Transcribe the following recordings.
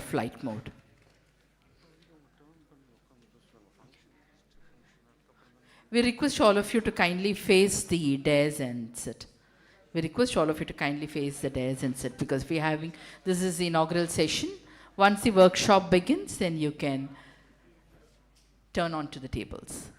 flight mode. We request all of you to kindly face the dais and sit. We request all of you to kindly face the dais and sit, because this is the inaugural session. Once the workshop begins, then you can turn on to the tables.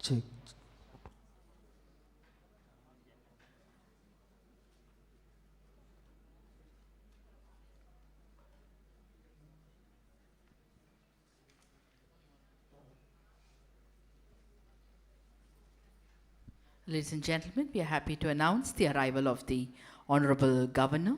Check. Ladies and gentlemen, we are happy to announce the arrival of the Honorable Governor.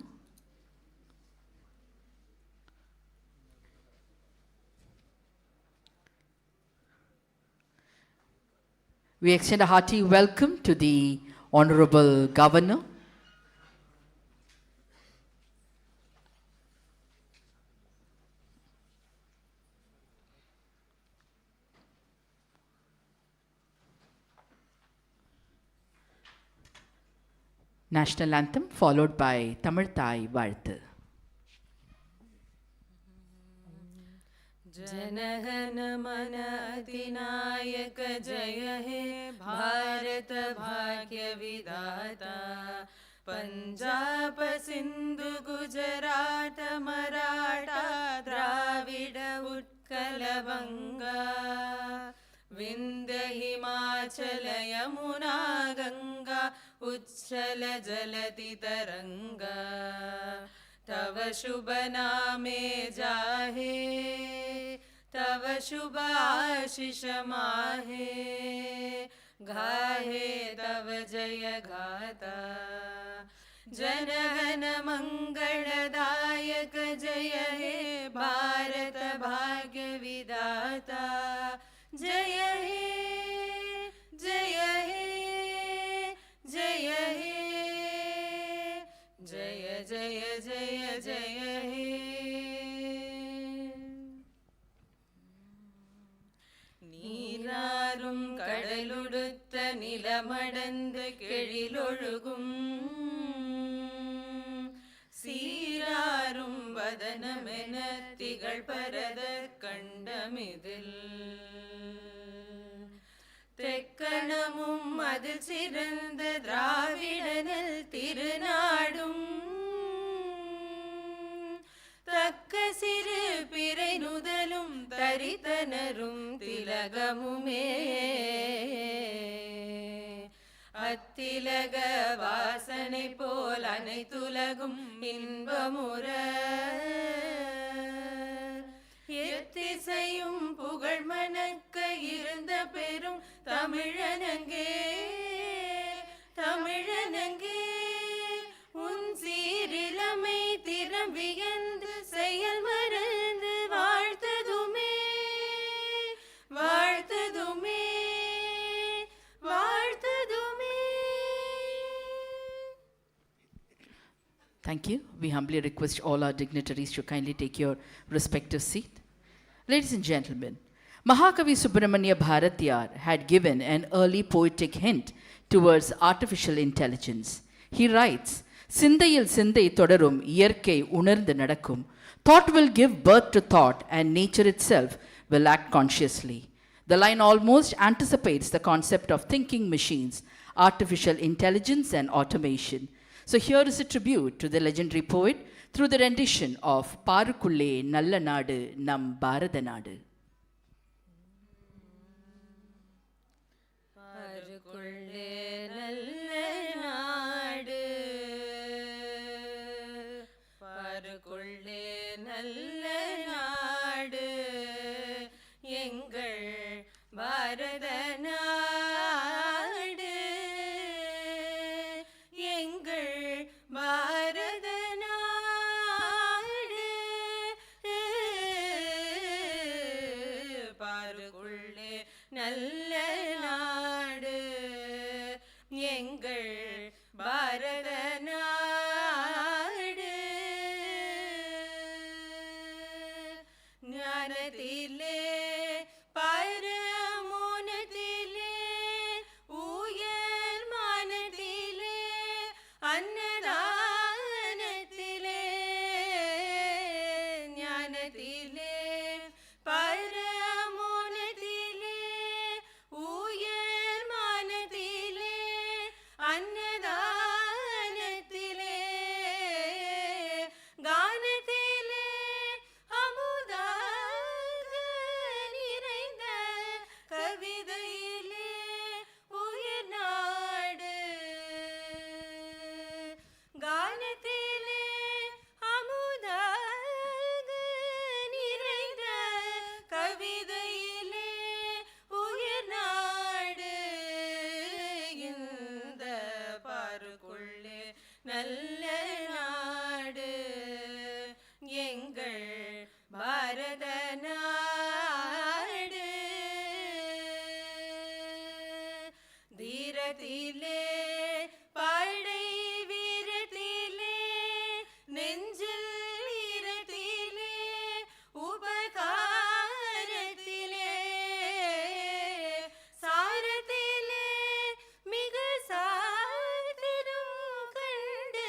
We extend a hearty welcome to the Honorable Governor. National Anthem followed by Tamil Thai Varthu. जनगण मन अधिनायक जय हे भारत भाग्य विधाता पंजाब सिंधु गुजरात मराठा उत्कलबङ्गा विन्ध्य हिमाचल यमुना गङ्गा उच्छल जलति तरङ्गा तव शुभ नामे जाहे तव शुभ आशीष माहे गाहे तव जय गाथा जनगण मंगलदायक जय हे भारत भाग्य विधाता जय हे जय हे जय हे जय जय जय जय हे நீராறும் கடலுடுத்த நிலமடந்து கெழிலொழுகும் சீராரும் வதனமென திகழ் பரத கண்டமிதில் தெக்கணமும் அதில் சிறந்த திராவிடனல் திருநாடும் தக்க சிறு பிறை நுதலும் தரித்தனரும் திலகமுமே அத்திலக வாசனை போல் அனைத்துலகும் இன்பமுற எத்திசையும் புகழ் மணக்க இருந்த பெரும் தமிழனங்கே தமிழனங்கே உன் சீரிலமை திறம் வியந்து செயல் மறந்து வாழ்த்ததுமே வாழ்த்ததுமே வாழ்த்ததுமே. Thank you. We humbly request all our dignitaries to kindly take your respective seat. Ladies and gentlemen, Mahakavi Subramanya Bharatyar had given an early poetic hint towards artificial intelligence. He writes, சிந்தையில் சிந்தை தொடரும் இயற்கை உணர்ந்து நடக்கும். Thought will give birth to thought and nature itself will act consciously. The line almost anticipates the concept of thinking machines, artificial intelligence and automation. So here is a tribute to the legendary poet through the rendition of Parukulle Nalla Nadu Nam Bharata Nadu. பாருக்குள்ளே நல்ல நாடு பாருக்குள்ளே நல்ல நாடு எங்கள் பாரத நாடு எங்கள் பாரத நாடு பாருக்குள்ளே நல்ல நாடு எங்கள் பாரத நாடு ஞானத்திலே பரமோனத்திலே உயர் மானத்திலே அன்னதானத்திலே ஞானத்திலே பரமோனத்திலே உயர் மானத்திலே அன்னதானத்திலே கானத்திலே அமுதாக நிறைந்த கவிதையிலே உயர் நாடு கானத்திலே அமுதாக நிறைந்த கவிதையிலே உயர் நாடு இந்த பாருக்குள்ளே நல்ல நாடு எங்கள் பாரத நாடு தீரத்திலே படை வீரத்திலே நெஞ்சில் ஈரத்திலே உபகாரத்திலே சாரத்திலே மிக சாத்திரம் கண்டு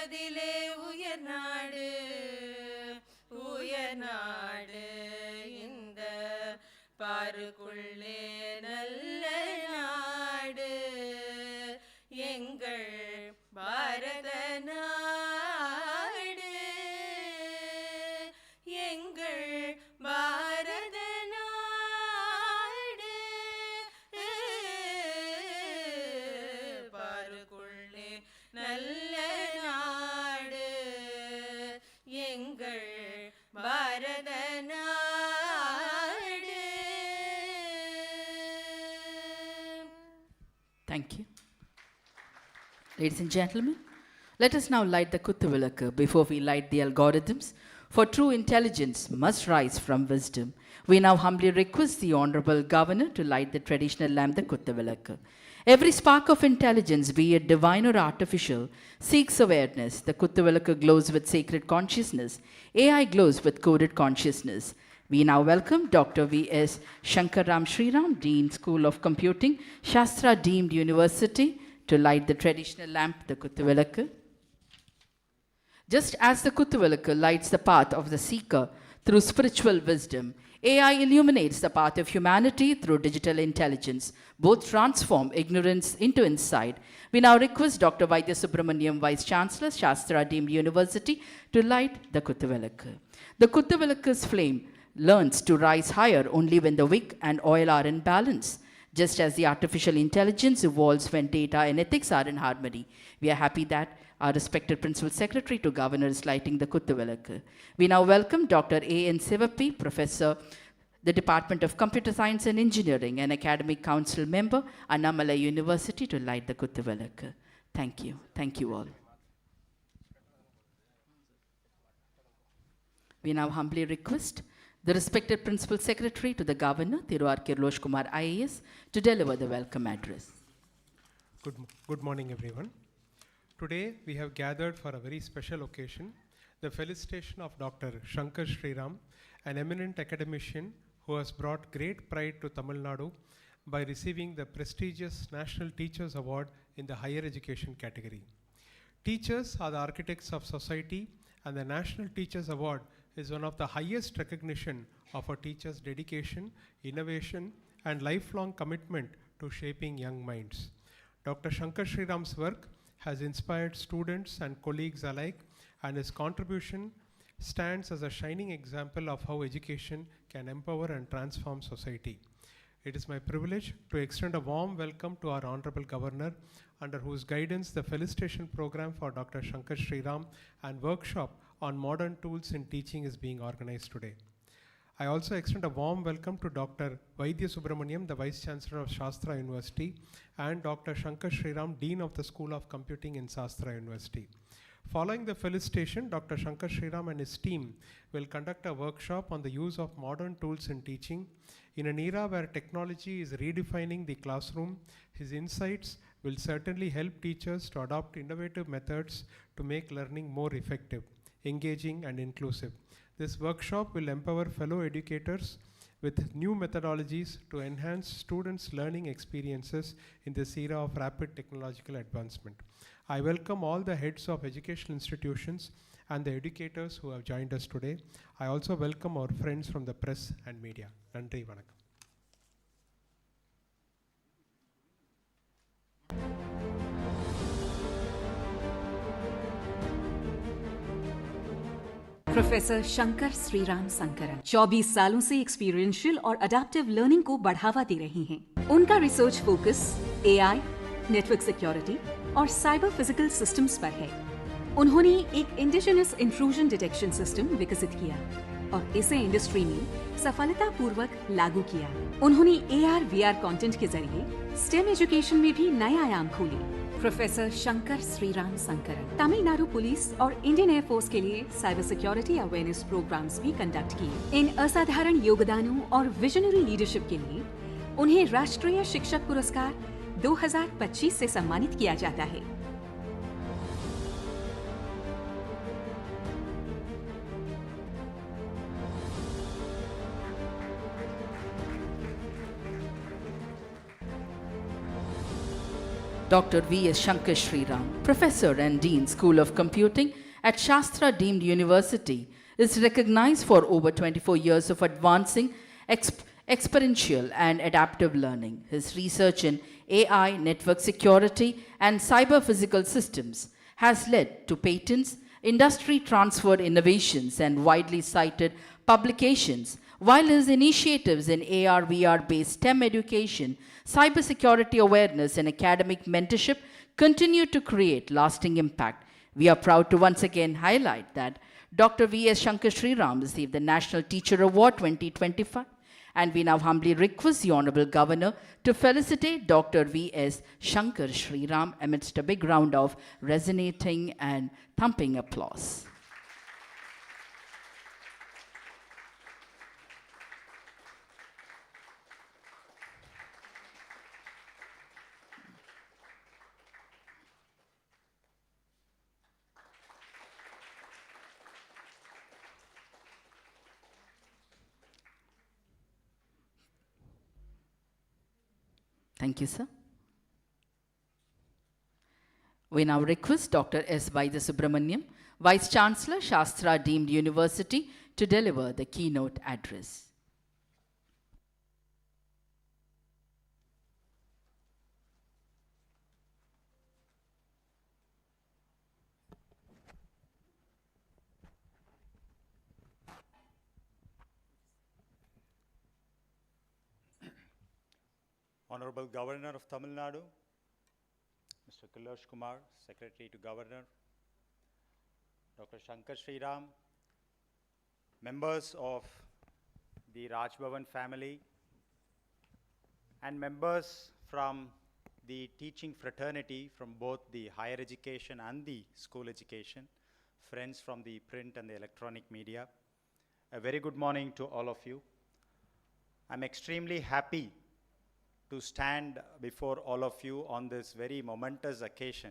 மனதிலே உயர்நாடு உயர்நாடு இந்த பாருக்குள்ளே நல்ல நாடு எங்கள் பாரத நாடு எங்கள் பாரத நாடு பாருக்குள்ளே நல்ல நாடு எங்கள் பாரத நாடு. Thank you. Ladies and gentlemen, let us now light the Kuttuvilakku before we light the algorithms. For true intelligence must rise from wisdom. We now humbly request the Honorable Governor to light the traditional lamp, the Kuttuvilakku. Every spark of intelligence, be it divine or artificial, seeks awareness. The Kuttuvilakku glows with sacred consciousness. AI glows with coded consciousness. We now welcome Dr. V.S. Shankar Sriram, Dean, School of Computing, Shastra Deemed University, to light the traditional lamp, the Kuttuvilakku. Just as the Kuttuvilakku lights the path of the seeker through spiritual wisdom, AI illuminates the path of humanity through digital intelligence. Both transform ignorance into insight. We now request Dr. Vaidya Subramaniam, Vice Chancellor, Shastra Deemed University, to light the Kuttuvilakku. The Kuttuvilakku's flame learns to rise higher only when the wick and oil are in balance. Just as the artificial intelligence evolves when data and ethics are in harmony. We are happy that our respected Principal Secretary to Governor is lighting the Kuttuvilakku. We now welcome Dr. A.N. Sivappi, Professor, the Department of Computer Science and Engineering, and Academic Council Member, Annamalai University, to light the Kuttuvilakku. Thank you. Thank you all. We now humbly request the respected Principal Secretary to the Governor, THIRU.R.N.RAVI IAS, to deliver the welcome address. Good morning, everyone. Today, we have gathered for a very special occasion, the felicitation of Dr. Shankar Sriram, an eminent academician who has brought great pride to Tamil Nadu by receiving the prestigious National Teachers Award in the higher education category. Teachers are the architects of society, and the National Teachers Award is one of the highest recognition of a teacher's dedication, innovation, and lifelong commitment to shaping young minds. Dr. Shankar Sriram's work has inspired students and colleagues alike, and his contribution stands as a shining example of how education can empower and transform society. It is my privilege to extend a warm welcome to our Honorable Governor, under whose guidance the felicitation program for Dr. Shankar Sriram and workshop on modern tools in teaching is being organized today. I also extend a warm welcome to Dr. Vaidya Subramaniam, the Vice Chancellor of Shastra University, and Dr. Shankar Sriram, Dean of the School of Computing in Sastra University. Following the felicitation, Dr. Shankar Sriram and his team will conduct a workshop on the use of modern tools in teaching. In an era where technology is redefining the classroom, his insights will certainly help teachers to adopt innovative methods to make learning more effective, engaging, and inclusive. This workshop will empower fellow educators with new methodologies to enhance students' learning experiences in this era of rapid technological advancement. I welcome all the heads of educational institutions and the educators who have joined us today. I also welcome our friends from the press and media. Nandri Vanakkam. Professor Shankar Shriram Sankaran 24 सालों से experiential और adaptive learning को बढ़ावा दे रही हैं। उनका research focus AI, network security और cyber physical systems पर है। उन्होंने एक इंडिजिनस इंट्रूजन डिटेक्शन सिस्टम विकसित किया और इसे इंडस्ट्री में सफलतापूर्वक लागू किया। उन्होंने AR/VR कंटेंट के जरिए स्टेम एजुकेशन में भी नए आयाम खोले। प्रोफेसर शंकर श्रीराम संकरन तमिलनाडु पुलिस और इंडियन एयरफोर्स के लिए साइबर सिक्योरिटी अवेयरनेस प्रोग्राम्स भी कंडक्ट किए। इन असाधारण योगदानों और विजनरी लीडरशिप के लिए उन्हें राष्ट्रीय शिक्षक पुरस्कार 2025 से सम्मानित किया जाता है। Dr. V.S. Shankar Sriram, Professor and Dean, School of Computing at Shastra Deemed University, is recognized for over 24 years of advancing experiential and adaptive learning. His research in AI, network security, and cyber physical systems has led to patents, industry transferred innovations, and widely cited publications, while his initiatives in AR VR based STEM education, cybersecurity awareness, and academic mentorship continue to create lasting impact. We are proud to once again highlight that Dr. V.S. Shankar Sriram received the National Teacher Award 2025, and we now humbly request the Honorable Governor to felicitate Dr. V.S. Shankar Sriram amidst a big round of resonating and thumping applause. Thank you, sir. We now request Dr. S. Vaidya Subramaniam, Vice Chancellor, Shastra Deemed University, to deliver the keynote address. Honorable Governor of Tamil Nadu, Mr. Kailash Kumar, Secretary to Governor, Dr. Shankar Sriram, members of the Rajbhavan family, and members from the teaching fraternity from both the higher education and the school education, friends from the print and the electronic media. A very good morning to all of you. I'm extremely happy to stand before all of you on this very momentous occasion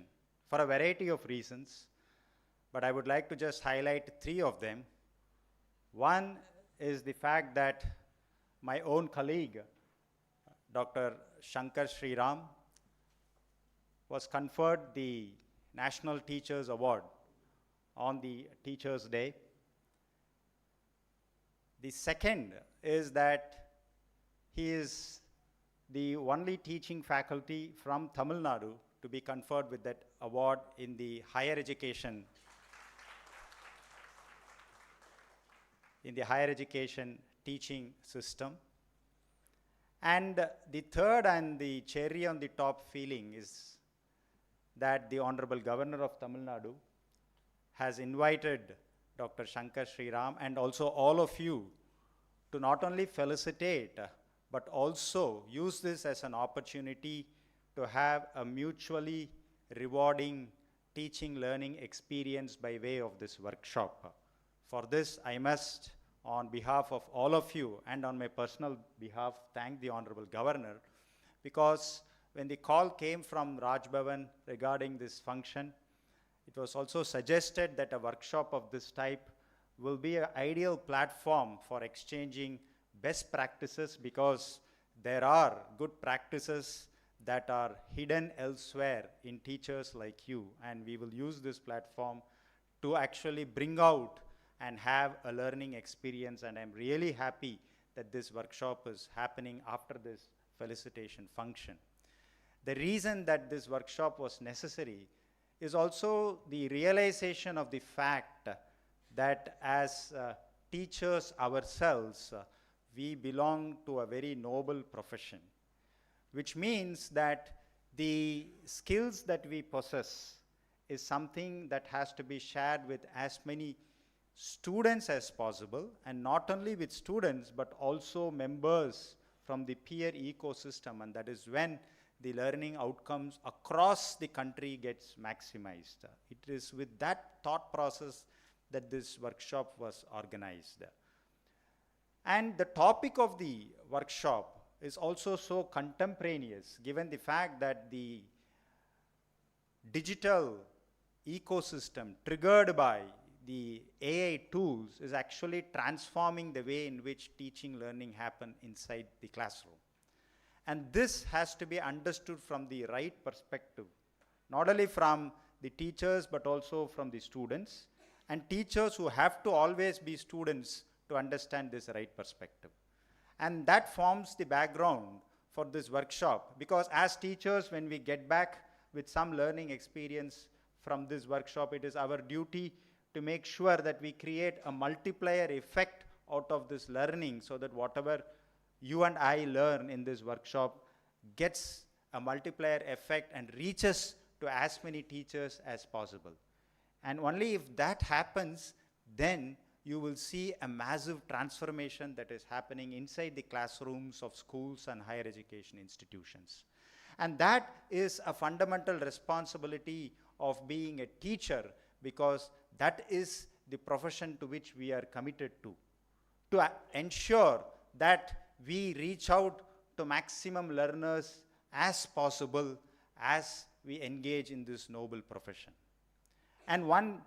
for a variety of reasons, but I would like to just highlight 3 of them. One is the fact that my own colleague, Dr. Shankar Sriram, was conferred the National Teachers Award on the Teachers' Day. The second is that he is the only teaching faculty from Tamil Nadu to be conferred with that award in the higher education teaching system. And the third and the cherry on the top feeling is that the Honorable Governor of Tamil Nadu has invited Dr. Shankar Sriram and also all of you to not only felicitate but also use this as an opportunity to have a mutually rewarding teaching learning experience by way of this workshop. For this, I must, on behalf of all of you and on my personal behalf, thank the Honorable Governor, because when the call came from Rajbhavan regarding this function, it was also suggested that a workshop of this type will be an ideal platform for exchanging best practices, because there are good practices that are hidden elsewhere in teachers like you, and we will use this platform to actually bring out and have a learning experience. And I'm really happy that this workshop is happening after this felicitation function. The reason that this workshop was necessary is also the realization of the fact that as teachers ourselves, we belong to a very noble profession, which means that the skills that we possess is something that has to be shared with as many students as possible, and not only with students, but also members from the peer ecosystem, and that is when the learning outcomes across the country gets maximized. It is with that thought process that this workshop was organized. And the topic of the workshop is also so contemporaneous, given the fact that the digital ecosystem triggered by the AI tools is actually transforming the way in which teaching learning happen inside the classroom. And this has to be understood from the right perspective, not only from the teachers, but also from the students, and teachers who have to always be students to understand this right perspective. And that forms the background for this workshop, because as teachers, when we get back with some learning experience from this workshop, it is our duty to make sure that we create a multiplier effect out of this learning, so that whatever you and I learn in this workshop gets a multiplier effect and reaches to as many teachers as possible. And only if that happens, then you will see a massive transformation that is happening inside the classrooms of schools and higher education institutions. And that is a fundamental responsibility of being a teacher, because that is the profession to which we are committed to ensure that we reach out to maximum learners as possible as we engage in this noble profession. And one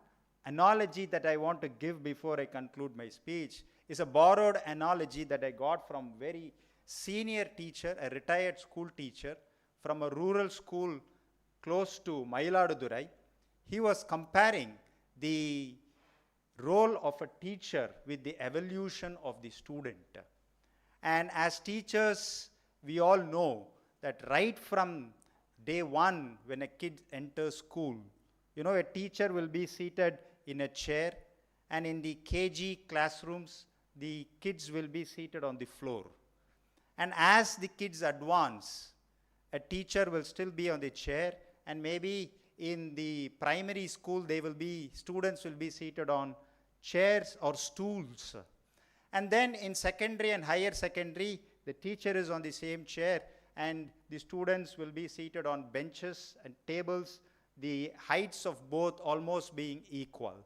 analogy that I want to give before I conclude my speech is a borrowed analogy that I got from very senior teacher, a retired school teacher from a rural school close to Mayiladurai. He was comparing the role of a teacher with the evolution of the student. And as teachers, we all know that right from day one, when a kid enters school, you know, a teacher will be seated in a chair, and in the KG classrooms, the kids will be seated on the floor. And as the kids advance, a teacher will still be on the chair, and maybe in the primary school, students will be seated on chairs or stools. And then in secondary and higher secondary, the teacher is on the same chair, and the students will be seated on benches and tables, the heights of both almost being equal.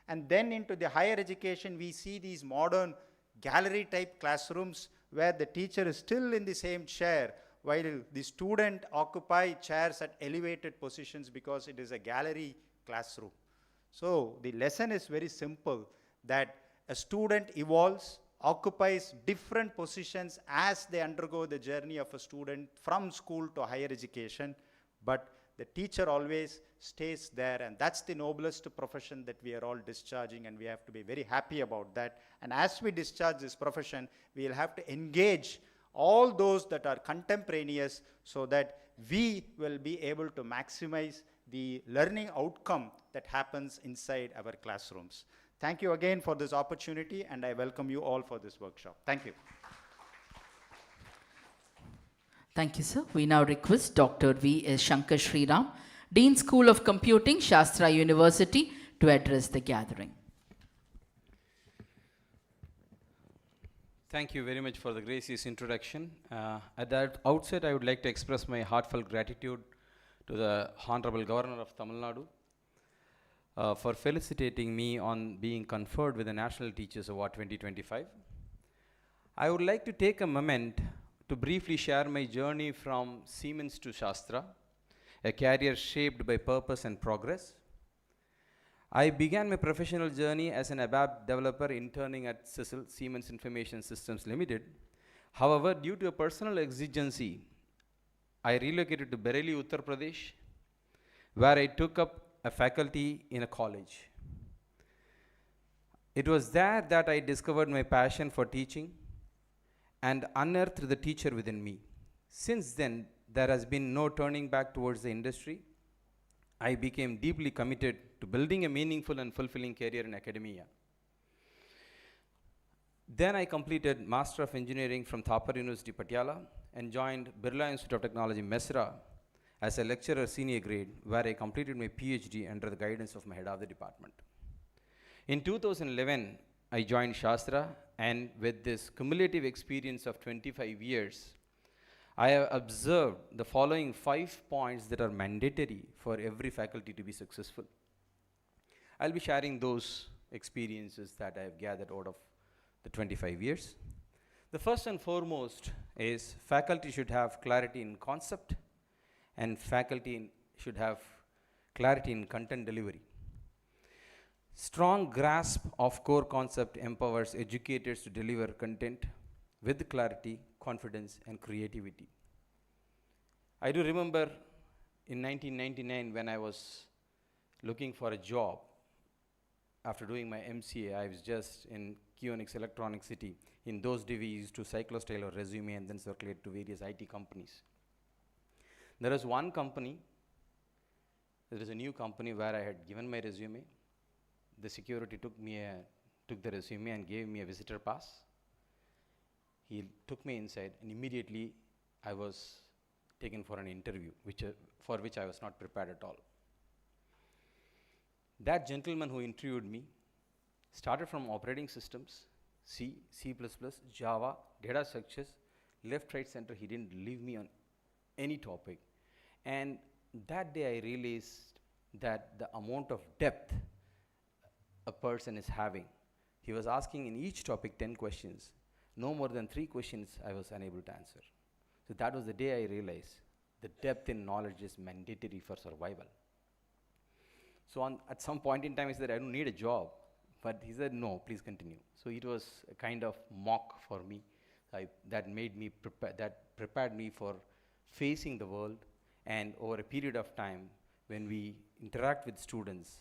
And then into the higher education, we see these modern gallery type classrooms where the teacher is still in the same chair, while the student occupy chairs at elevated positions, because it is a gallery classroom. So the lesson is very simple, that a student evolves, occupies different positions as they undergo the journey of a student from school to higher education, but the teacher always stays there, and that's the noblest profession that we are all discharging, and we have to be very happy about that. And as we discharge this profession, we will have to engage all those that are contemporaneous, so that we will be able to maximize the learning outcome that happens inside our classrooms. Thank you again for this opportunity, and I welcome you all for this workshop. Thank you. Thank you, sir. We now request Dr. V.S. Shankar Sriram, Dean School of Computing, Sastra University, to address the gathering. Thank you very much for the gracious introduction. At the outset, I would like to express my heartfelt gratitude to the Honorable Governor of Tamil Nadu for felicitating me on being conferred with the National Teachers Award 2025. I would like to take a moment to briefly share my journey from Siemens to Shastra, a career shaped by purpose and progress. I began my professional journey as an ABAP developer interning at CISL, Siemens Information Systems Limited. However, due to a personal exigency, I relocated to Bareilly, Uttar Pradesh, where I took up a faculty in a college. It was there that I discovered my passion for teaching and unearthed the teacher within me. Since then, there has been no turning back towards the industry. I became deeply committed to building a meaningful and fulfilling career in academia. Then I completed Master of Engineering from Thapar University, Patiala, and joined Birla Institute of Technology, Mesra, as a lecturer senior grade, where I completed my PhD under the guidance of my head of the department. In 2011, I joined Shastra, and with this cumulative experience of 25 years, I have observed the following 5 points that are mandatory for every faculty to be successful. I'll be sharing those experiences that I have gathered out of the 25 years. The first and foremost is faculty should have clarity in concept, and faculty should have clarity in content delivery. Strong grasp of core concept empowers educators to deliver content with clarity, confidence, and creativity. I do remember in 1999 when I was looking for a job after doing my MCA. I was just in Keynote Electronic City. In those days, we used to cyclostyle our resume and then circulate to various IT companies. There was one company, there is a new company where I had given my resume. The security took the resume and gave me a visitor pass. He took me inside, and immediately I was taken for an interview, for which I was not prepared at all. That gentleman who interviewed me started from operating systems, C, C++, Java, data structures, left, right, center. He didn't leave me on any topic. And that day I realized that the amount of depth a person is having. He was asking in each topic 10 questions. No more than 3 questions I was unable to answer. So that was the day I realized the depth in knowledge is mandatory for survival. So at some point in time, he said, I don't need a job. But he said, no, please continue. So it was a kind of mock for me. That prepared me for facing the world. And over a period of time, when we interact with students,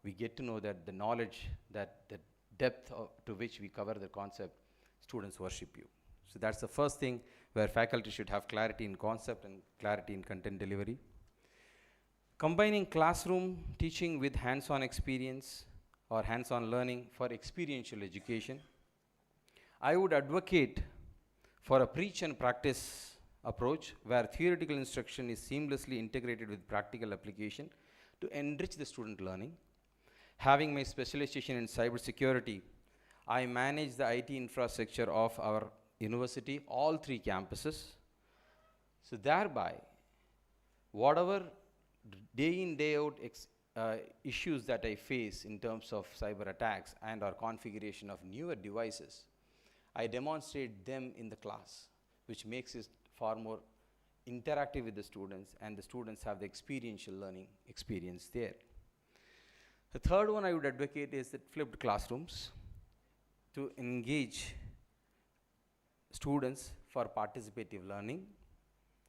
we get to know that the knowledge, that the depth to which we cover the concept, students worship you. So that's the first thing where faculty should have clarity in concept and clarity in content delivery. Combining classroom teaching with hands-on experience or hands-on learning for experiential education. I would advocate for a preach and practice approach where theoretical instruction is seamlessly integrated with practical application to enrich the student learning. Having my specialization in cybersecurity, I manage the IT infrastructure of our university, all 3 campuses. So thereby, whatever day in, day out issues that I face in terms of cyber attacks and or configuration of newer devices, I demonstrate them in the class, which makes it far more interactive with the students, and the students have the experiential learning experience there. The third one I would advocate is that flipped classrooms to engage students for participative learning.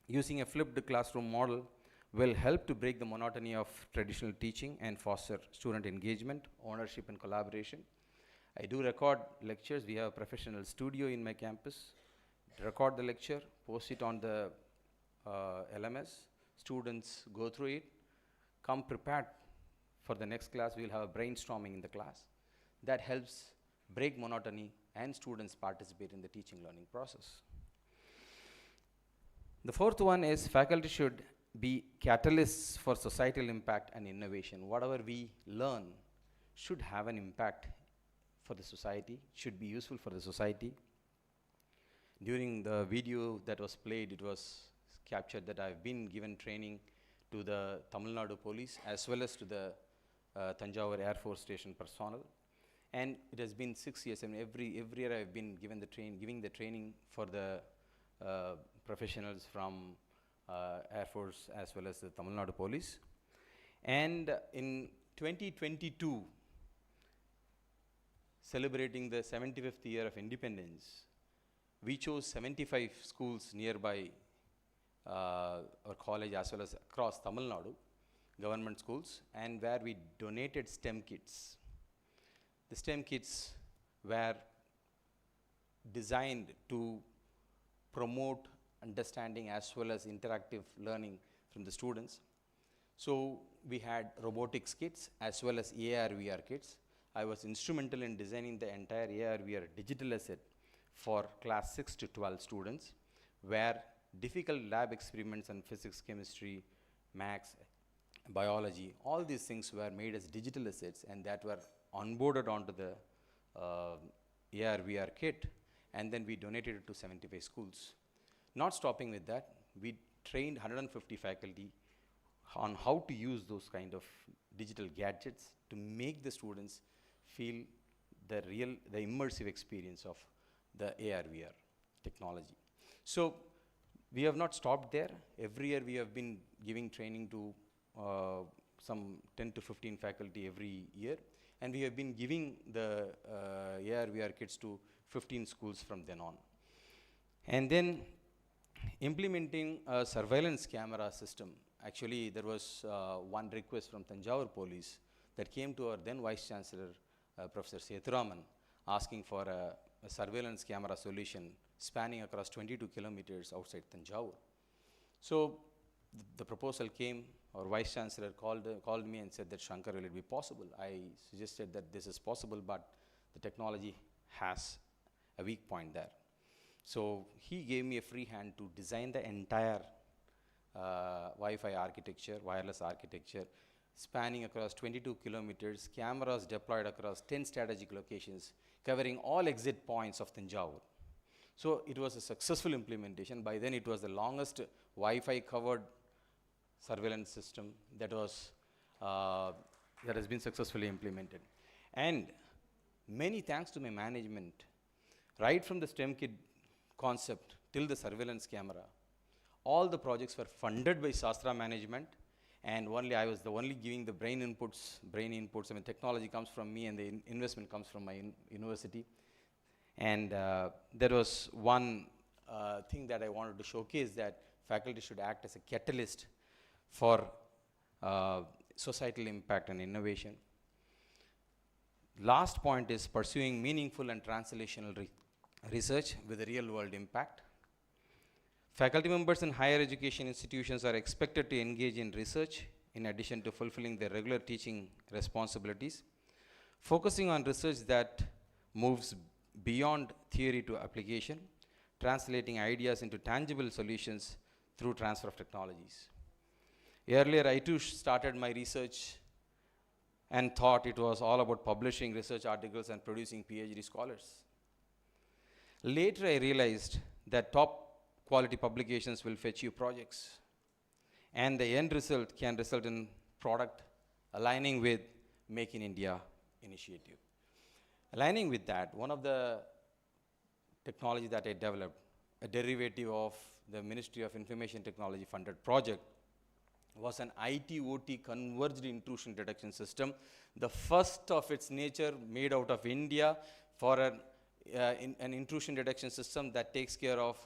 Using a flipped classroom model will help to break the monotony of traditional teaching and foster student engagement, ownership, and collaboration. I do record lectures. We have a professional studio in my campus. Record the lecture, post it on the LMS. Students go through it, come prepared for the next class. We will have a brainstorming in the class. That helps break monotony and students participate in the teaching learning process. The fourth one is faculty should be catalysts for societal impact and innovation. Whatever we learn should have an impact for the society, should be useful for the society. During the video that was played, it was captured that I've been given training to the Tamil Nadu police as well as to the Tanjavur Air Force Station personnel. And it has been 6 years, and every year I've been giving the training for the professionals from Air Force as well as the Tamil Nadu Police. And in 2022, celebrating the 75th year of independence, we chose 75 schools nearby our college as well as across Tamil Nadu, government schools, and where we donated STEM kits. The STEM kits were designed to promote understanding as well as interactive learning from the students. So we had robotics kits as well as AR/VR kits. I was instrumental in designing the entire AR/VR digital asset for class 6 to 12 students, where difficult lab experiments on physics, chemistry, maths, biology, all these things were made as digital assets, and that were onboarded onto the AR/VR kit, and then we donated it to 75 schools. Not stopping with that, we trained 150 faculty on how to use those kind of digital gadgets to make the students feel the immersive experience of the AR/VR technology. So we have not stopped there. Every year we have been giving training to some 10 to 15 faculty every year, and we have been giving the AR/VR kits to 15 schools from then on. And then implementing a surveillance camera system. Actually, there was one request from Tanjavur police that came to our then Vice Chancellor, Professor Sethuram, asking for a surveillance camera solution spanning across 22 kilometers outside Tanjavur. So the proposal came, our Vice Chancellor called me and said that, Shankar, will it be possible? I suggested that this is possible, but the technology has a weak point there. So he gave me a free hand to design the entire Wi-Fi architecture, wireless architecture, spanning across 22 kilometers, cameras deployed across 10 strategic locations, covering all exit points of Tanjavur. So it was a successful implementation. By then it was the longest Wi-Fi covered surveillance system that has been successfully implemented. And many thanks to my management, right from the STEM kit concept till the surveillance camera, all the projects were funded by Sastra management, and I was the only giving the brain inputs. I mean, technology comes from me and the investment comes from my university. And there was one thing that I wanted to showcase, that faculty should act as a catalyst for societal impact and innovation. Last point is pursuing meaningful and translational research with a real world impact. Faculty members in higher education institutions are expected to engage in research in addition to fulfilling their regular teaching responsibilities, focusing on research that moves beyond theory to application, translating ideas into tangible solutions through transfer of technologies. Earlier, I too started my research and thought it was all about publishing research articles and producing PhD scholars. Later, I realized that top quality publications will fetch you projects, and the end result can result in product aligning with Make in India initiative. Aligning with that, one of the technology that I developed, a derivative of the Ministry of Information Technology funded project, was an IT-OT converged intrusion detection system, the first of its nature made out of India for an intrusion detection system that takes care of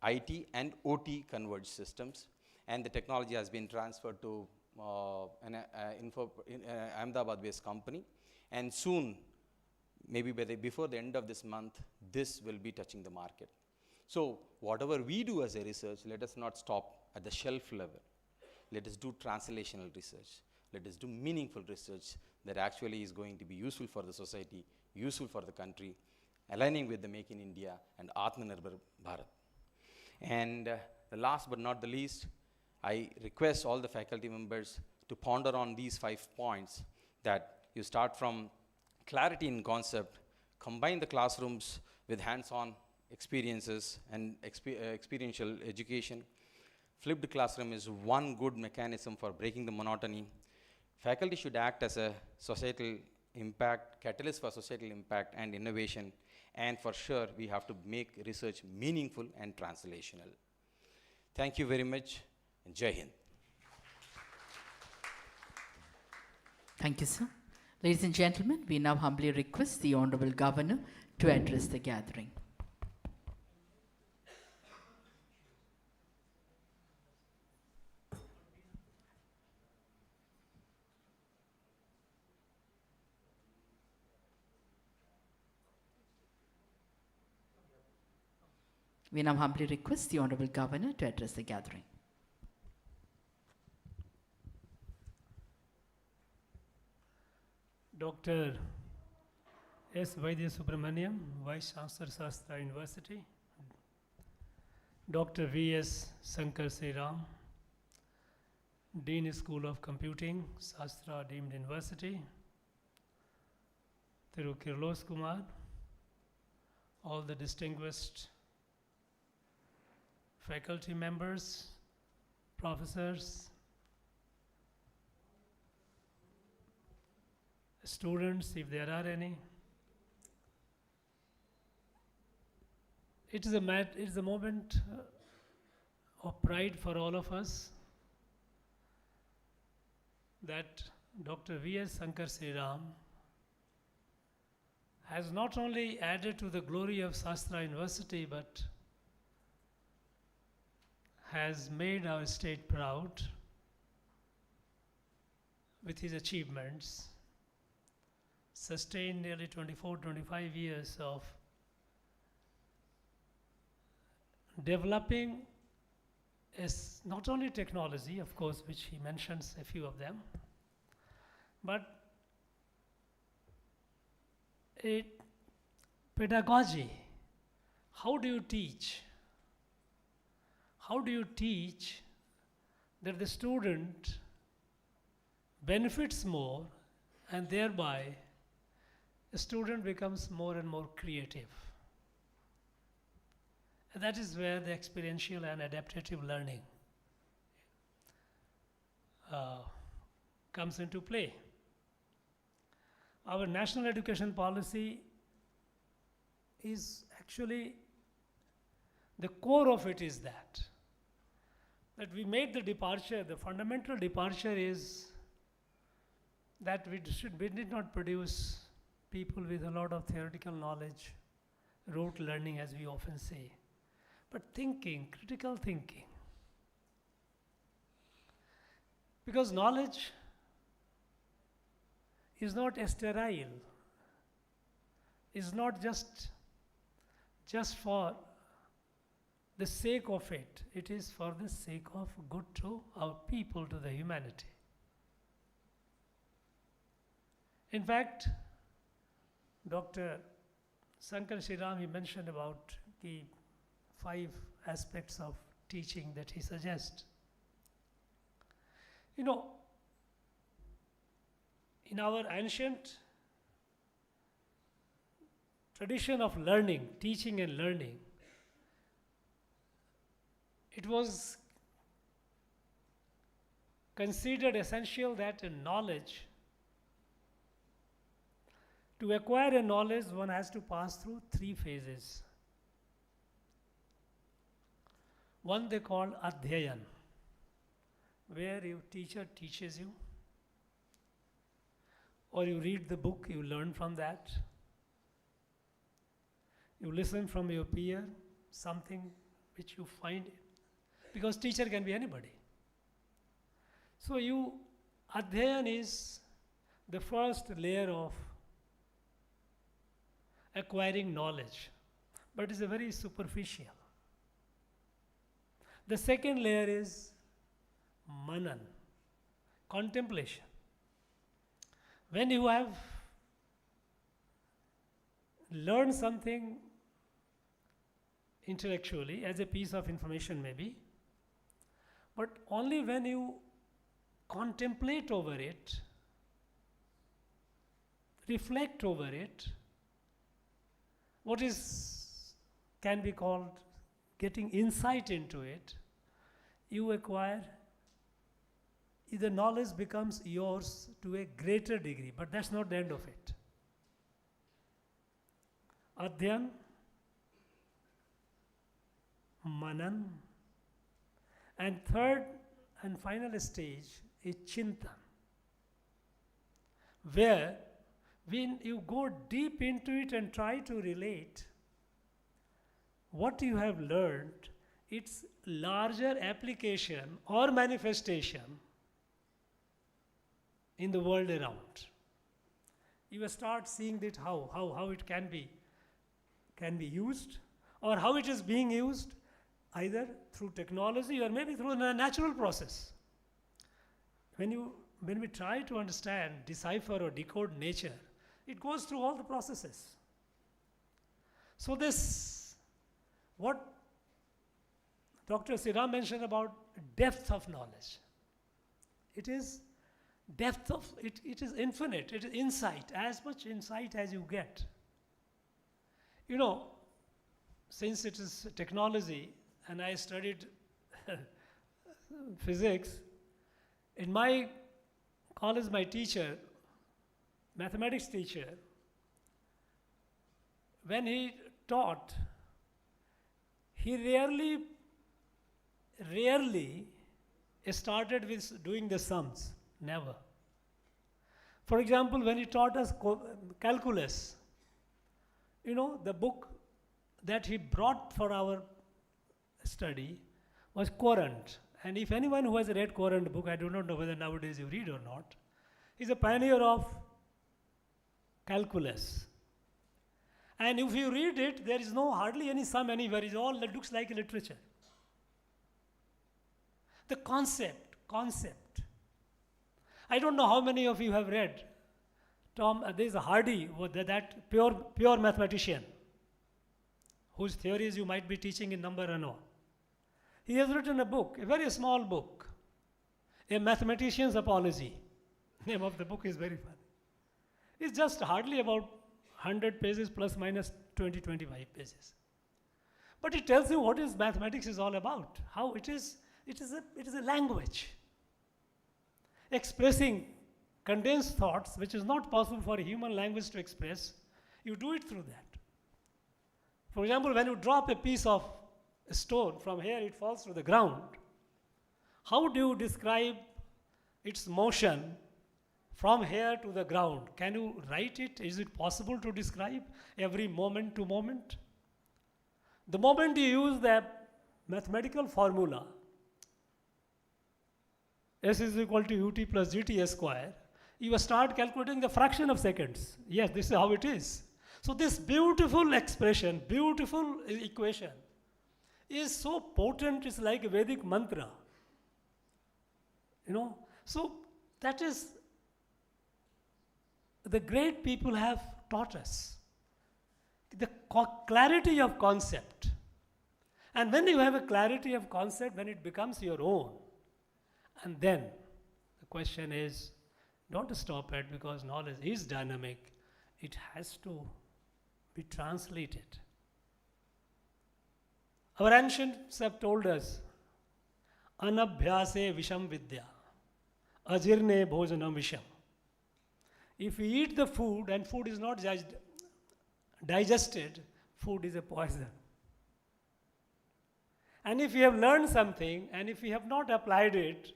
IT and OT converged systems. And the technology has been transferred to an Ahmedabad-based company. And soon, maybe before the end of this month, this will be touching the market. So whatever we do as a research, let us not stop at the shelf level. Let us do translational research. Let us do meaningful research that actually is going to be useful for the society, useful for the country, aligning with the Make in India and Atmanirbhar Bharat. And the last but not the least, I request all the faculty members to ponder on these 5 points, that you start from clarity in concept, combine the classrooms with hands-on experiences and experiential education. Flipped classroom is one good mechanism for breaking the monotony. Faculty should act as a societal impact, catalyst for societal impact and innovation. And for sure, we have to make research meaningful and translational. Thank you very much, and Jai Hind. Thank you, sir. Ladies and gentlemen, we now humbly request the Honorable Governor to address the gathering. We now humbly request the Honorable Governor to address the gathering. Dr. S. Vaidya Subramaniam, Vice Chancellor, Sastra University. Dr. V.S. Shankar Sriram, Dean School of Computing, Sastra Deemed University. THIRU.R.N.RAVI Kumar, all the distinguished faculty members, professors, students, if there are any. It is a moment of pride for all of us that Dr. V.S. Shankar Sriram has not only added to the glory of Sastra University, but has made our state proud with his achievements, sustained nearly 25 years of developing is not only technology, of course, which he mentions a few of them, but a pedagogy. How do you teach? How do you teach that the student benefits more and thereby the student becomes more and more creative? And that is where the experiential and adaptive learning comes into play. Our national education policy is actually, the core of it is that we made the departure, the fundamental departure is that we did not produce people with a lot of theoretical knowledge, rote learning as we often say, but thinking, critical thinking. Because knowledge is not sterile, is not just for the sake of it, it is for the sake of good to our people, to the humanity. In fact, Dr. Shankar Sriram, he mentioned about the 5 aspects of teaching that he suggests. You know, in our ancient tradition of learning, teaching and learning, it was considered essential that a knowledge, to acquire a knowledge, one has to pass through 3 phases. One they call adhyayan, where your teacher teaches you, or you read the book, you learn from that. You listen from your peer, something which you find, because teacher can be anybody. So adhyayan is the first layer of acquiring knowledge, but it's a very superficial. The second layer is manan, contemplation. When you have learned something intellectually as a piece of information maybe, but only when you contemplate over it, reflect over it, what can be called getting insight into it, you acquire, the knowledge becomes yours to a greater degree, but that's not the end of it. Adhyan, manan, and third and final stage is chintan, where when you go deep into it and try to relate what you have learned, its larger application or manifestation in the world around. You start seeing that how it can be used, or how it is being used, either through technology or maybe through a natural process. When we try to understand, decipher or decode nature, it goes through all the processes. So what Dr. Sriram mentioned about depth of knowledge, it is depth of, it is infinite, it is insight, as much insight as you get. You know, since it is technology and I studied physics, in my college, my teacher, mathematics teacher, when he taught, he rarely started with doing the sums, never. For example, when he taught us calculus, you know, the book that he brought for our study was Courant. And if anyone who has read Courant book, I do not know whether nowadays you read or not, he's a pioneer of calculus. And if you read it, there is no hardly any sum anywhere. It all looks like literature. The concept. I don't know how many of you have read there's a Hardy, that pure mathematician, whose theories you might be teaching in number and all. He has written a book, a very small book, A Mathematician's Apology. Name of the book is very funny. It's just hardly about 100 pages plus minus 20-25 pages. But it tells you what is mathematics is all about, how it is a language expressing condensed thoughts which is not possible for a human language to express. You do it through that. For example, when you drop a piece of a stone from here, it falls to the ground. How do you describe its motion from here to the ground? Can you write it? Is it possible to describe every moment to moment? The moment you use the mathematical formula, S is equal to ut plus gt square, you start calculating the fraction of seconds. Yes, this is how it is. So this beautiful expression, beautiful equation is so potent, it's like a Vedic mantra. So that is, the great people have taught us the clarity of concept. And when you have a clarity of concept, when it becomes your own, and then the question is, don't stop it, because knowledge is dynamic. It has to be translated. Our ancients have told us, anabhyase visham vidya, ajirne bhojanam visham. If we eat the food and food is not digested, food is a poison. And if we have learned something and if we have not applied it,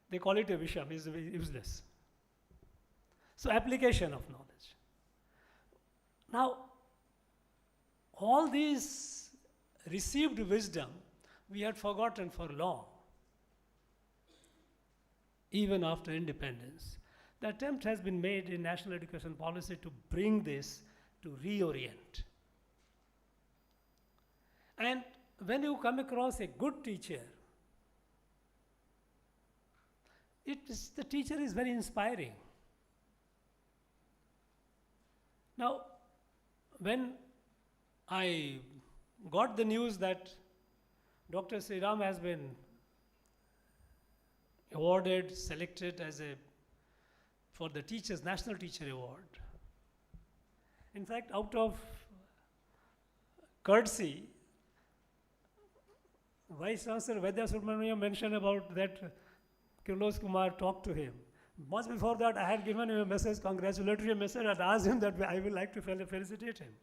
they call it a visham, is useless. So application of knowledge. Now, all these received wisdom we had forgotten for long, even after independence. The attempt has been made in national education policy to bring this, to reorient. And when you come across a good teacher, the teacher is very inspiring. Now, when I got the news that Dr. Sriram has been awarded, selected for the Teachers, National Teacher Award. In fact, out of courtesy, Vice Chancellor Vaidya Subramaniam mentioned about that Kirloch Kumar talked to him. Much before that, I had given him a message, congratulatory message, and asked him that I would like to felicitate him.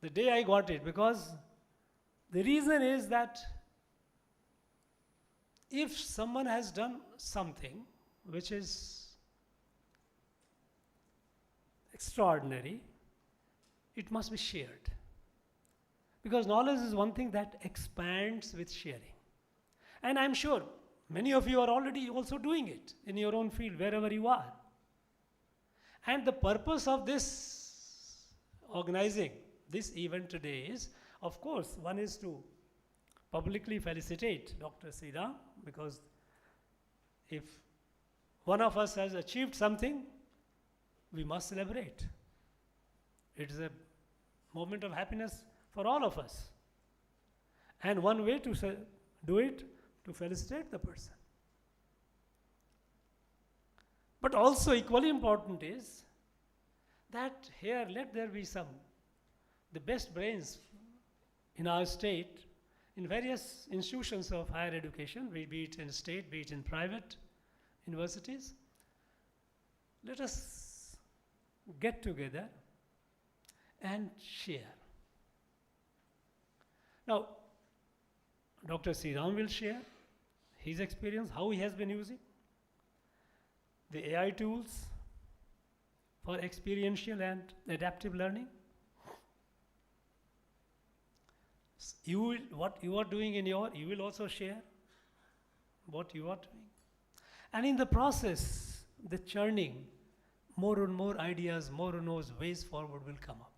The day I got it, because the reason is that if someone has done something which is extraordinary, it must be shared. Because knowledge is one thing that expands with sharing. And I'm sure many of you are already also doing it in your own field, wherever you are. And the purpose of this organizing this event today is, of course, one is to publicly felicitate Dr. Sriram, because if one of us has achieved something, we must celebrate. It is a moment of happiness for all of us. And one way to do it, to felicitate the person. But also equally important is that here let there be the best brains in our state, in various institutions of higher education, be it in state, be it in private universities. Let us get together and share. Now, Dr. Sriram will share his experience, how he has been using the AI tools for experiential and adaptive learning. You will, what you are doing in your, you will also share what you are doing. And in the process, the churning, more and more ideas, more and more ways forward will come up.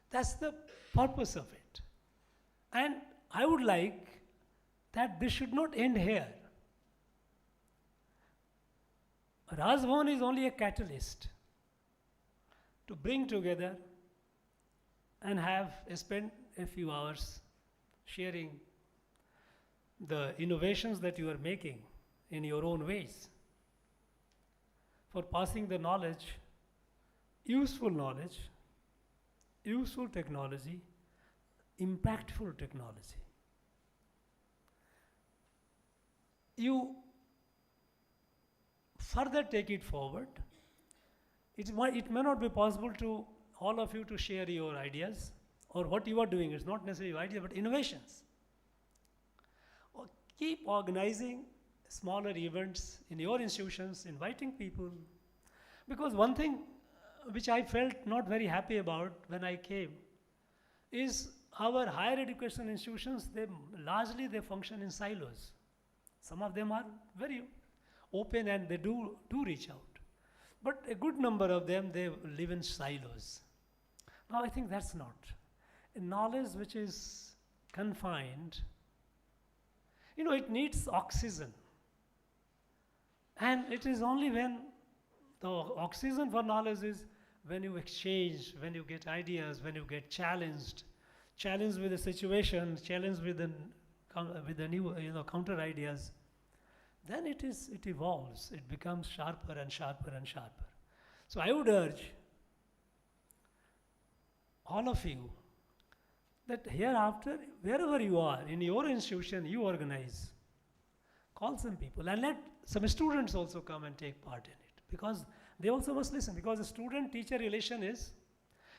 That's the purpose of it. And I would like that this should not end here. Rajbhavan is only a catalyst to bring together and spend a few hours sharing the innovations that you are making in your own ways, for passing the knowledge, useful technology, impactful technology. You further take it forward. It may not be possible to all of you to share your ideas or what you are doing. It's not necessarily ideas, but innovations. Or keep organizing smaller events in your institutions, inviting people. Because one thing which I felt not very happy about when I came is our higher education institutions, largely they function in silos. Some of them are very open and they do reach out. But a good number of them, they live in silos. Now I think that's not. A knowledge which is confined, it needs oxygen. And it is only when the oxygen for knowledge is when you exchange, when you get ideas, when you get challenged with the situation, challenged with the new counter ideas, then it evolves, it becomes sharper and sharper and sharper. So I would urge all of you that hereafter, wherever you are, in your institution, you organize, call some people and let some students also come and take part in it, because they also must listen, because the student-teacher relation is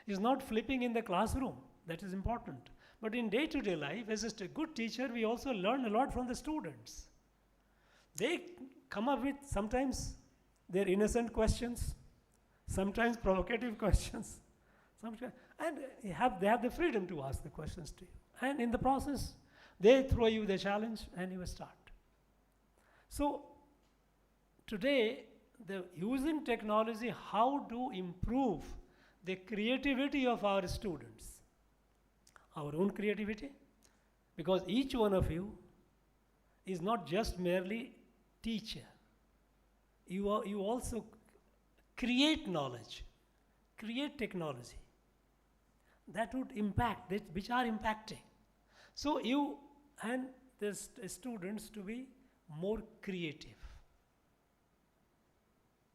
not flipping in the classroom. That is important. But in day-to-day life, as a good teacher, we also learn a lot from the students. They come up with sometimes their innocent questions, sometimes provocative questions, and they have the freedom to ask the questions to you. And in the process, they throw you the challenge and you start. So today, using technology, how to improve the creativity of our students, our own creativity, because each one of you is not just merely teacher. You also create knowledge, create technology that would impact, which are impacting. So you and the students to be more creative.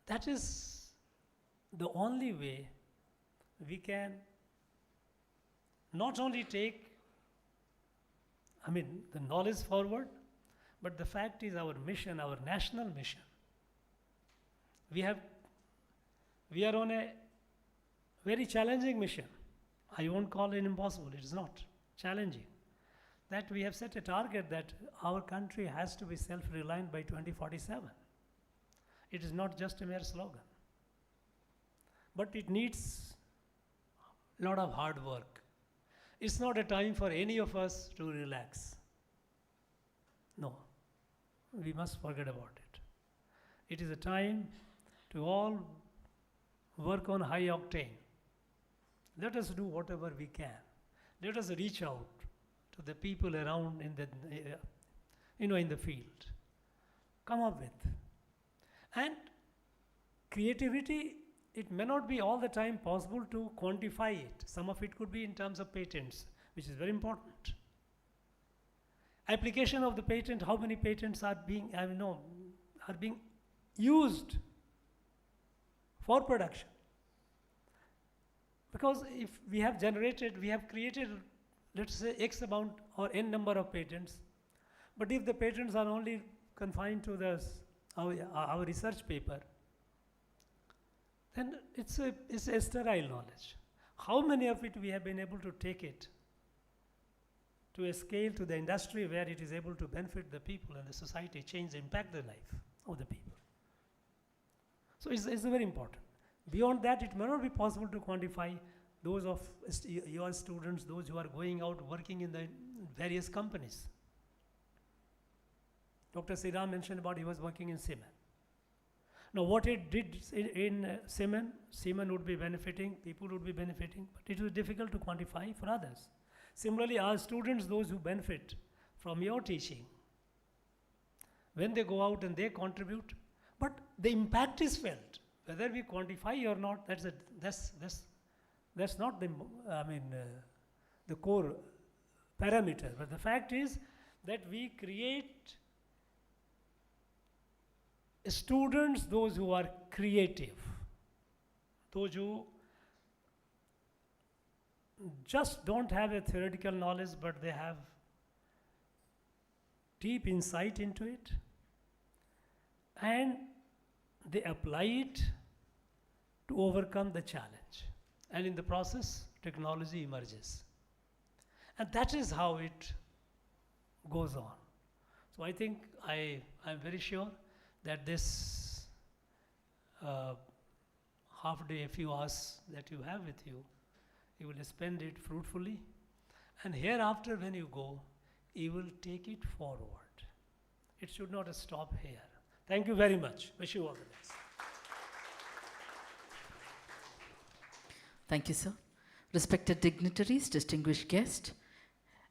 That is the only way we can not only take, the knowledge forward, but the fact is our mission, our national mission. We are on a very challenging mission. I won't call it impossible, it is not challenging. That we have set a target that our country has to be self-reliant by 2047. It is not just a mere slogan. But it needs a lot of hard work. It's not a time for any of us to relax. No, we must forget about it. It is a time to all work on high octane. Let us do whatever we can. Let us reach out to the people around in the field. Come up with. And creativity, it may not be all the time possible to quantify it. Some of it could be in terms of patents, which is very important. Application of the patent, how many patents are being used for production? Because if we have created, let's say, X amount or N number of patents, but if the patents are only confined to our research paper, then it's a sterile knowledge. How many of it we have been able to take it to a scale to the industry where it is able to benefit the people and the society, change, impact the life of the people? So it's very important. Beyond that, it may not be possible to quantify those of your students, those who are going out working in the various companies. Dr. Sriram mentioned about he was working in Siemens. Now what it did in Siemens would be benefiting, people would be benefiting, but it was difficult to quantify for others. Similarly, our students, those who benefit from your teaching, when they go out and they contribute, but the impact is felt. Whether we quantify or not, that's not the, the core parameter. But the fact is that we create students, those who are creative, those who just don't have a theoretical knowledge, but they have deep insight into it, and they apply it to overcome the challenge. And in the process, technology emerges. And that is how it goes on. So I think I'm very sure that this half day, a few hours that you have with you, you will spend it fruitfully. And hereafter when you go, you will take it forward. It should not stop here. Thank you very much. Wish you all the best. Thank you, sir. Respected dignitaries, distinguished guests,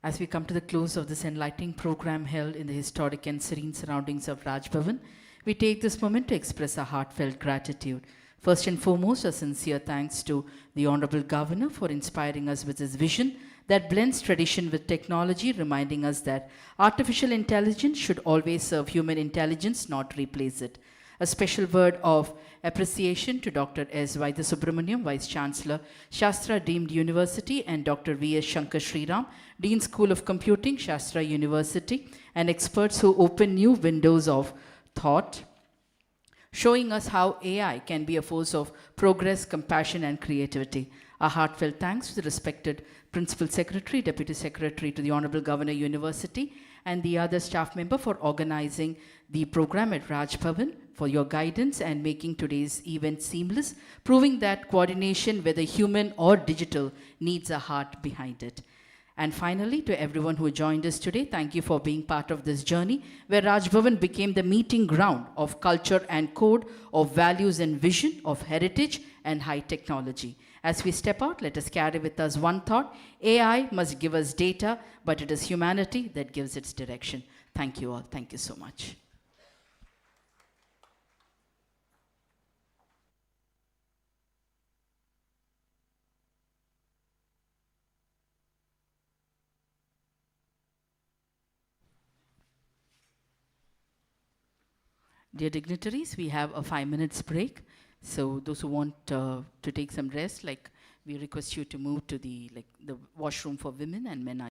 as we come to the close of this enlightening program held in the historic and serene surroundings of Raj Bhavan, we take this moment to express our heartfelt gratitude. First and foremost, a sincere thanks to the Honorable Governor for inspiring us with his vision that blends tradition with technology, reminding us that artificial intelligence should always serve human intelligence, not replace it. A special word of appreciation to Dr. S. Subramaniam, Vice Chancellor, Shastra Deemed University, and Dr. V.S. Shankar Sriram, Dean School of Computing, Shastra University, and experts who open new windows of thought, showing us how AI can be a force of progress, compassion, and creativity. Our heartfelt thanks to the respected Principal Secretary, Deputy Secretary to the Honorable Governor University, and the other staff member for organizing the program at Raj Bhavan, for your guidance and making today's event seamless, proving that coordination, whether human or digital, needs a heart behind it. And finally, to everyone who joined us today, thank you for being part of this journey, where Raj Bhavan became the meeting ground of culture and code, of values and vision, of heritage and high technology. As we step out, let us carry with us one thought: AI must give us data, but it is humanity that gives its direction. Thank you all. Thank you so much. Dear dignitaries, we have a 5 minutes break. So those who want to take some rest, we request you to move to the washroom for women and men.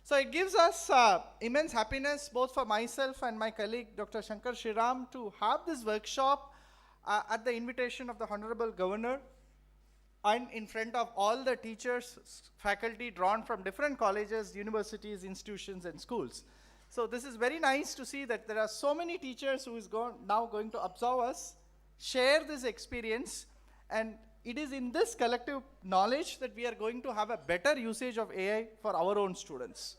So it gives us immense happiness, both for myself and my colleague, Dr. Shankar Sriram, to have this workshop at the invitation of the Honorable Governor and in front of all the teachers, faculty drawn from different colleges, universities, institutions, and schools. So this is very nice to see that there are so many teachers who is now going to observe us, share this experience, and it is in this collective knowledge that we are going to have a better usage of AI for our own students.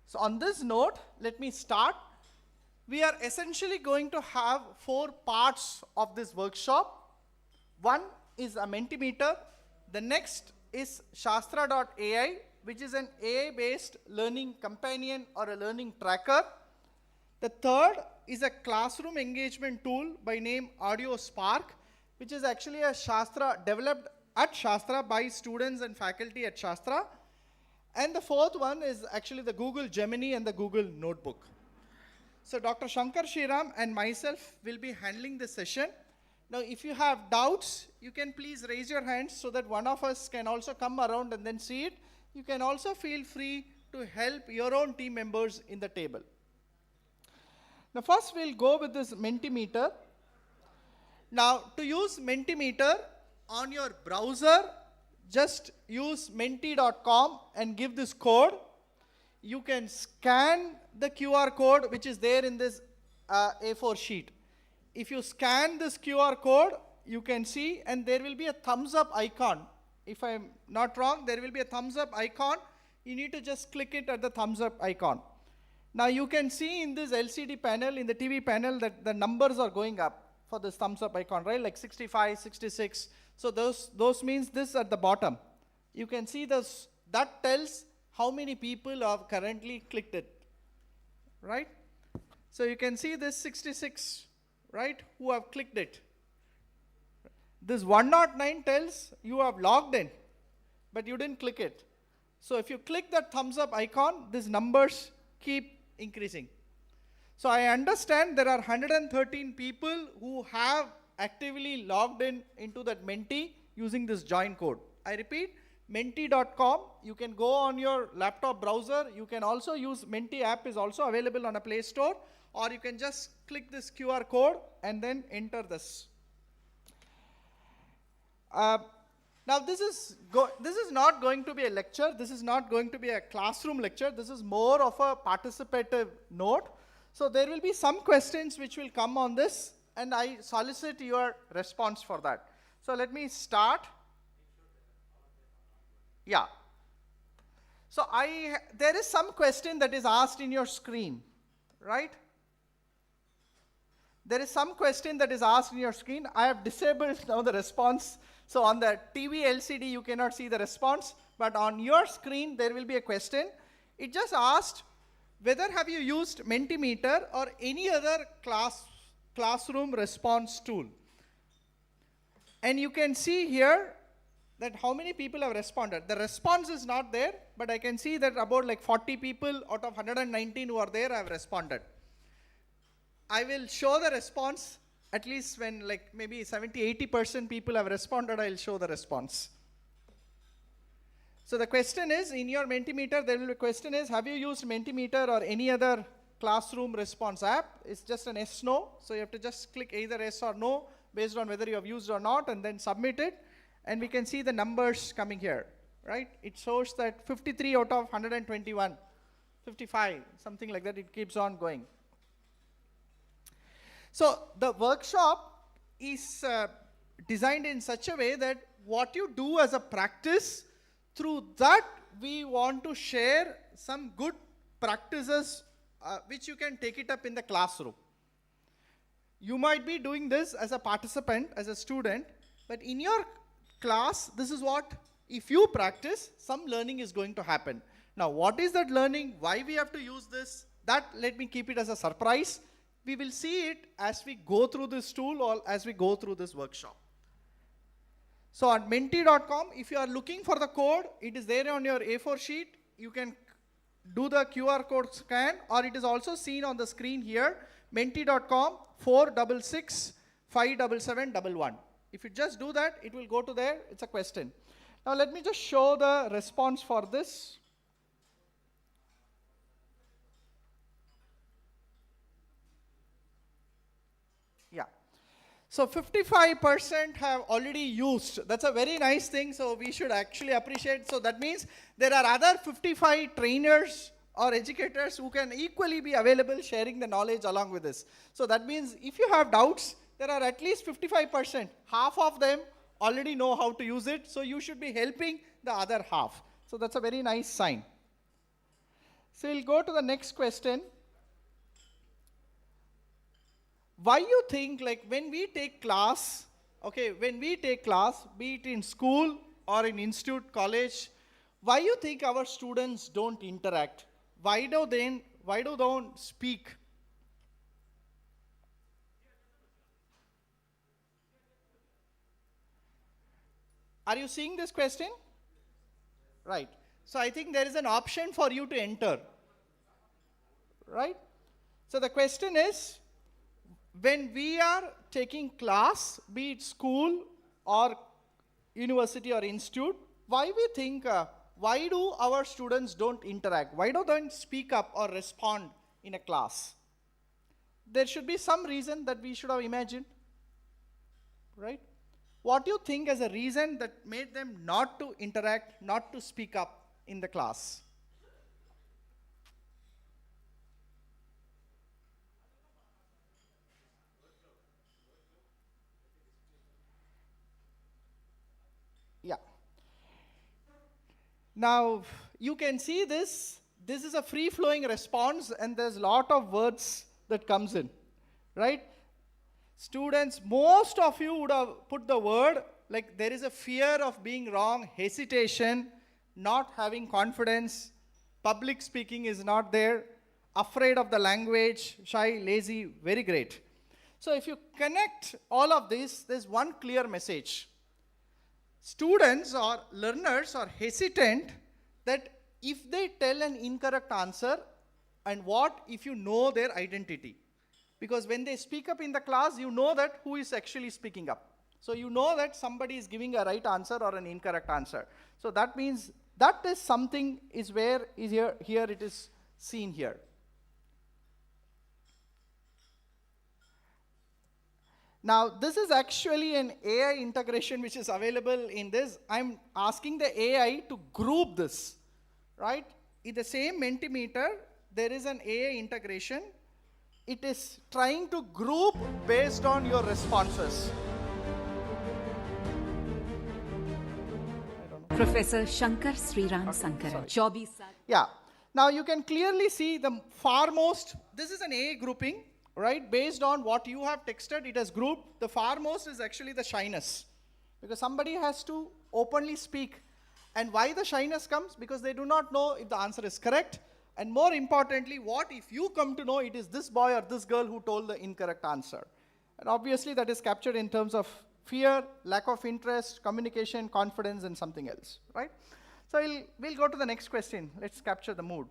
So on this note, let me start. We are essentially going to have 4 parts of this workshop. One is a Mentimeter. The next is Sastra AI, which is an AI-based learning companion or a learning tracker. The third is a classroom engagement tool by name Audio Spark, which is actually a Shastra developed at Shastra by students and faculty at Shastra. And the fourth one is actually the Google Gemini and the Google Notebook. So Dr. Shankar Sriram and myself will be handling this session. Now, if you have doubts, you can please raise your hands so that one of us can also come around and then see it. You can also feel free to help your own team members in the table. Now, first we'll go with this Mentimeter. Now, to use Mentimeter on your browser, just use menti.com and give this code. You can scan the QR code which is there in this A4 sheet. If you scan this QR code, you can see, and there will be a thumbs up icon. If I'm not wrong, there will be a thumbs up icon. You need to just click it at the thumbs up icon. Now you can see in this LCD panel, in the TV panel, that the numbers are going up for this thumbs up icon, right? Like 65, 66. So those means this at the bottom. You can see this, that tells how many people have currently clicked it, right? So you can see this 66, right, who have clicked it. This 109 tells you have logged in, but you didn't click it. So if you click that thumbs up icon, these numbers keep increasing. So I understand there are 113 people who have actively logged in into that Menti using this join code. I repeat, menti.com. You can go on your laptop browser. You can also use Menti app, is also available on a Play Store, or you can just click this QR code and then enter this. Now this is not going to be a lecture. This is not going to be a classroom lecture. This is more of a participative note. So there will be some questions which will come on this, and I solicit your response for that. So let me start. Yeah. So there is some question that is asked in your screen, right? There is some question that is asked in your screen. I have disabled now the response. So on the TV LCD, you cannot see the response, but on your screen, there will be a question. It just asked, whether have you used Mentimeter or any other classroom response tool? And you can see here that how many people have responded. The response is not there, but I can see that about like 40 people out of 119 who are there have responded. I will show the response at least when like maybe 70-80% people have responded. I'll show the response. So the question is, in your Mentimeter, there will be a question is, have you used Mentimeter or any other classroom response app? It's just an yes, no. So you have to just click either yes or no based on whether you have used or not, and then submit it. And we can see the numbers coming here, right? It shows that 53 out of 121, 55, something like that. It keeps on going. So the workshop is designed in such a way that what you do as a practice, through that we want to share some good practices which you can take it up in the classroom. You might be doing this as a participant, as a student, but in your class, this is what, if you practice, some learning is going to happen. Now, what is that learning? Why we have to use this? That, let me keep it as a surprise. We will see it as we go through this tool or as we go through this workshop. So on menti.com, if you are looking for the code, it is there on your A4 sheet. You can do the QR code scan, or it is also seen on the screen here, menti.com 466 57711. If you just do that, it will go to there. It's a question. Now let me just show the response for this. Yeah. So 55% have already used. That's a very nice thing, so we should actually appreciate. So that means there are other 55 trainers or educators who can equally be available sharing the knowledge along with this. So that means if you have doubts, there are at least 55%. Half of them already know how to use it, so you should be helping the other half. So that's a very nice sign. So we'll go to the next question. Why you think, like, when we take class, okay, when we take class, be it in school or in institute, college, why you think our students don't interact? Why do they don't speak? Are you seeing this question? Right. So I think there is an option for you to enter. Right? So the question is, when we are taking class, be it school or university or institute, why we think, why do our students don't interact? Why don't they speak up or respond in a class? There should be some reason that we should have imagined, right? What do you think as a reason that made them not to interact, not to speak up in the class? Yeah. Now, you can see this. This is a free-flowing response, and there's a lot of words that comes in, right? Students, most of you would have put the word, like there is a fear of being wrong, hesitation, not having confidence, public speaking is not there, afraid of the language, shy, lazy, very great. So if you connect all of this, there's one clear message. Students or learners are hesitant that if they tell an incorrect answer, and what if you know their identity? Because when they speak up in the class, you know that who is actually speaking up. So you know that somebody is giving a right answer or an incorrect answer. So that means that is something is where is here it is seen here. Now, this is actually an AI integration which is available in this. I'm asking the AI to group this, right? In the same Mentimeter, there is an AI integration. It is trying to group based on your responses. Professor Shankar Sriram Sankara, 24 साल. Yeah. Now you can clearly see the farmost. This is an AI grouping, right? Based on what you have texted, it has grouped. The farmost is actually the shyness, because somebody has to openly speak. And why the shyness comes? Because they do not know if the answer is correct. And more importantly, what if you come to know it is this boy or this girl who told the incorrect answer? And obviously that is captured in terms of fear, lack of interest, communication, confidence, and something else, right? So we'll go to the next question. Let's capture the mood.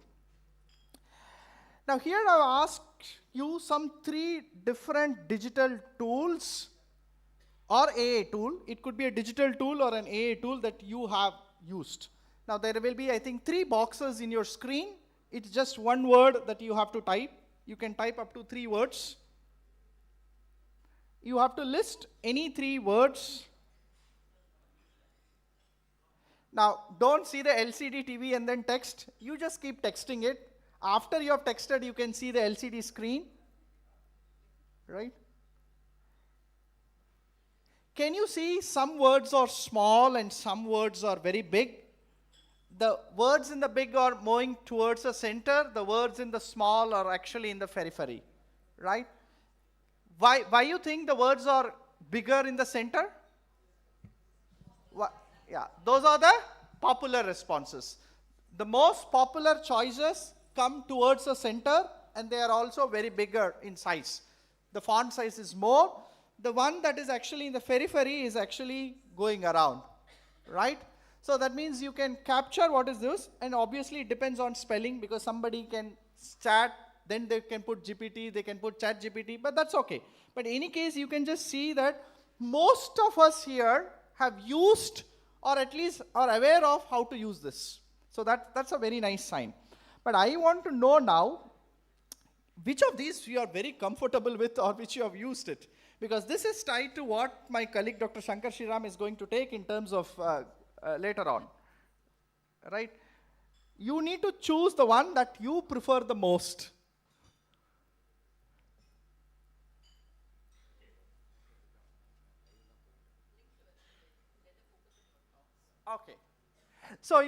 Now here I've asked you some 3 different digital tools or AA tool. It could be a digital tool or an AA tool that you have used. Now there will be, I think, 3 boxes in your screen. It's just one word that you have to type. You can type up to 3 words. You have to list any 3 words. Now, don't see the LCD TV and then text. You just keep texting it. After you have texted, you can see the LCD screen, right? Can you see some words are small and some words are very big? The words in the big are moving towards the center. The words in the small are actually in the periphery, right? Why you think the words are bigger in the center? Yeah, those are the popular responses. The most popular choices come towards the center, and they are also very bigger in size. The font size is more. The one that is actually in the periphery is actually going around, right? So that means you can capture what is this, and obviously it depends on spelling, because somebody can chat, then they can put GPT, they can put chat GPT, but that's okay. But in any case, you can just see that most of us here have used or at least are aware of how to use this. So that's a very nice sign. But I want to know now, which of these you are very comfortable with or which you have used it. because this is tied to what my colleague Dr. Shankar Sriram is going to take in terms of later on, right? You need to choose the one that you prefer the most. Okay. So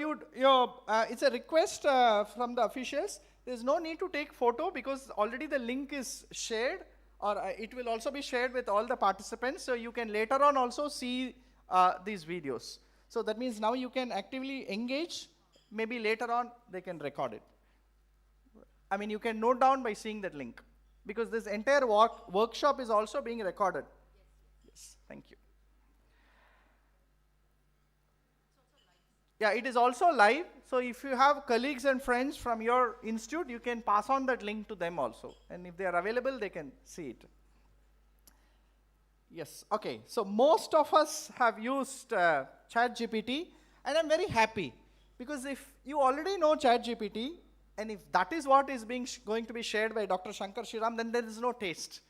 it's a request from the officials. There's no need to take photo because already the link is shared, or it will also be shared with all the participants. So you can later on also see these videos. So that means now you can actively engage. Maybe later on they can record it. I mean, you can note down by seeing that link, because this entire workshop is also being recorded. Yes, thank you. Yeah, it is also live. So if you have colleagues and friends from your institute, you can pass on that link to them also. And if they are available, they can see it. Yes, okay. So most of us have used ChatGPT, and I'm very happy, because if you already know ChatGPT, and if that is what is going to be shared by Dr. Shankar Sriram, then there is no taste.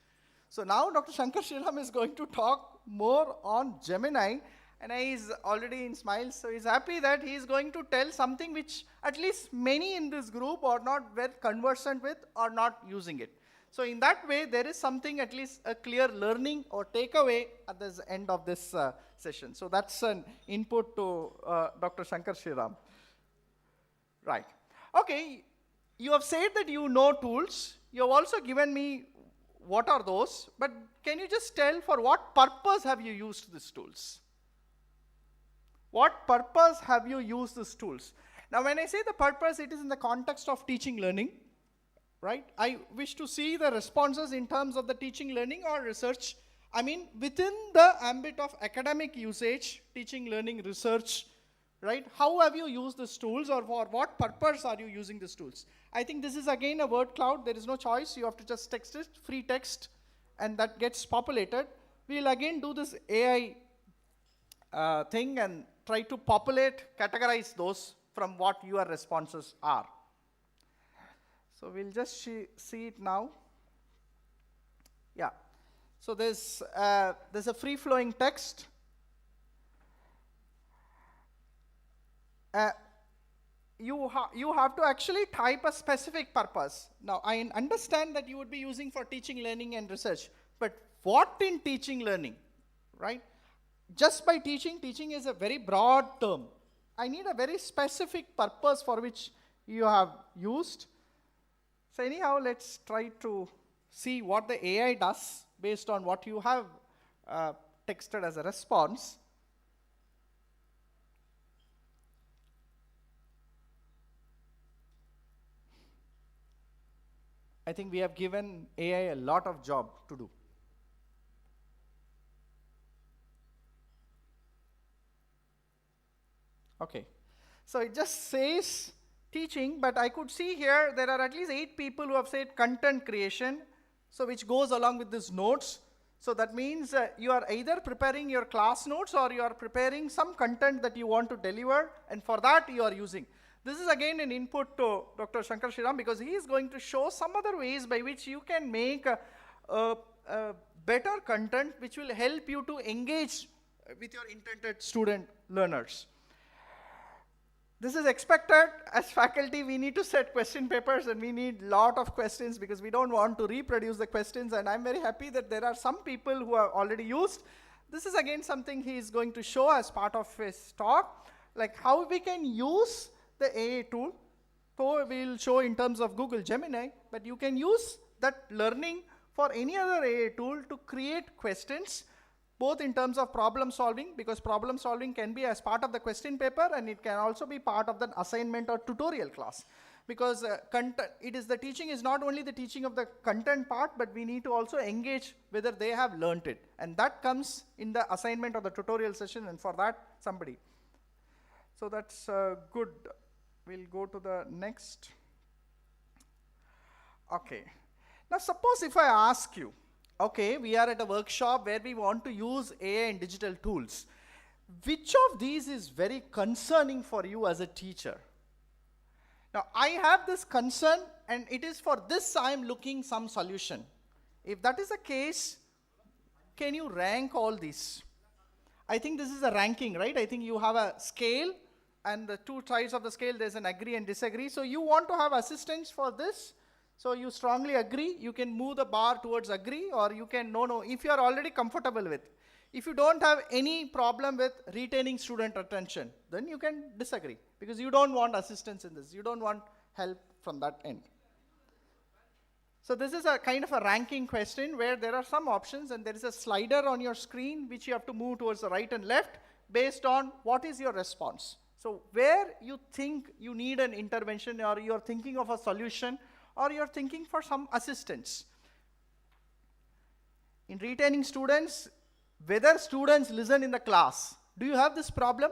So now Dr. Shankar Sriram is going to talk more on Gemini, and he's already in smiles, so he's happy that he's going to tell something which at least many in this group are not well conversant with or not using it. So in that way, there is something, at least a clear learning or takeaway at the end of this session. So that's an input to Dr. Shankar Sriram. Right. Okay, you have said that you know tools. You have also given me what are those, but can you just tell for what purpose have you used these tools? What purpose have you used these tools? Now, when I say the purpose, it is in the context of teaching learning, right? I wish to see the responses in terms of the teaching learning or research. I mean, within the ambit of academic usage, teaching learning research, right? How have you used these tools, or for what purpose are you using these tools? I think this is again a word cloud. There is no choice. You have to just text it, free text, and that gets populated. We'll again do this AI thing and try to populate, categorize those from what your responses are. So we'll just see it now. Yeah. So there's a free-flowing text. You have to actually type a specific purpose. Now, I understand that you would be using for teaching, learning, and research, but what in teaching, learning, right? Just by teaching is a very broad term. I need a very specific purpose for which you have used. So anyhow, let's try to see what the AI does based on what you have texted as a response. I think we have given AI a lot of job to do. Okay, so it just says teaching, but I could see here there are at least 8 people who have said content creation, so which goes along with these notes. So that means you are either preparing your class notes or you are preparing some content that you want to deliver, and for that you are using. This is again an input to Dr. Shankar Sriram, because he is going to show some other ways by which you can make better content which will help you to engage with your intended student learners. This is expected. As faculty, we need to set question papers, and we need a lot of questions because we don't want to reproduce the questions, and I'm very happy that there are some people who are already used. This is again something he is going to show as part of his talk, like how we can use the AI tool. So we'll show in terms of Google Gemini, but you can use that learning for any other AI tool to create questions, both in terms of problem solving, because problem solving can be as part of the question paper, and it can also be part of the assignment or tutorial class. Because the teaching is not only the teaching of the content part, but we need to also engage whether they have learnt it. And that comes in the assignment or the tutorial session, and for that, somebody. So that's good. We'll go to the next. Okay. Now suppose if I ask you, okay, we are at a workshop where we want to use AI and digital tools. Which of these is very concerning for you as a teacher? Now, I have this concern, and it is for this I am looking some solution. If that is the case, can you rank all these? I think this is a ranking, right? I think you have a scale, and the two sides of the scale, there's an agree and disagree. So you want to have assistance for this. So you strongly agree, you can move the bar towards agree, or you can no. If you are already comfortable with, if you don't have any problem with retaining student attention, then you can disagree, because you don't want assistance in this. You don't want help from that end. So this is a kind of a ranking question where there are some options, and there is a slider on your screen which you have to move towards the right and left based on what is your response. So where you think you need an intervention, or you're thinking of a solution, or you're thinking for some assistance. In retaining students, whether students listen in the class. Do you have this problem?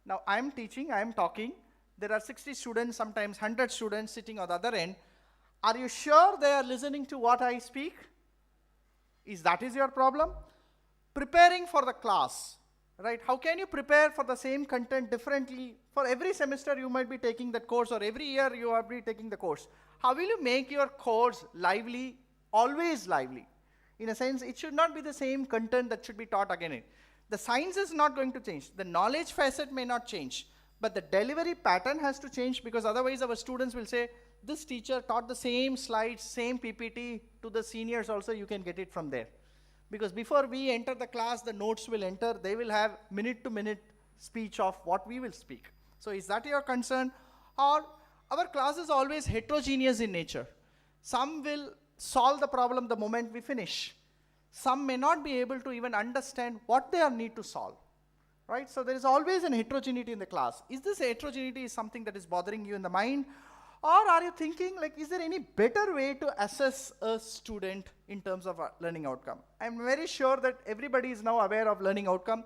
Now I'm teaching, I'm talking. There are 60 students, sometimes 100 students sitting on the other end. Are you sure they are listening to what I speak? Is that your problem? Preparing for the class, right? How can you prepare for the same content differently? For every semester you might be taking that course, or every year you are be taking the course. How will you make your course lively, always lively? In a sense, it should not be the same content that should be taught again. The science is not going to change. The knowledge facet may not change, but the delivery pattern has to change, because otherwise our students will say, this teacher taught the same slides, same PPT to the seniors also, you can get it from there. Because before we enter the class, the notes will enter, they will have minute-to-minute speech of what we will speak. So is that your concern? Or our class is always heterogeneous in nature. Some will solve the problem the moment we finish. Some may not be able to even understand what they need to solve, right? So there is always an heterogeneity in the class. Is this heterogeneity something that is bothering you in the mind? Or are you thinking, like, is there any better way to assess a student in terms of learning outcome? I'm very sure that everybody is now aware of learning outcome.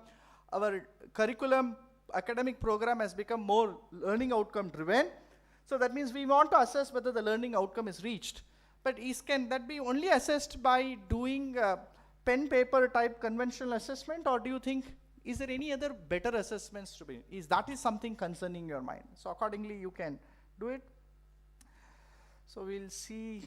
Our curriculum, academic program has become more learning outcome driven. So that means we want to assess whether the learning outcome is reached. But can that be only assessed by doing pen paper type conventional assessment, or do you think, is there any other better assessments to be? That is something concerning your mind. So accordingly you can do it. So we'll see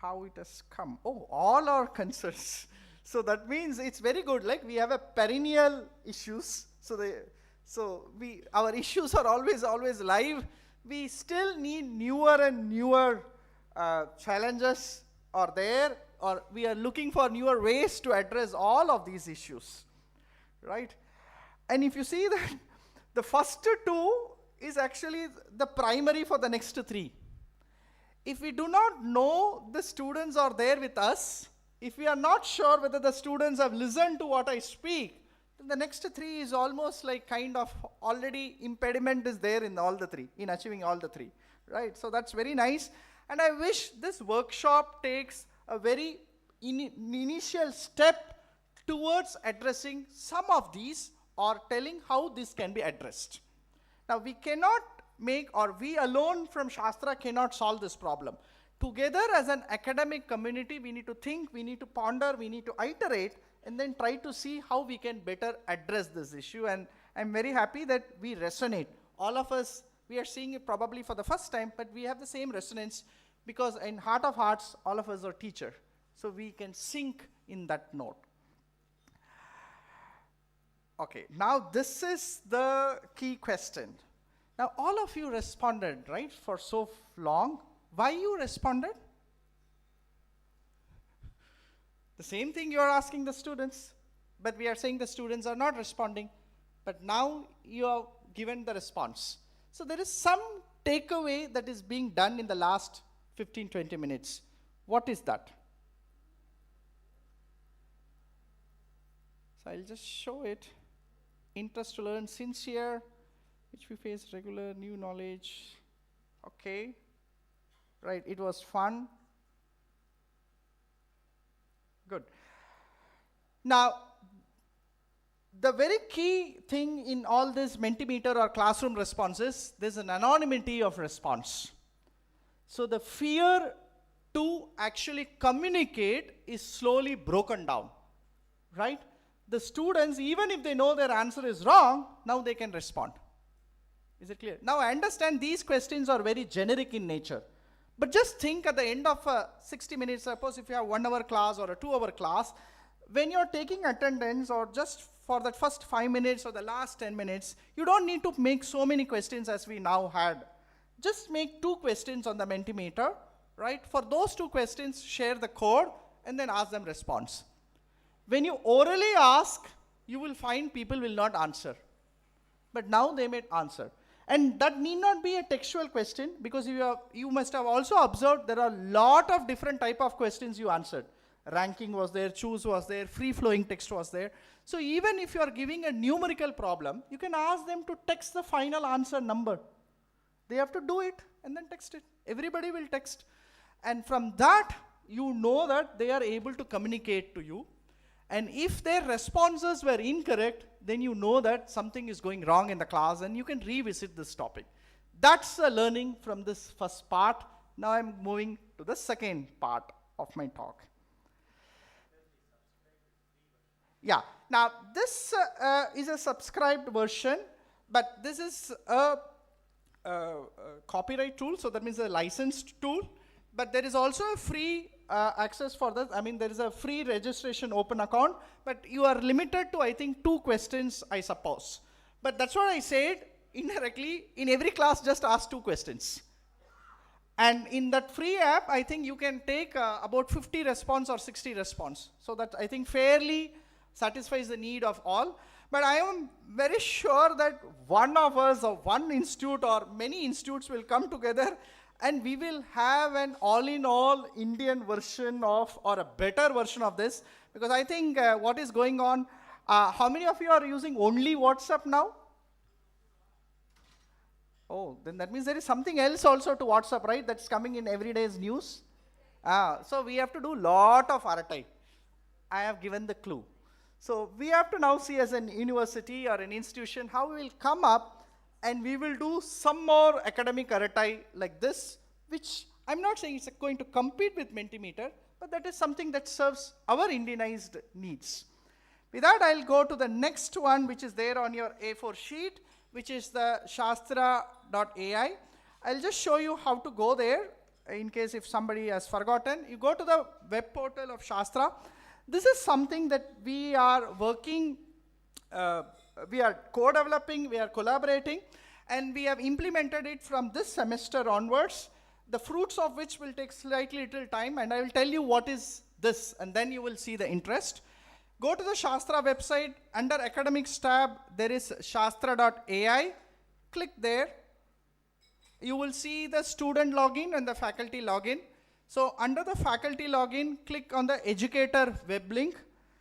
how it has come. Oh, all our concerns. So that means it's very good. Like, we have a perennial issues. So our issues are always live. We still need newer and newer challenges are there, or we are looking for newer ways to address all of these issues, right? And if you see that the first two is actually the primary for the next three. If we do not know the students are there with us, if we are not sure whether the students have listened to what I speak, then the next three is almost like kind of already impediment is there in all the three, in achieving all the three, right? So that's very nice. And I wish this workshop takes a very initial step towards addressing some of these, or telling how this can be addressed. Now we cannot make, or we alone from Shastra cannot solve this problem. Together as an academic community, we need to think, we need to ponder, we need to iterate, and then try to see how we can better address this issue. And I'm very happy that we resonate. All of us, we are seeing it probably for the first time, but we have the same resonance, because in heart of hearts, all of us are teachers. So we can sync in that note. Okay, now this is the key question. Now all of you responded, right, for so long. Why you responded? The same thing you are asking the students, but we are saying the students are not responding, but now you have given the response. So there is some takeaway that is being done in the last 15-20 minutes. What is that? So I'll just show it. Interest to learn, sincere, which we face regular, new knowledge. Okay, right, it was fun. Good. Now, the very key thing in all this Mentimeter or classroom responses, there's an anonymity of response. So the fear to actually communicate is slowly broken down, right? The students, even if they know their answer is wrong, now they can respond. Is it clear? Now I understand these questions are very generic in nature, but just think at the end of 60 minutes, suppose if you have 1 hour class or a 2 hour class, when you're taking attendance or just for that first 5 minutes or the last 10 minutes, you don't need to make so many questions as we now had. Just make 2 questions on the Mentimeter, right? For those 2 questions, share the code and then ask them response. When you orally ask, you will find people will not answer. But now they may answer. And that need not be a textual question, because you must have also observed there are a lot of different type of questions you answered. Ranking was there, choose was there, free-flowing text was there. So even if you are giving a numerical problem, you can ask them to text the final answer number. They have to do it and then text it. Everybody will text. And from that, you know that they are able to communicate to you. And if their responses were incorrect, then you know that something is going wrong in the class and you can revisit this topic. That's the learning from this first part. Now I'm moving to the second part of my talk. Yeah, now this is a subscribed version, but this is a copyright tool, so that means a licensed tool. But there is also a free access for this. I mean, there is a free registration open account, but you are limited to, I think, 2 questions, I suppose. But that's what I said indirectly. In every class, just ask 2 questions. And in that free app, I think you can take about 50 response or 60 response. So that, I think, fairly satisfies the need of all. But I am very sure that one of us or one institute or many institutes will come together and we will have an all-in-all Indian version of, or a better version of this. Because I think what is going on, how many of you are using only WhatsApp now? Oh, then that means there is something else also to WhatsApp, right? That's coming in everyday's news. So we have to do lot of RTI. I have given the clue. So we have to now see as an university or an institution how we will come up and we will do some more academic RTI like this, which I'm not saying it's going to compete with Mentimeter, but that is something that serves our Indianized needs. With that, I'll go to the next one, which is there on your A4 sheet, which is the Shastra AI. I'll just show you how to go there in case if somebody has forgotten. You go to the web portal of Shastra. This is something that we are working, we are co-developing, we are collaborating, and we have implemented it from this semester onwards, the fruits of which will take slightly little time, and I will tell you what is this, and then you will see the interest. Go to the Shastra website. Under Academics tab, there is Shastra.ai. Click there. You will see the student login and the faculty login. So under the faculty login, click on the educator web link.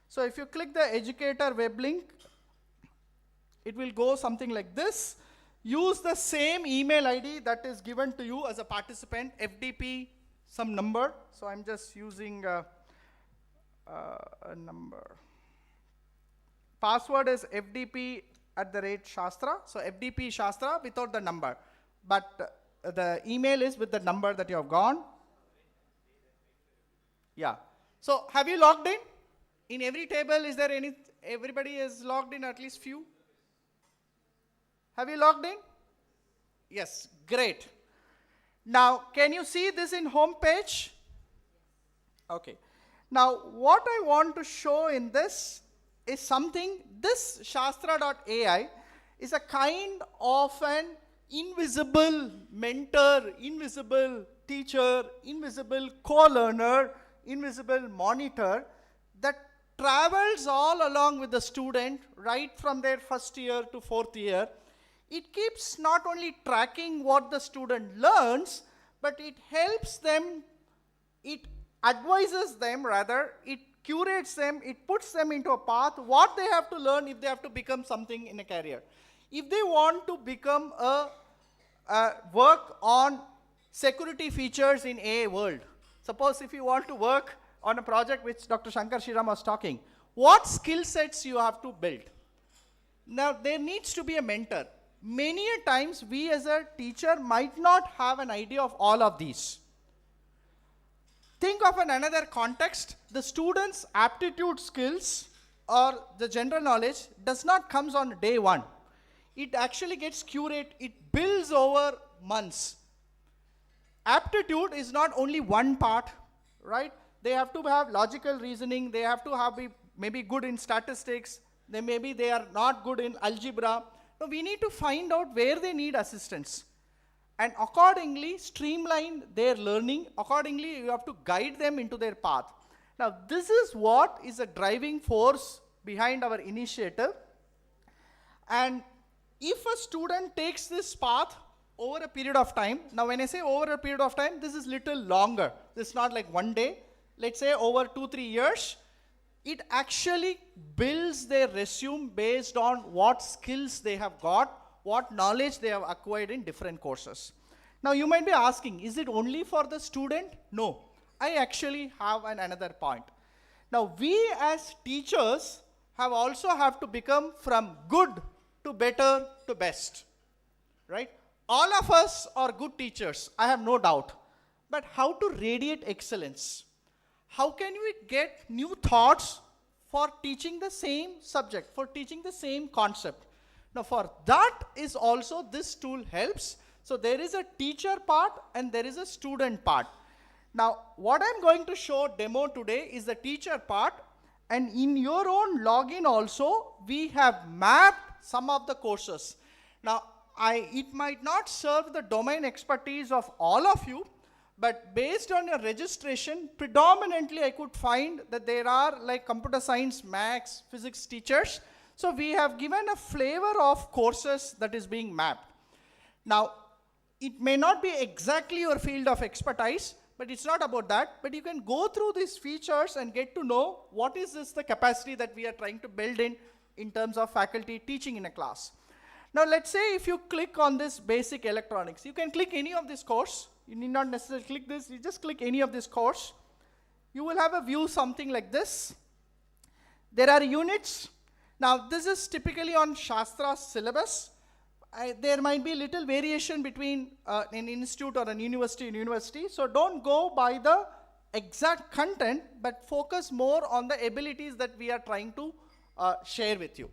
So if you click the educator web link, it will go something like this. Use the same email ID that is given to you as a participant, FDP, some number. So I'm just using a number. Password is fdp@Shastra. So FDP Shastra without the number. But the email is with the number that you have gone. Yeah. So have you logged in? In every table, is there any, everybody is logged in, at least few? Have you logged in? Yes, great. Now, can you see this in home page? Okay. Now, what I want to show in this is something, this Shastra.ai is a kind of an invisible mentor, invisible teacher, invisible co-learner, invisible monitor that travels all along with the student right from their first year to 4th year. It keeps not only tracking what the student learns, but it helps them, it advises them rather, it curates them, it puts them into a path, what they have to learn if they have to become something in a career. If they want to become work on security features in AI world, suppose if you want to work on a project which Dr. Shankar Sriram was talking, what skill sets you have to build? Now, there needs to be a mentor. Many a times, we as a teacher might not have an idea of all of these. Think of another context. The student's aptitude skills or the general knowledge does not come on day one. It actually gets curated. It builds over months. Aptitude is not only one part, right? They have to have logical reasoning. They have to have be maybe good in statistics, maybe they are not good in algebra. Now we need to find out where they need assistance. And accordingly, streamline their learning. Accordingly, you have to guide them into their path. Now this is what is a driving force behind our initiative. And if a student takes this path over a period of time, now when I say over a period of time, this is little longer. This is not like one day. Let's say over 2-3 years, it actually builds their resume based on what skills they have got, what knowledge they have acquired in different courses. Now you might be asking, is it only for the student? No, I actually have another point. Now we as teachers have to become from good to better to best, right? All of us are good teachers, I have no doubt. But how to radiate excellence? How can we get new thoughts for teaching the same subject, for teaching the same concept? Now for that is also this tool helps. So there is a teacher part and there is a student part. Now what I'm going to show demo today is the teacher part, and in your own login also we have mapped some of the courses. Now it might not serve the domain expertise of all of you, but based on your registration, predominantly I could find that there are like computer science, maths, physics teachers. So we have given a flavor of courses that is being mapped. Now, it may not be exactly your field of expertise, but it's not about that. But you can go through these features and get to know what is this the capacity that we are trying to build in terms of faculty teaching in a class. Now let's say if you click on this basic electronics, you can click any of this course. You need not necessarily click this, you just click any of this course. You will have a view something like this. There are units. Now this is typically on Shastra syllabus. There might be little variation between an institute or an university. So don't go by the exact content, but focus more on the abilities that we are trying to share with you.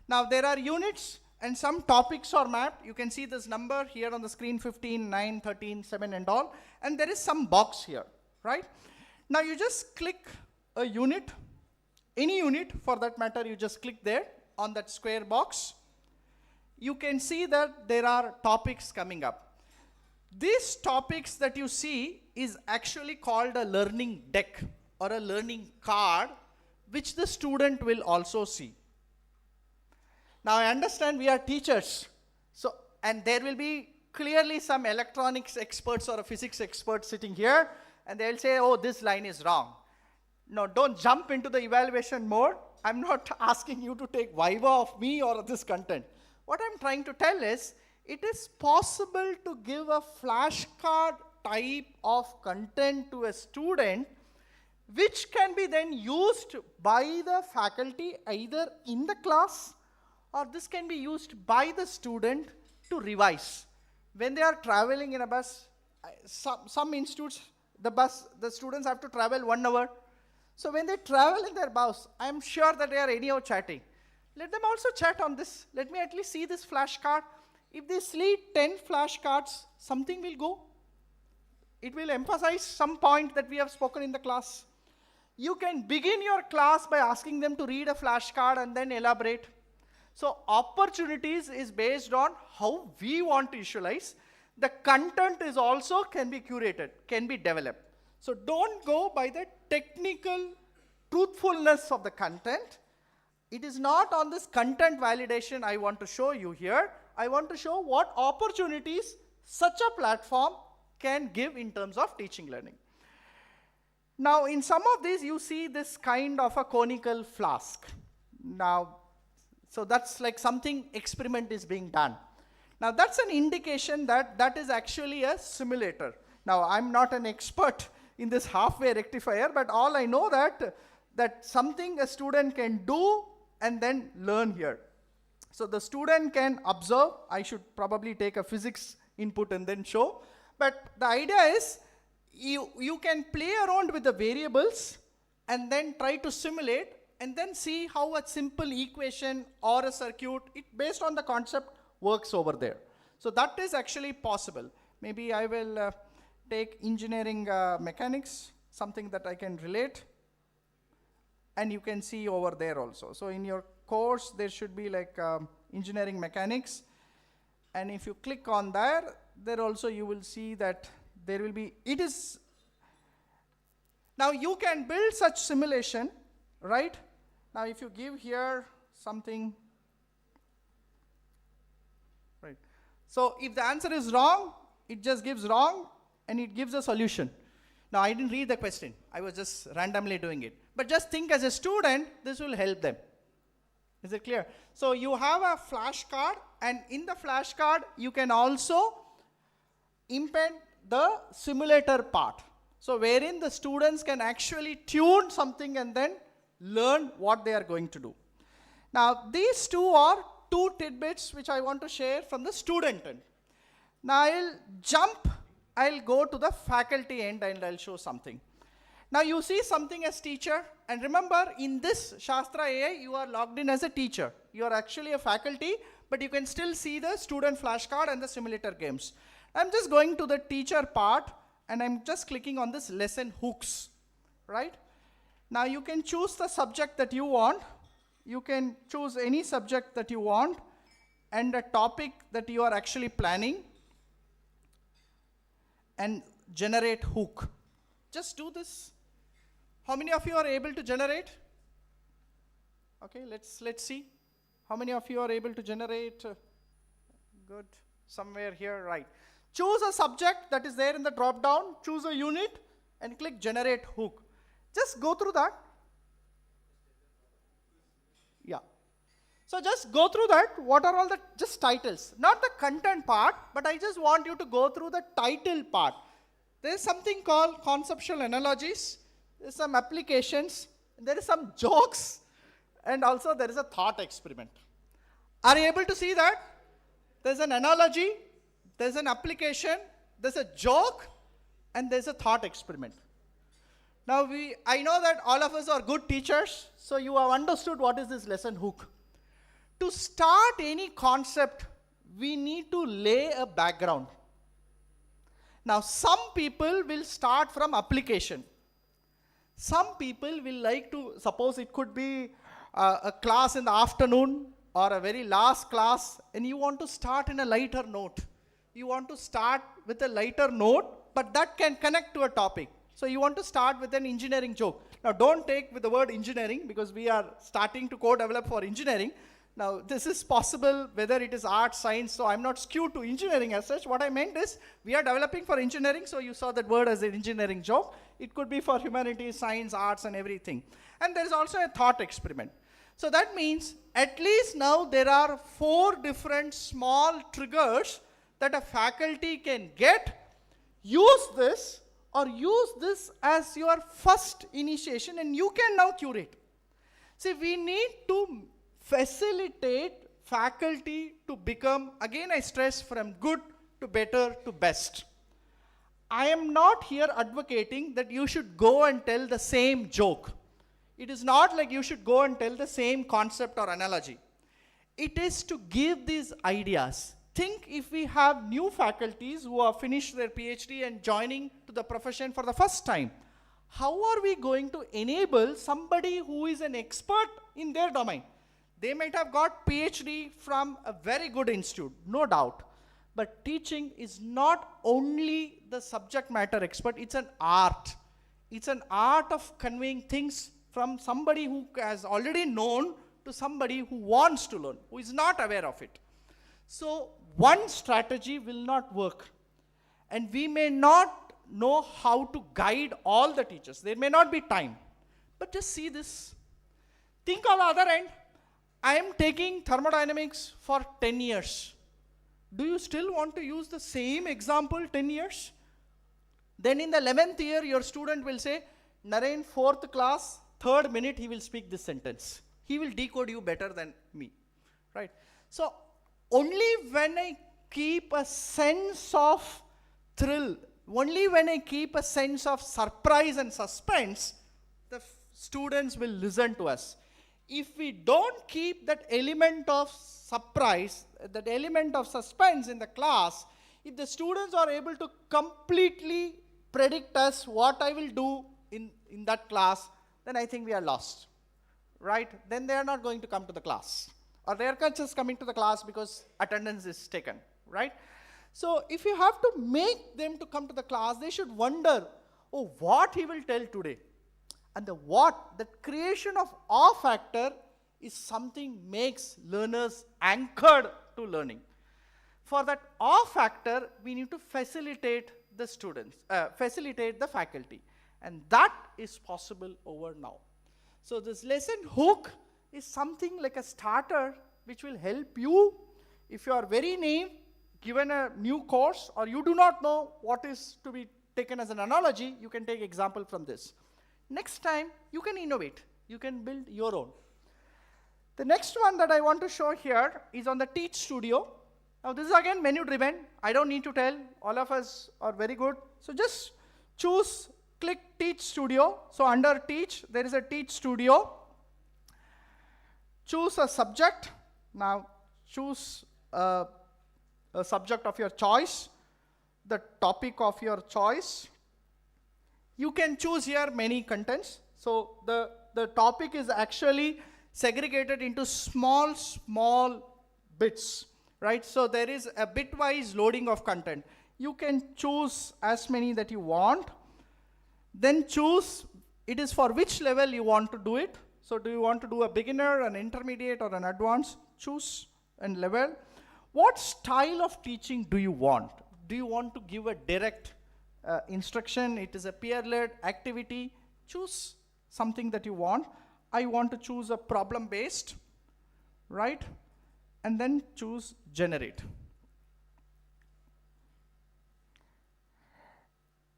Now there are units and some topics are mapped. You can see this number here on the screen, 15, 9, 13, 7 and all. And there is some box here, right? Now you just click a unit, any unit for that matter, you just click there on that square box. You can see that there are topics coming up. These topics that you see is actually called a learning deck or a learning card, which the student will also see. Now I understand we are teachers, so, and there will be clearly some electronics experts or a physics expert sitting here, and they'll say, oh, this line is wrong. No, don't jump into the evaluation mode. I'm not asking you to take viva of me or this content. What I'm trying to tell is, it is possible to give a flashcard type of content to a student, which can be then used by the faculty either in the class, or this can be used by the student to revise. When they are traveling in a bus, some institutes, the students have to travel 1 hour. So when they travel in their bus, I'm sure that they are anyhow chatting. Let them also chat on this. Let me at least see this flashcard. If they see 10 flashcards, something will go. It will emphasize some point that we have spoken in the class. You can begin your class by asking them to read a flashcard and then elaborate. So opportunities is based on how we want to visualize. The content is also can be curated, can be developed. So don't go by the technical truthfulness of the content. It is not on this content validation I want to show you here. I want to show what opportunities such a platform can give in terms of teaching learning. Now in some of these you see this kind of a conical flask. Now, so that's like something experiment is being done. Now that's an indication that that is actually a simulator. Now I'm not an expert in this halfway rectifier, but all I know that something a student can do and then learn here. So the student can observe. I should probably take a physics input and then show. But the idea is you can play around with the variables and then try to simulate and then see how a simple equation or a circuit, based on the concept, works over there. So that is actually possible. Maybe I will take engineering mechanics, something that I can relate. and you can see over there also. So in your course, there should be like engineering mechanics. And if you click on there also you will see that there will be, now you can build such simulation, right? Now if you give here something, right? So if the answer is wrong, it just gives wrong and it gives a solution. Now I didn't read the question, I was just randomly doing it. But just think as a student, this will help them. Is it clear? So you have a flashcard, and in the flashcard you can also embed the simulator part. So wherein the students can actually tune something and then learn what they are going to do. Now these two are two tidbits which I want to share from the student end. Now I'll go to the faculty end and I'll show something. Now you see something as teacher, and remember in this Sastra AI you are logged in as a teacher. You are actually a faculty, but you can still see the student flashcard and the simulator games. I'm just going to the teacher part and I'm just clicking on this lesson hooks, right? Now you can choose the subject that you want. You can choose any subject that you want and a topic that you are actually planning and generate hook. Just do this. How many of you are able to generate? Okay, let's see. How many of you are able to generate? Good, somewhere here, right. Choose a subject that is there in the drop down, choose a unit and click generate hook. Just go through that. Yeah. So just go through that. What are all the just titles? Not the content part, but I just want you to go through the title part. There is something called conceptual analogies. There is some applications. There is some jokes. And also there is a thought experiment. Are you able to see that? There's an analogy. There's an application. There's a joke. And there's a thought experiment. Now I know that all of us are good teachers. So you have understood what is this lesson hook. To start any concept, we need to lay a background. Now, some people will start from application. Some people will like to, suppose it could be a class in the afternoon or a very last class, and you want to start in a lighter note. You want to start with a lighter note, but that can connect to a topic. So you want to start with an engineering joke. Now, don't take with the word engineering, because we are starting to co-develop for engineering. Now, this is possible whether it is art, science, so I'm not skewed to engineering as such. What I meant is, we are developing for engineering, so you saw that word as an engineering joke. It could be for humanities, science, arts, and everything. And there is also a thought experiment. So that means, at least now there are 4 different small triggers that a faculty can get, use this, or use this as your first initiation, and you can now curate. See, we need to facilitate faculty to become, again I stress, from good to better to best. I am not here advocating that you should go and tell the same joke. It is not like you should go and tell the same concept or analogy. It is to give these ideas. Think if we have new faculties who have finished their PhD and joining to the profession for the first time. How are we going to enable somebody who is an expert in their domain? They might have got PhD from a very good institute, no doubt. But teaching is not only the subject matter expert, it's an art. It's an art of conveying things from somebody who has already known to somebody who wants to learn, who is not aware of it. So one strategy will not work. And we may not know how to guide all the teachers. There may not be time. But just see this. Think on the other end. I am taking thermodynamics for 10 years. Do you still want to use the same example 10 years? Then in the 11th year, your student will say, Naren, 4th class, 3rd minute, he will speak this sentence. He will decode you better than me, right? So only when I keep a sense of thrill, only when I keep a sense of surprise and suspense, the students will listen to us. If we don't keep that element of surprise, that element of suspense in the class, if the students are able to completely predict us what I will do in that class, then I think we are lost. right, then they are not going to come to the class. Or they are just coming to the class because attendance is taken, right? So if you have to make them to come to the class, they should wonder, oh, what he will tell today. And the creation of awe factor is something makes learners anchored to learning. For that awe factor, we need to facilitate the students, facilitate the faculty. And that is possible over now. So this lesson hook is something like a starter which will help you if you are very new, given a new course, or you do not know what is to be taken as an analogy, you can take example from this. Next time, you can innovate. You can build your own. The next one that I want to show here is on the Teach Studio. Now this is again menu driven. I don't need to tell. All of us are very good. So just choose, click Teach Studio. So under Teach, there is a Teach Studio. Choose a subject. Now choose a subject of your choice, the topic of your choice. You can choose here many contents. So the topic is actually segregated into small bits, right? So there is a bitwise loading of content. You can choose as many that you want. Then choose, it is for which level you want to do it. So do you want to do a beginner, an intermediate, or an advanced? Choose and level. What style of teaching do you want? Do you want to give a direct instruction? It is a peer-led activity. Choose something that you want. I want to choose a problem-based, right? And then choose generate.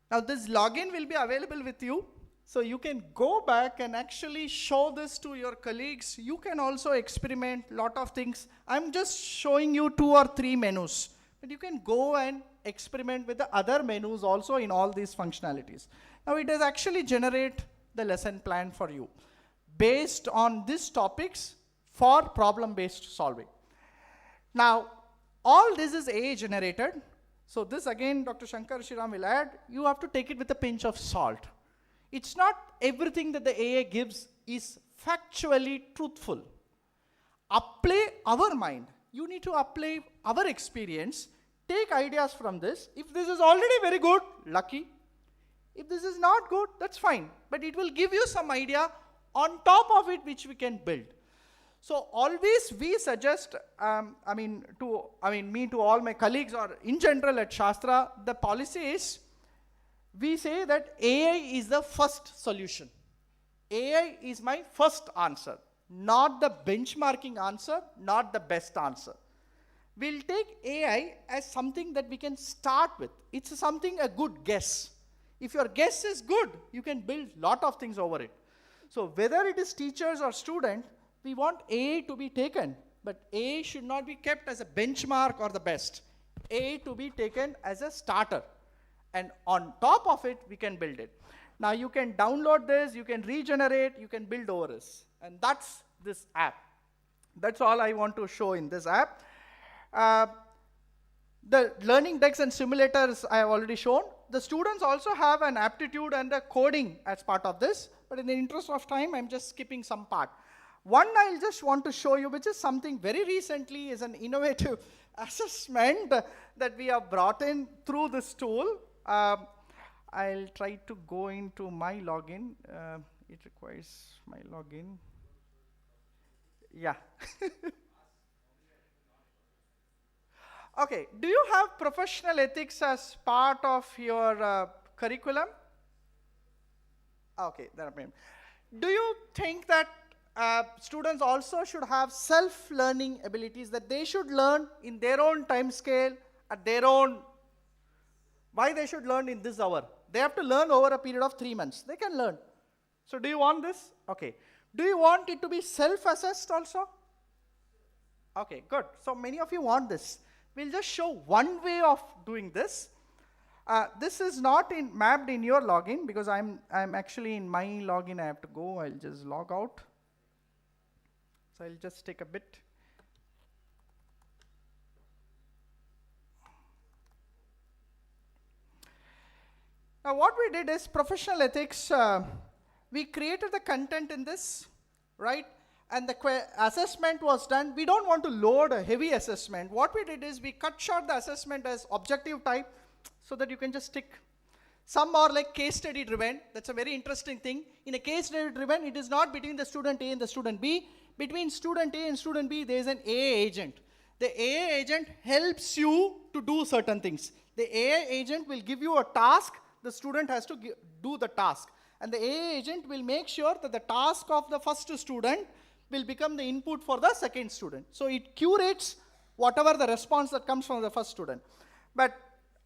Now this login will be available with you. So you can go back and actually show this to your colleagues. You can also experiment a lot of things. I'm just showing you 2 or 3 menus. But you can go and experiment with the other menus also in all these functionalities. Now it does actually generate the lesson plan for you based on these topics for problem-based solving. Now, all this is AI generated. So this again, Dr. Shankar Sriram will add, you have to take it with a pinch of salt. It's not everything that the AI gives is factually truthful. Apply our mind. You need to apply our experience. Take ideas from this. If this is already very good, lucky. If this is not good, that's fine. But it will give you some idea on top of it which we can build. So always we suggest, me to all my colleagues or in general at Shastra, the policy is, we say that AI is the first solution. AI is my first answer, not the benchmarking answer, not the best answer. We'll take AI as something that we can start with. It's something, a good guess. If your guess is good, you can build a lot of things over it. So whether it is teachers or student, we want AI to be taken, but AI should not be kept as a benchmark or the best. AI to be taken as a starter. And on top of it, we can build it. Now you can download this, you can regenerate, you can build over this. And that's this app. That's all I want to show in this app. The learning decks and simulators I have already shown. The students also have an aptitude and a coding as part of this, but in the interest of time, I'm just skipping some part. One I'll just want to show you, which is something very recently, is an innovative assessment that we have brought in through this tool. I'll try to go into my login. It requires my login. Yeah. Okay, do you have professional ethics as part of your curriculum? Okay, there are many. Do you think that students also should have self-learning abilities, that they should learn in their own time scale, at their own, why they should learn in this hour? They have to learn over a period of 3 months. They can learn. So do you want this? Okay. Do you want it to be self-assessed also? Okay, good. So many of you want this. We'll just show one way of doing this. This is not mapped in your login because I'm actually in my login. I have to go. I'll just log out. So I'll just take a bit. Now what we did is professional ethics. We created the content in this, right? And the assessment was done. We don't want to load a heavy assessment. What we did is we cut short the assessment as objective type so that you can just tick. Some are like case study driven. That's a very interesting thing. In a case study driven, it is not between the student A and the student B. Between student A and student B, there is an AA agent. The AA agent helps you to do certain things. The AA agent will give you a task. The student has to do the task. And the AA agent will make sure that the task of the first student will become the input for the second student. So it curates whatever the response that comes from the first student. But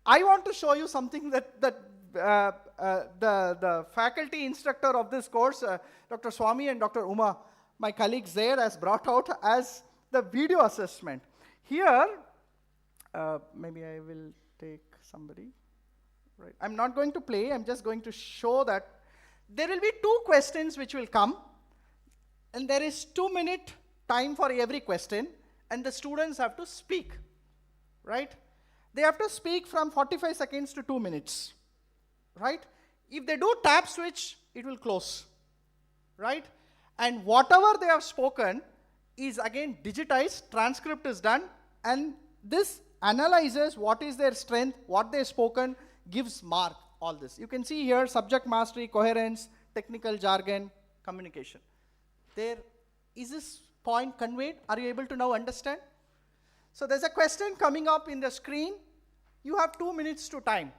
I want to show you something that the faculty instructor of this course, Dr. Swami and Dr. Uma, my colleagues there, has brought out as the video assessment. Here, maybe I will take somebody. Right. I'm not going to play, I'm just going to show that there will be 2 questions which will come, and there is 2-minute time for every question, and the students have to speak, right? They have to speak from 45 seconds to 2 minutes, right? If they do tap switch, it will close, right? And whatever they have spoken is again digitized, transcript is done, and this analyzes what is their strength, what they've spoken, gives mark, all this. You can see here subject mastery, coherence, technical jargon, communication. There, is this point conveyed? Are you able to now understand? So there's a question coming up in the screen. You have 2 minutes to time,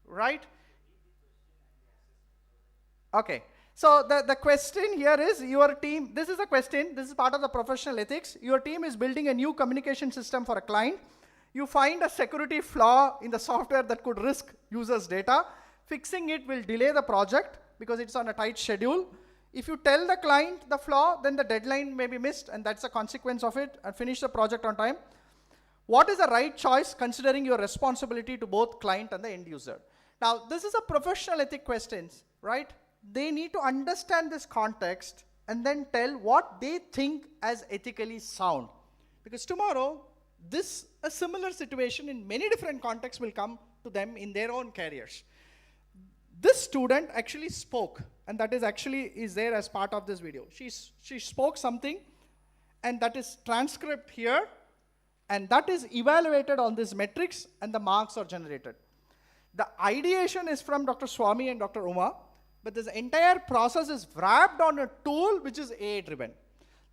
right? Okay. So the question here is, your team, this is a question, this is part of the professional ethics. Your team is building a new communication system for a client. You find a security flaw in the software that could risk users' data. Fixing it will delay the project because it's on a tight schedule. If you tell the client the flaw, then the deadline may be missed, and that's a consequence of it, and finish the project on time. What is the right choice considering your responsibility to both client and the end user? Now, this is a professional ethic questions, right? They need to understand this context and then tell what they think as ethically sound. Because tomorrow, a similar situation in many different contexts will come to them in their own careers. This student actually spoke, and that is there as part of this video. She spoke something, and that is transcript here, and that is evaluated on this metrics, and the marks are generated. The ideation is from Dr. Swami and Dr. Uma, but this entire process is wrapped on a tool which is AI driven.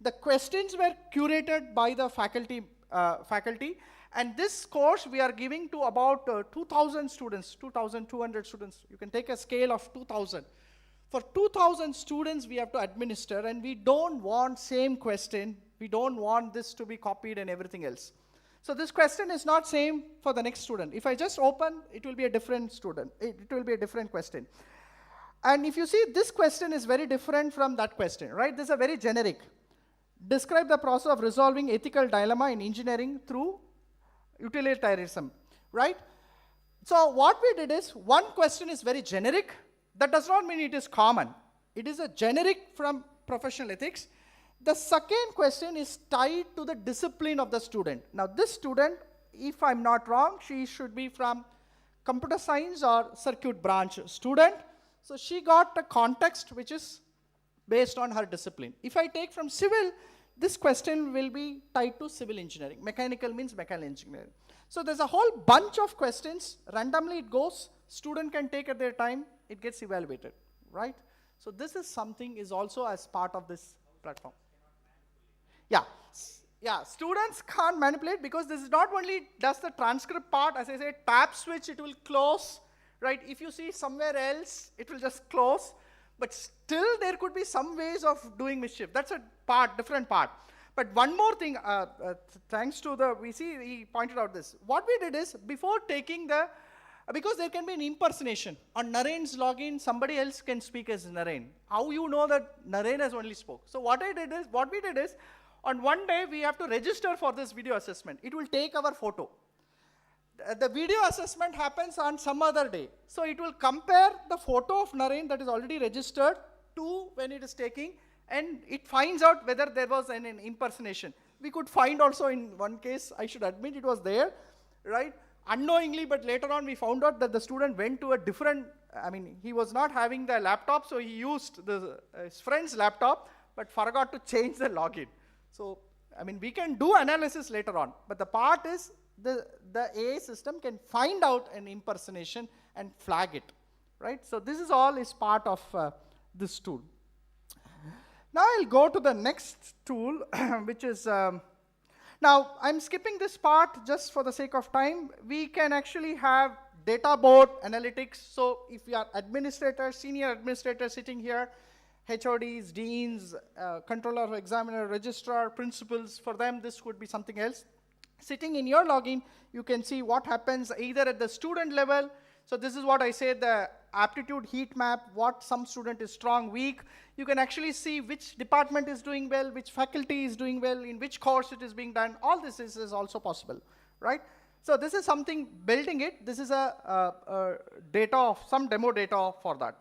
The questions were curated by the faculty, and this course we are giving to about 2,000 students, 2,200 students. You can take a scale of 2,000. For 2,000 students we have to administer, and we don't want same question. We don't want this to be copied and everything else. So this question is not same for the next student. If I just open, it will be a different student. It will be a different question. And if you see, this question is very different from that question, right? This is a very generic. Describe the process of resolving ethical dilemma in engineering through utilitarianism, right? So what we did is, one question is very generic. That does not mean it is common. It is a generic from professional ethics. The second question is tied to the discipline of the student. Now this student, if I'm not wrong, she should be from computer science or circuit branch student. So she got a context which is based on her discipline. If I take from civil, this question will be tied to civil engineering. Mechanical means mechanical engineering. So there's a whole bunch of questions. Randomly it goes. Student can take at their time. It gets evaluated, right? So this is something is also as part of this platform. Yeah, students can't manipulate because this is not only does the transcript part, as I said, tap switch, it will close, right? If you see somewhere else, it will just close. But still there could be some ways of doing mischief. That's a part, different part. But one more thing, thanks to the, he pointed out this. What we did is, before taking the, because there can be an impersonation. On Naren's login, somebody else can speak as Naren. How you know that Naren has only spoke? So what we did is, on one day we have to register for this video assessment. It will take our photo. The video assessment happens on some other day. So it will compare the photo of Naren that is already registered to when it is taking, and it finds out whether there was an impersonation. We could find also in one case, I should admit it was there, right? Unknowingly, but later on we found out that the student went to a different, he was not having the laptop, so he used his friend's laptop, but forgot to change the login. So, I mean, we can do analysis later on, but the part is the AI system can find out an impersonation and flag it, right? So this is all is part of this tool. Now I'll go to the next tool, which is, now I'm skipping this part just for the sake of time. We can actually have data board analytics. So if you are administrators, senior administrators sitting here, HODs, deans, controller, examiner, registrar, principals, for them this could be something else. Sitting in your login, you can see what happens either at the student level. So this is what I say, the aptitude heat map, what some student is strong, weak. You can actually see which department is doing well, which faculty is doing well, in which course it is being done. All this is also possible, right? So this is something building it. This is a data of some demo data for that.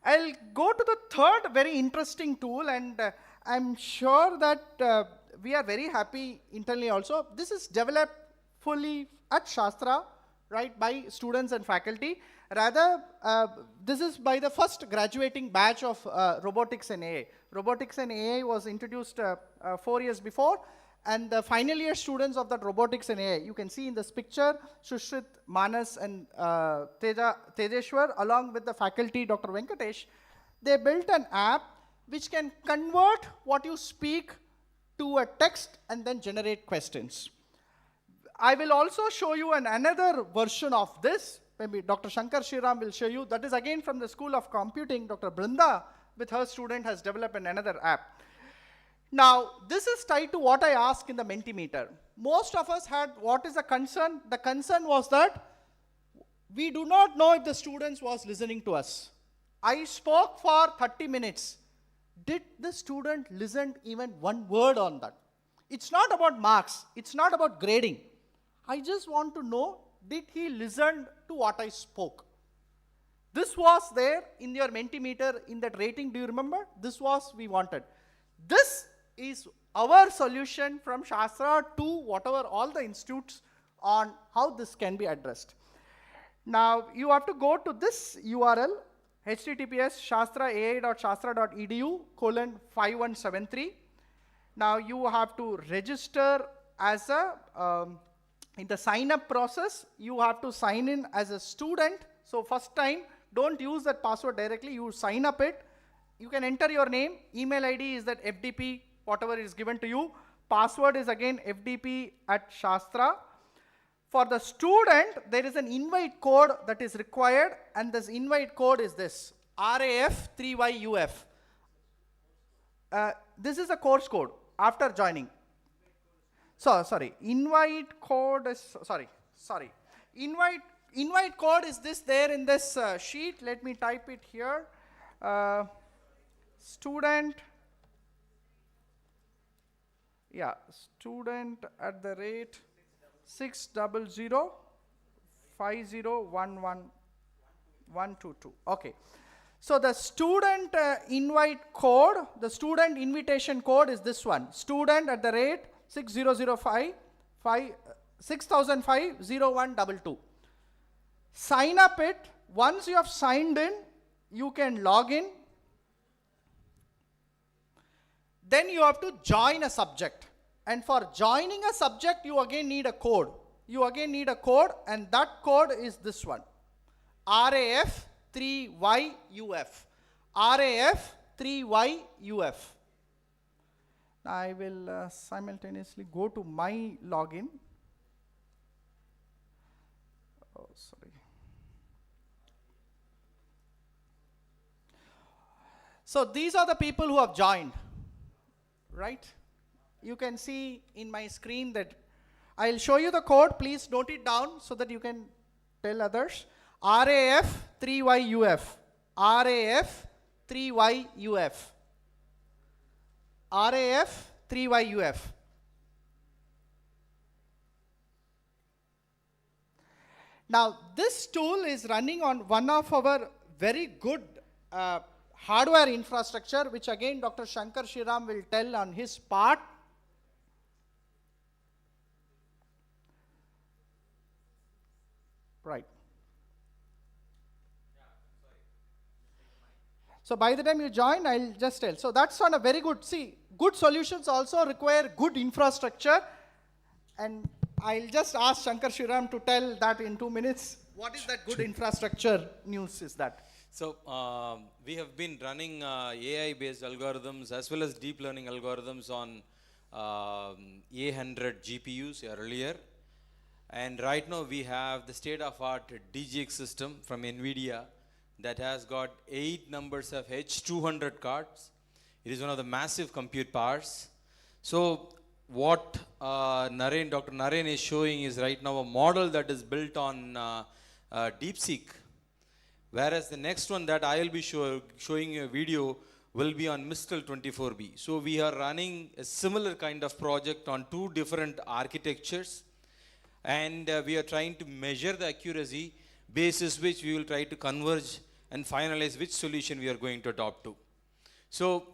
I'll go to the third very interesting tool, and I'm sure that we are very happy internally also. This is developed fully at Shastra, right, by students and faculty. Rather, this is by the first graduating batch of robotics and AI. Robotics and AI was introduced 4 years before, and the final year students of that robotics and AI, you can see in this picture, Shushrit, Manas, and Tejeshwar, along with the faculty, Dr. Venkatesh, they built an app which can convert what you speak to a text and then generate questions. I will also show you another version of this. Maybe Dr. Shankar Sriram will show you. That is again from the School of Computing. Dr. Brinda, with her student, has developed another app. Now, this is tied to what I asked in the Mentimeter. Most of us had, what is the concern? The concern was that we do not know if the students was listening to us. I spoke for 30 minutes. Did the student listen even one word on that? It's not about marks. It's not about grading. I just want to know, did he listen to what I spoke? This was there in your Mentimeter in that rating. Do you remember? This was we wanted. This is our solution from Shastra to whatever all the institutes on how this can be addressed. Now, you have to go to this URL, https://shastra.ai.shastra.edu:5173. Now, you have to register as a, in the sign up process, you have to sign in as a student. So first time, don't use that password directly, you sign up it. You can enter your name, email ID is that FDP, whatever is given to you. Password is again FDP@Shastra. For the student, there is an invite code that is required, and this invite code is this, RAF3YUF. This is a course code after joining. So, sorry, invite code is, sorry. Invite code is this there in this sheet. Let me type it here. Student @60050111122. Okay. So the student invite code, the student invitation code is this one. Student @60050122. Sign up it. Once you have signed in, you can log in. Then you have to join a subject. And for joining a subject, you again need a code. And that code is this one. RAF3YUF. RAF3YUF. I will simultaneously go to my login. Oh, sorry. So these are the people who have joined, right? You can see in my screen that I'll show you the code. Please note it down so that you can tell others. RAF3YUF. RAF3YUF. RAF3YUF. Now, this tool is running on one of our very good hardware infrastructure, which again Dr. Shankar Sriram will tell on his part. Right. So by the time you join, I'll just tell. So that's on a very good, see, good solutions also require good infrastructure. And I'll just ask Shankar Sriram to tell that in 2 minutes. What is that good infrastructure news is that? So we have been running AI-based algorithms as well as deep learning algorithms on A100 GPUs earlier. And right now we have the state-of-art DGX system from NVIDIA that has got 8 numbers of H200 cards. It is one of the massive compute powers. So what Dr. Naren is showing is right now a model that is built on DeepSeek, whereas the next one that I will be showing you a video will be on Mistral 24B. So we are running a similar kind of project on 2 different architectures, and we are trying to measure the accuracy basis which we will try to converge and finalize which solution we are going to adopt to. So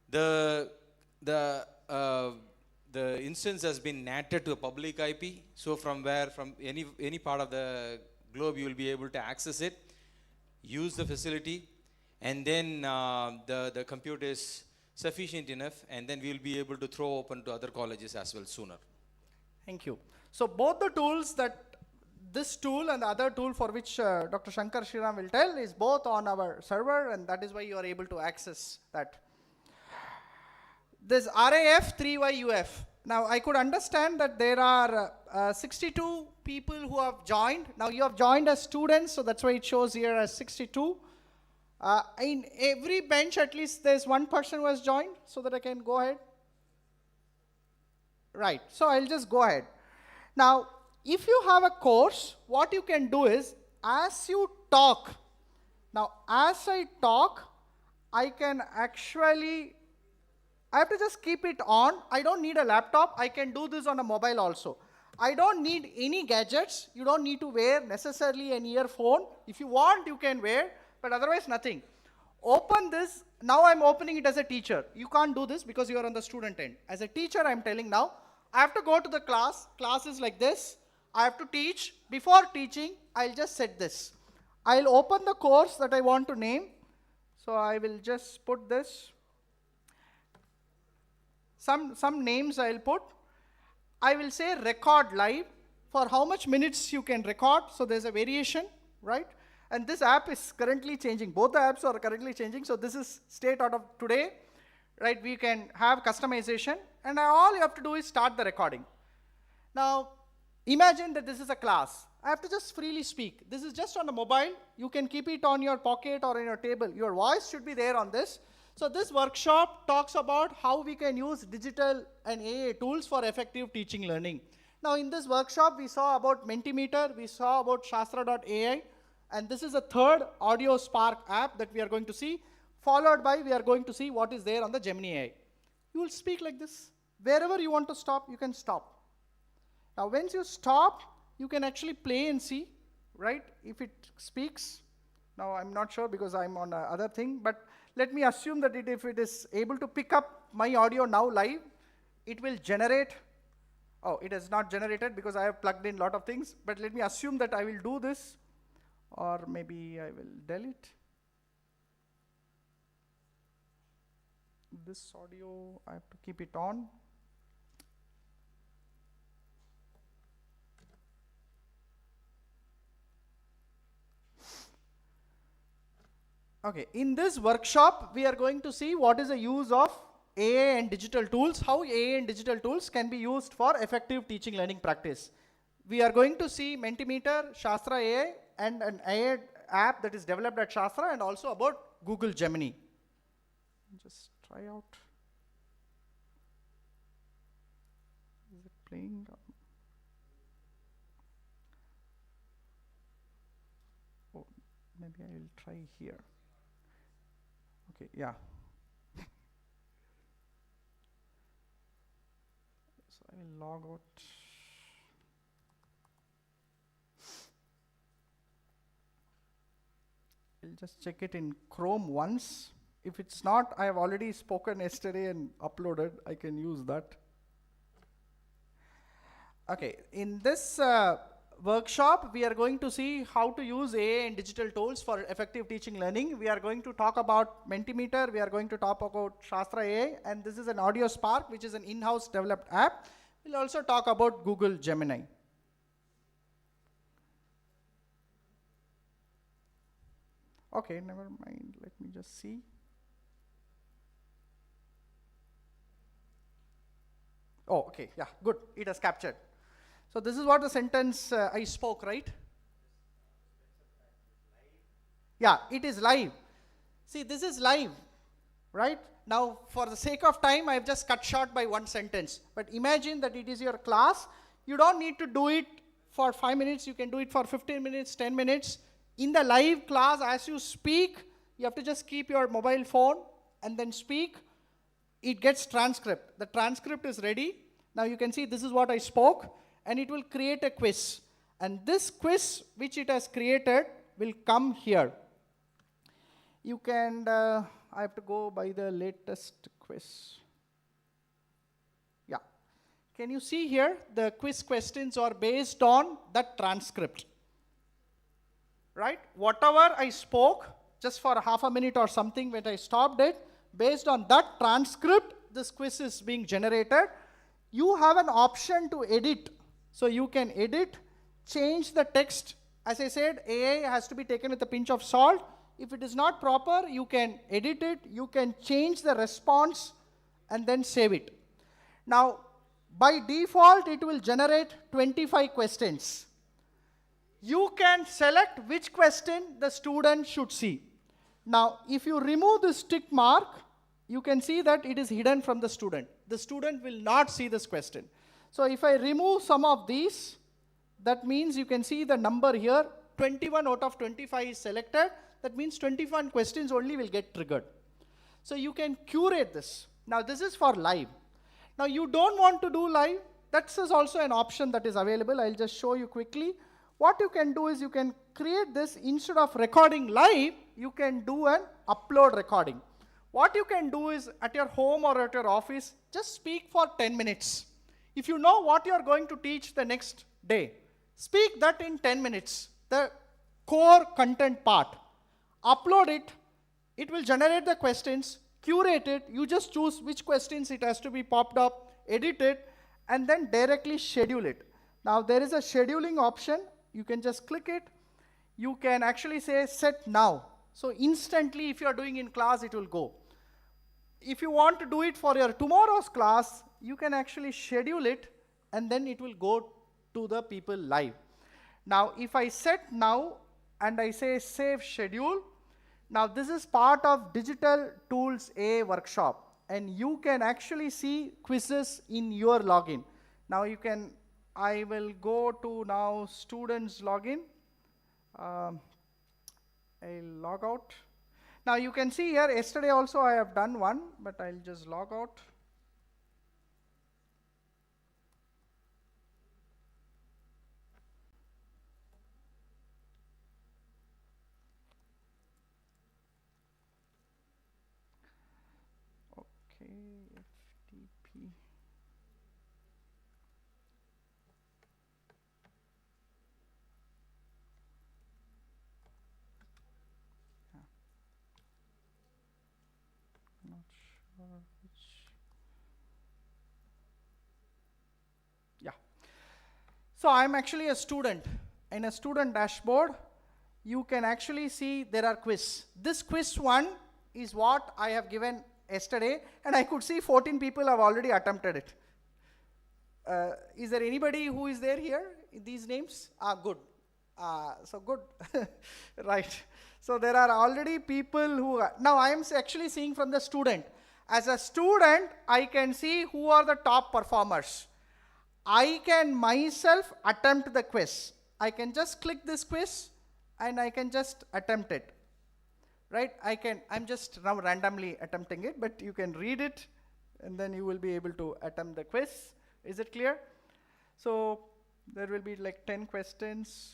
the instance has been natted to a public IP. So from any part of the globe you will be able to access it, use the facility, and then the compute is sufficient enough, and then we will be able to throw open to other colleges as well sooner. Thank you. So both the tools, that this tool and the other tool for which Dr. Shankar Sriram will tell, is both on our server, and that is why you are able to access that. This RAF 3YUF. Now I could understand that there are 62 people who have joined. Now you have joined as students, so that's why it shows here as 62. In every bench at least there's one person who has joined, so that I can go ahead. Right, so I'll just go ahead. Now if you have a course, what you can do is, as you talk, now as I talk, I can actually, I have to just keep it on. I don't need a laptop. I can do this on a mobile also. I don't need any gadgets. You don't need to wear necessarily an earphone. If you want, you can wear, but otherwise nothing. Open this. Now I'm opening it as a teacher. You can't do this because you are on the student end. As a teacher, I'm telling now, I have to go to the class. Class is like this. I have to teach. Before teaching, I'll just set this. I'll open the course that I want to name. So I will just put this. Some names I'll put. I will say record live. For how much minutes you can record. So there's a variation, right? And this app is currently changing. Both the apps are currently changing. So this is state out of today, right? We can have customization. And all you have to do is start the recording. Now, imagine that this is a class. I have to just freely speak. This is just on a mobile. You can keep it on your pocket or on your table. Your voice should be there on this. So this workshop talks about how we can use digital and AI tools for effective teaching learning. Now in this workshop, we saw about Mentimeter, we saw about Shastra AI, and this is a third Audio Spark app that we are going to see, followed by we are going to see what is there on the Gemini AI. You will speak like this. Wherever you want to stop, you can stop. Now once you stop, you can actually play and see, right? If it speaks. Now I'm not sure because I'm on other thing, but let me assume that if it is able to pick up my audio now live, it will generate. Oh, it has not generated because I have plugged in a lot of things, but let me assume that I will do this, or maybe I will delete. This audio, I have to keep it on. Okay, in this workshop, we are going to see what is the use of AI and digital tools, how AI and digital tools can be used for effective teaching learning practice. We are going to see Mentimeter, Shastra AI, and an AI app that is developed at Shastra, and also about Google Gemini. Just try out. Is it playing? Oh, maybe I will try here. Okay, yeah. So I will log out. I'll just check it in Chrome once. If it's not, I have already spoken yesterday and uploaded. I can use that. Okay, in this workshop, we are going to see how to use AI and digital tools for effective teaching learning. We are going to talk about Mentimeter, we are going to talk about Sastra AI, and this is an Audio Spark, which is an in-house developed app. We'll also talk about Google Gemini. Okay, never mind, let me just see. Oh, okay, yeah, good, it has captured. So this is what the sentence I spoke, right? Yeah, it is live. See, this is live, right? Now, for the sake of time, I've just cut short by one sentence. But imagine that it is your class. You don't need to do it for 5 minutes. You can do it for 15 minutes, 10 minutes. In the live class, as you speak, you have to just keep your mobile phone and then speak. It gets transcript. The transcript is ready. Now you can see this is what I spoke, and it will create a quiz. And this quiz, which it has created, will come here. You can, I have to go by the latest quiz. Yeah. Can you see here, the quiz questions are based on that transcript. Right? Whatever I spoke, just for half a minute or something when I stopped it, based on that transcript, this quiz is being generated. You have an option to edit. So you can edit, change the text. As I said, AI has to be taken with a pinch of salt. If it is not proper, you can edit it, you can change the response, and then save it. Now, by default, it will generate 25 questions. You can select which question the student should see. Now, if you remove this tick mark, you can see that it is hidden from the student. The student will not see this question. So if I remove some of these, that means you can see the number here, 21 out of 25 is selected. That means 21 questions only will get triggered. So you can curate this. Now this is for live. Now you don't want to do live. That is also an option that is available. I'll just show you quickly. What you can do is you can create this, instead of recording live, you can do an upload recording. What you can do is at your home or at your office, just speak for 10 minutes. If you know what you are going to teach the next day, speak that in 10 minutes, the core content part. Upload it, it will generate the questions, curate it, you just choose which questions it has to be popped up, edit it, and then directly schedule it. Now there is a scheduling option, you can just click it. You can actually say set now. So instantly if you are doing in class, it will go. If you want to do it for your tomorrow's class, you can actually schedule it, and then it will go to the people live. Now if I set now, and I say save schedule, now this is part of Digital Tools AI workshop, and you can actually see quizzes in your login. Now you can, I will go to now students login. I'll log out. Now you can see here, yesterday also I have done one, but I'll just log out. FTP. Not sure which. Yeah. So I'm actually a student. In a student dashboard, you can actually see there are quiz. This quiz one is what I have given yesterday, and I could see 14 people have already attempted it. Is there anybody who is there here in these names? Good. So good. Right. So there are already people who are, now I am actually seeing from the student. As a student, I can see who are the top performers. I can myself attempt the quiz. I can just click this quiz and I can just attempt it. Right? I'm just now randomly attempting it, but you can read it and then you will be able to attempt the quiz. Is it clear? So there will be like 10 questions.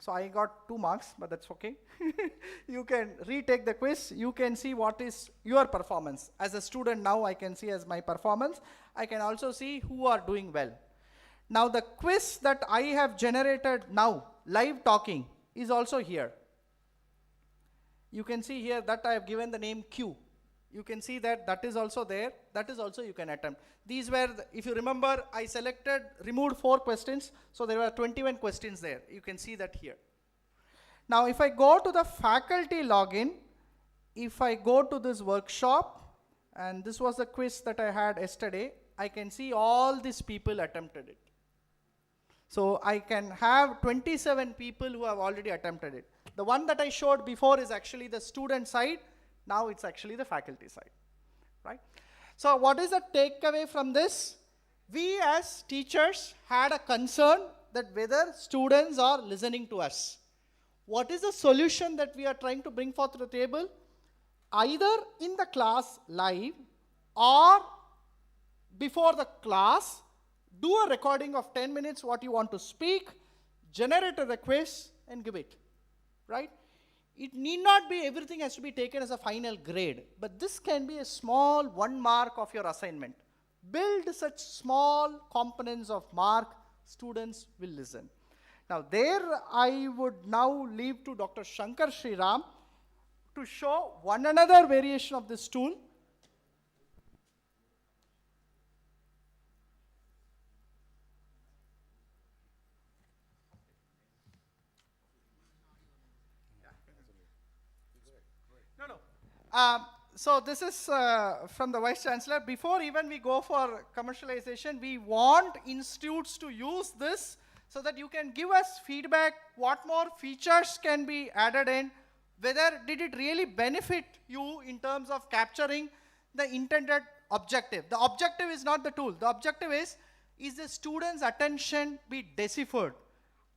So I got 2 marks, but that's okay. You can retake the quiz. You can see what is your performance. As a student now, I can see as my performance. I can also see who are doing well. Now the quiz that I have generated now, live talking, is also here. You can see here that I have given the name Q. You can see that that is also there. That is also you can attempt. These were, if you remember, I removed 4 questions. So there were 21 questions there. You can see that here. Now if I go to the faculty login, if I go to this workshop, and this was the quiz that I had yesterday, I can see all these people attempted it. So I can have 27 people who have already attempted it. The one that I showed before is actually the student side. Now it's actually the faculty side, right? So what is the takeaway from this? We as teachers had a concern that whether students are listening to us. What is the solution that we are trying to bring forth to the table? Either in the class live or before the class, do a recording of 10 minutes what you want to speak, generate a quiz and give it, right? It need not be everything has to be taken as a final grade, but this can be a small 1 mark of your assignment. Build such small components of mark, students will listen. Now there I would now leave to Dr. Shankar Sriram to show one another variation of this tool. So this is from the Vice Chancellor. Before even we go for commercialization, we want institutes to use this so that you can give us feedback, what more features can be added in, whether did it really benefit you in terms of capturing the intended objective. The objective is not the tool. The objective is the student's attention be deciphered?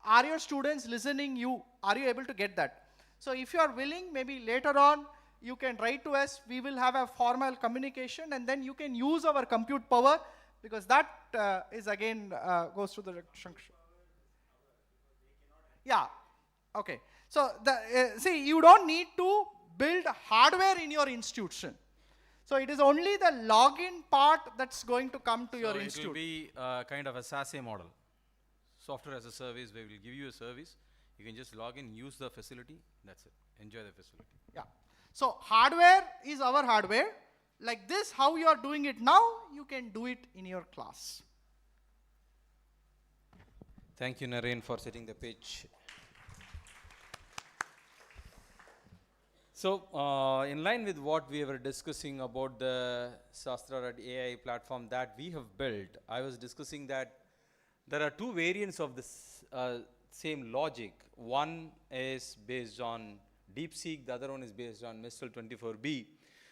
Are your students listening you? Are you able to get that? So if you are willing, maybe later on, you can write to us, we will have a formal communication, and then you can use our compute power, because that is again goes to the Shankar. Yeah, okay. So see, you don't need to build hardware in your institution. So it is only the login part that's going to come to your institute. It will be kind of a SaaS model. Software as a service, we will give you a service. You can just log in, use the facility, that's it. Enjoy the facility. Yeah. So hardware is our hardware. Like this, how you are doing it now, you can do it in your class. Thank you, Naren, for setting the pitch. So, in line with what we were discussing about the Sastra AI platform that we have built, I was discussing that there are 2 variants of this same logic. One is based on DeepSeek, the other one is based on Mistral 24B.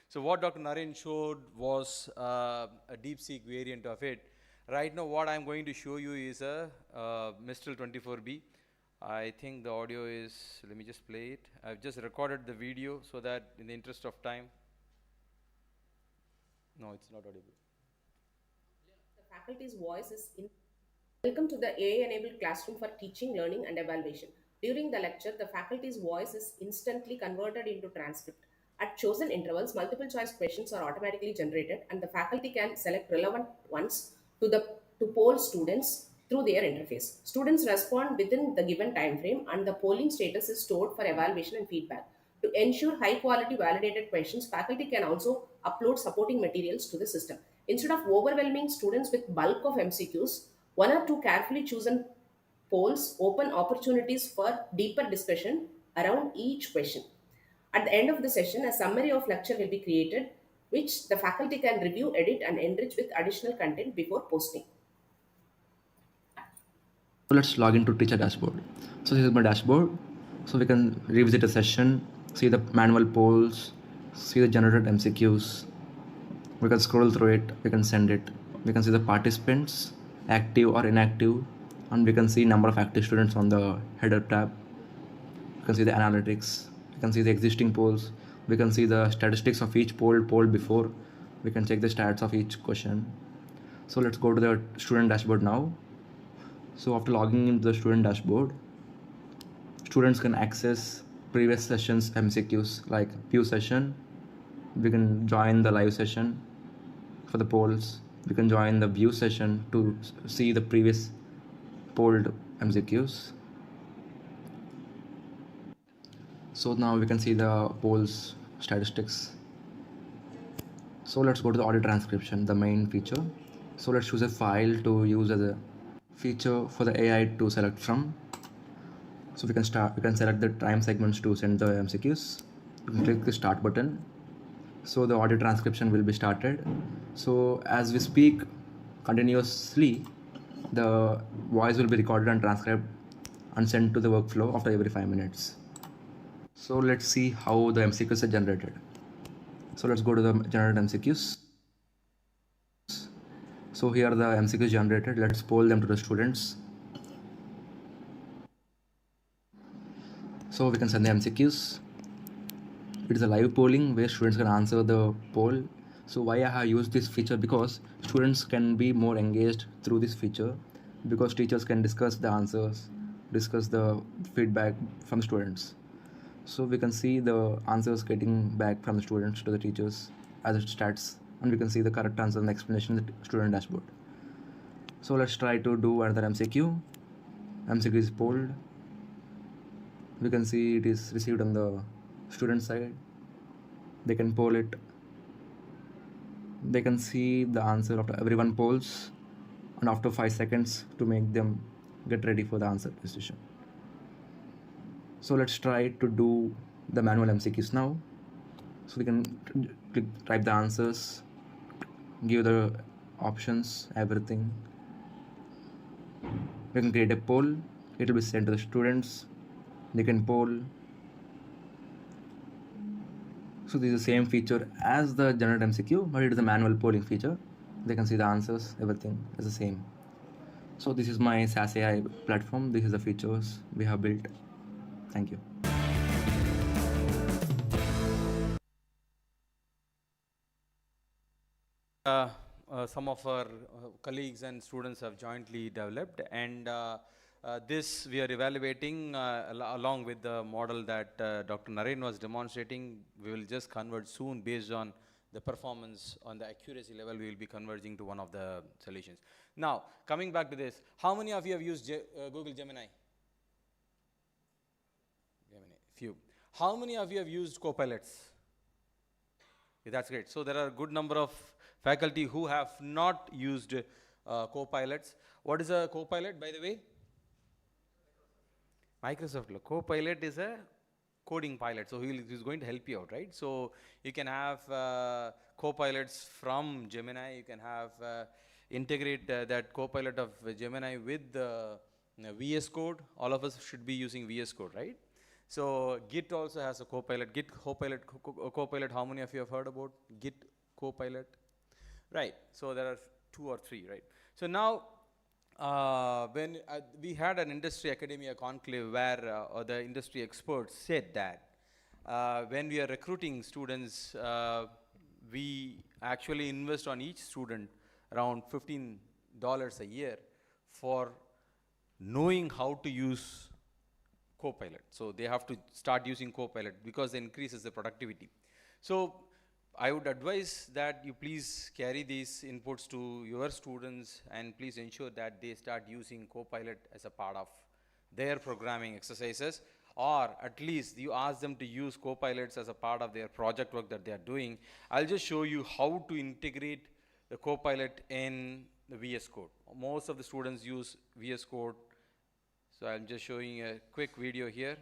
So what Dr. Naren showed was a DeepSeek variant of it. Right now what I'm going to show you is a Mistral 24B. I think the audio is, let me just play it. I've just recorded the video so that in the interest of time. No, it's not audible. The faculty's voice is in. Welcome to the AI-enabled classroom for teaching, learning, and evaluation. During the lecture, the faculty's voice is instantly converted into transcript. At chosen intervals, multiple choice questions are automatically generated, and the faculty can select relevant ones to poll students through their interface. Students respond within the given time frame, and the polling status is stored for evaluation and feedback. To ensure high-quality validated questions, faculty can also upload supporting materials to the system. Instead of overwhelming students with bulk of MCQs, 1 or 2 carefully chosen polls open opportunities for deeper discussion around each question. At the end of the session, a summary of lecture will be created, which the faculty can review, edit, and enrich with additional content before posting. So let's log into teacher dashboard. So this is my dashboard. So we can revisit a session, see the manual polls, see the generated MCQs. We can scroll through it, we can send it. We can see the participants, active or inactive, and we can see number of active students on the header tab. We can see the analytics, we can see the existing polls, we can see the statistics of each poll before. We can check the stats of each question. So let's go to the student dashboard now. So after logging into the student dashboard, students can access previous sessions MCQs like view session. We can join the live session for the polls. We can join the view session to see the previous polled MCQs. So now we can see the polls statistics. So let's go to the audio transcription, the main feature. So let's choose a file to use as a feature for the AI to select from. So we can select the time segments to send the MCQs. You can click the start button. So the audio transcription will be started. So as we speak continuously, the voice will be recorded and transcribed and sent to the workflow after every 5 minutes. So let's see how the MCQs are generated. So let's go to the generated MCQs. So here are the MCQs generated. Let's poll them to the students. So we can send the MCQs. It is a live polling where students can answer the poll. So why I have used this feature? Because students can be more engaged through this feature, because teachers can discuss the answers, discuss the feedback from students. So we can see the answers getting back from the students to the teachers as it starts, and we can see the correct answer and the explanation in the student dashboard. So let's try to do another MCQ. MCQ is polled. We can see it is received on the student side. They can poll it. They can see the answer after everyone polls, and after 5 seconds to make them get ready for the answer decision. So let's try to do the manual MCQs now. So we can type the answers, give the options, everything. We can create a poll. It will be sent to the students. They can poll. So this is the same feature as the generated MCQ, but it is a manual polling feature. They can see the answers, everything is the same. So this is my Sastra AI platform. This is the features we have built. Thank you. Some of our colleagues and students have jointly developed, and this we are evaluating along with the model that Dr. Naren was demonstrating. We will just convert soon based on the performance, on the accuracy level. We will be converging to one of the solutions. Now, coming back to this, how many of you have used Google Gemini? Few. How many of you have used Copilots? Okay, that's great. So there are a good number of faculty who have not used Copilots. What is a Copilot, by the way? Microsoft Copilot is a coding pilot, so he's going to help you out, right? So you can have Copilots from Gemini. You can have integrate that Copilot of Gemini with the VS Code. All of us should be using VS Code, right? So Git also has a Copilot. Git Copilot, how many of you have heard about Git Copilot? Right, so there are 2 or 3, right? So now, when we had an industry academia conclave where the industry experts said that when we are recruiting students, we actually invest on each student around $15 a year for knowing how to use Copilot. So they have to start using Copilot because it increases the productivity. So I would advise that you please carry these inputs to your students, and please ensure that they start using Copilot as a part of their programming exercises, or at least you ask them to use Copilots as a part of their project work that they are doing. I'll just show you how to integrate the Copilot in the VS Code. Most of the students use VS Code. So I'm just showing a quick video here.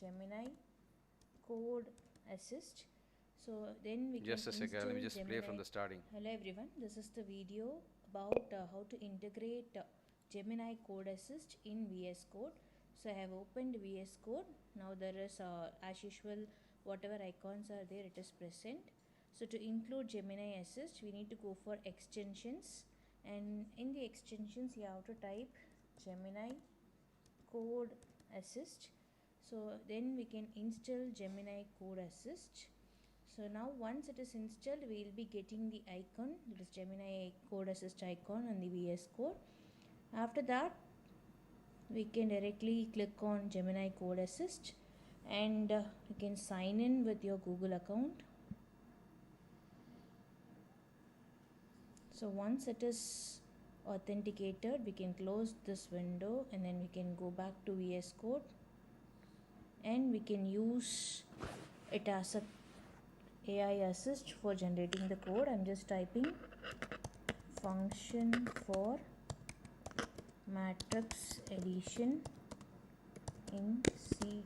Gemini Code Assist. So then we just can a second, let me just Gemini. play from the starting. Hello everyone, this is the video about how to integrate Gemini Code Assist in VS Code. So I have opened VS Code. Now there is as usual, whatever icons are there, it is present. So to include Gemini Assist, we need to go for extensions, and in the extensions you have to type Gemini Code Assist. So then we can install Gemini Code Assist. So now once it is installed, we will be getting the icon, that is Gemini Code Assist icon on the VS Code. After that, we can directly click on Gemini Code Assist and you can sign in with your Google account. So once it is authenticated, we can close this window and then we can go back to VS Code and we can use it as a AI assist for generating the code. I'm just typing function for matrix addition in C.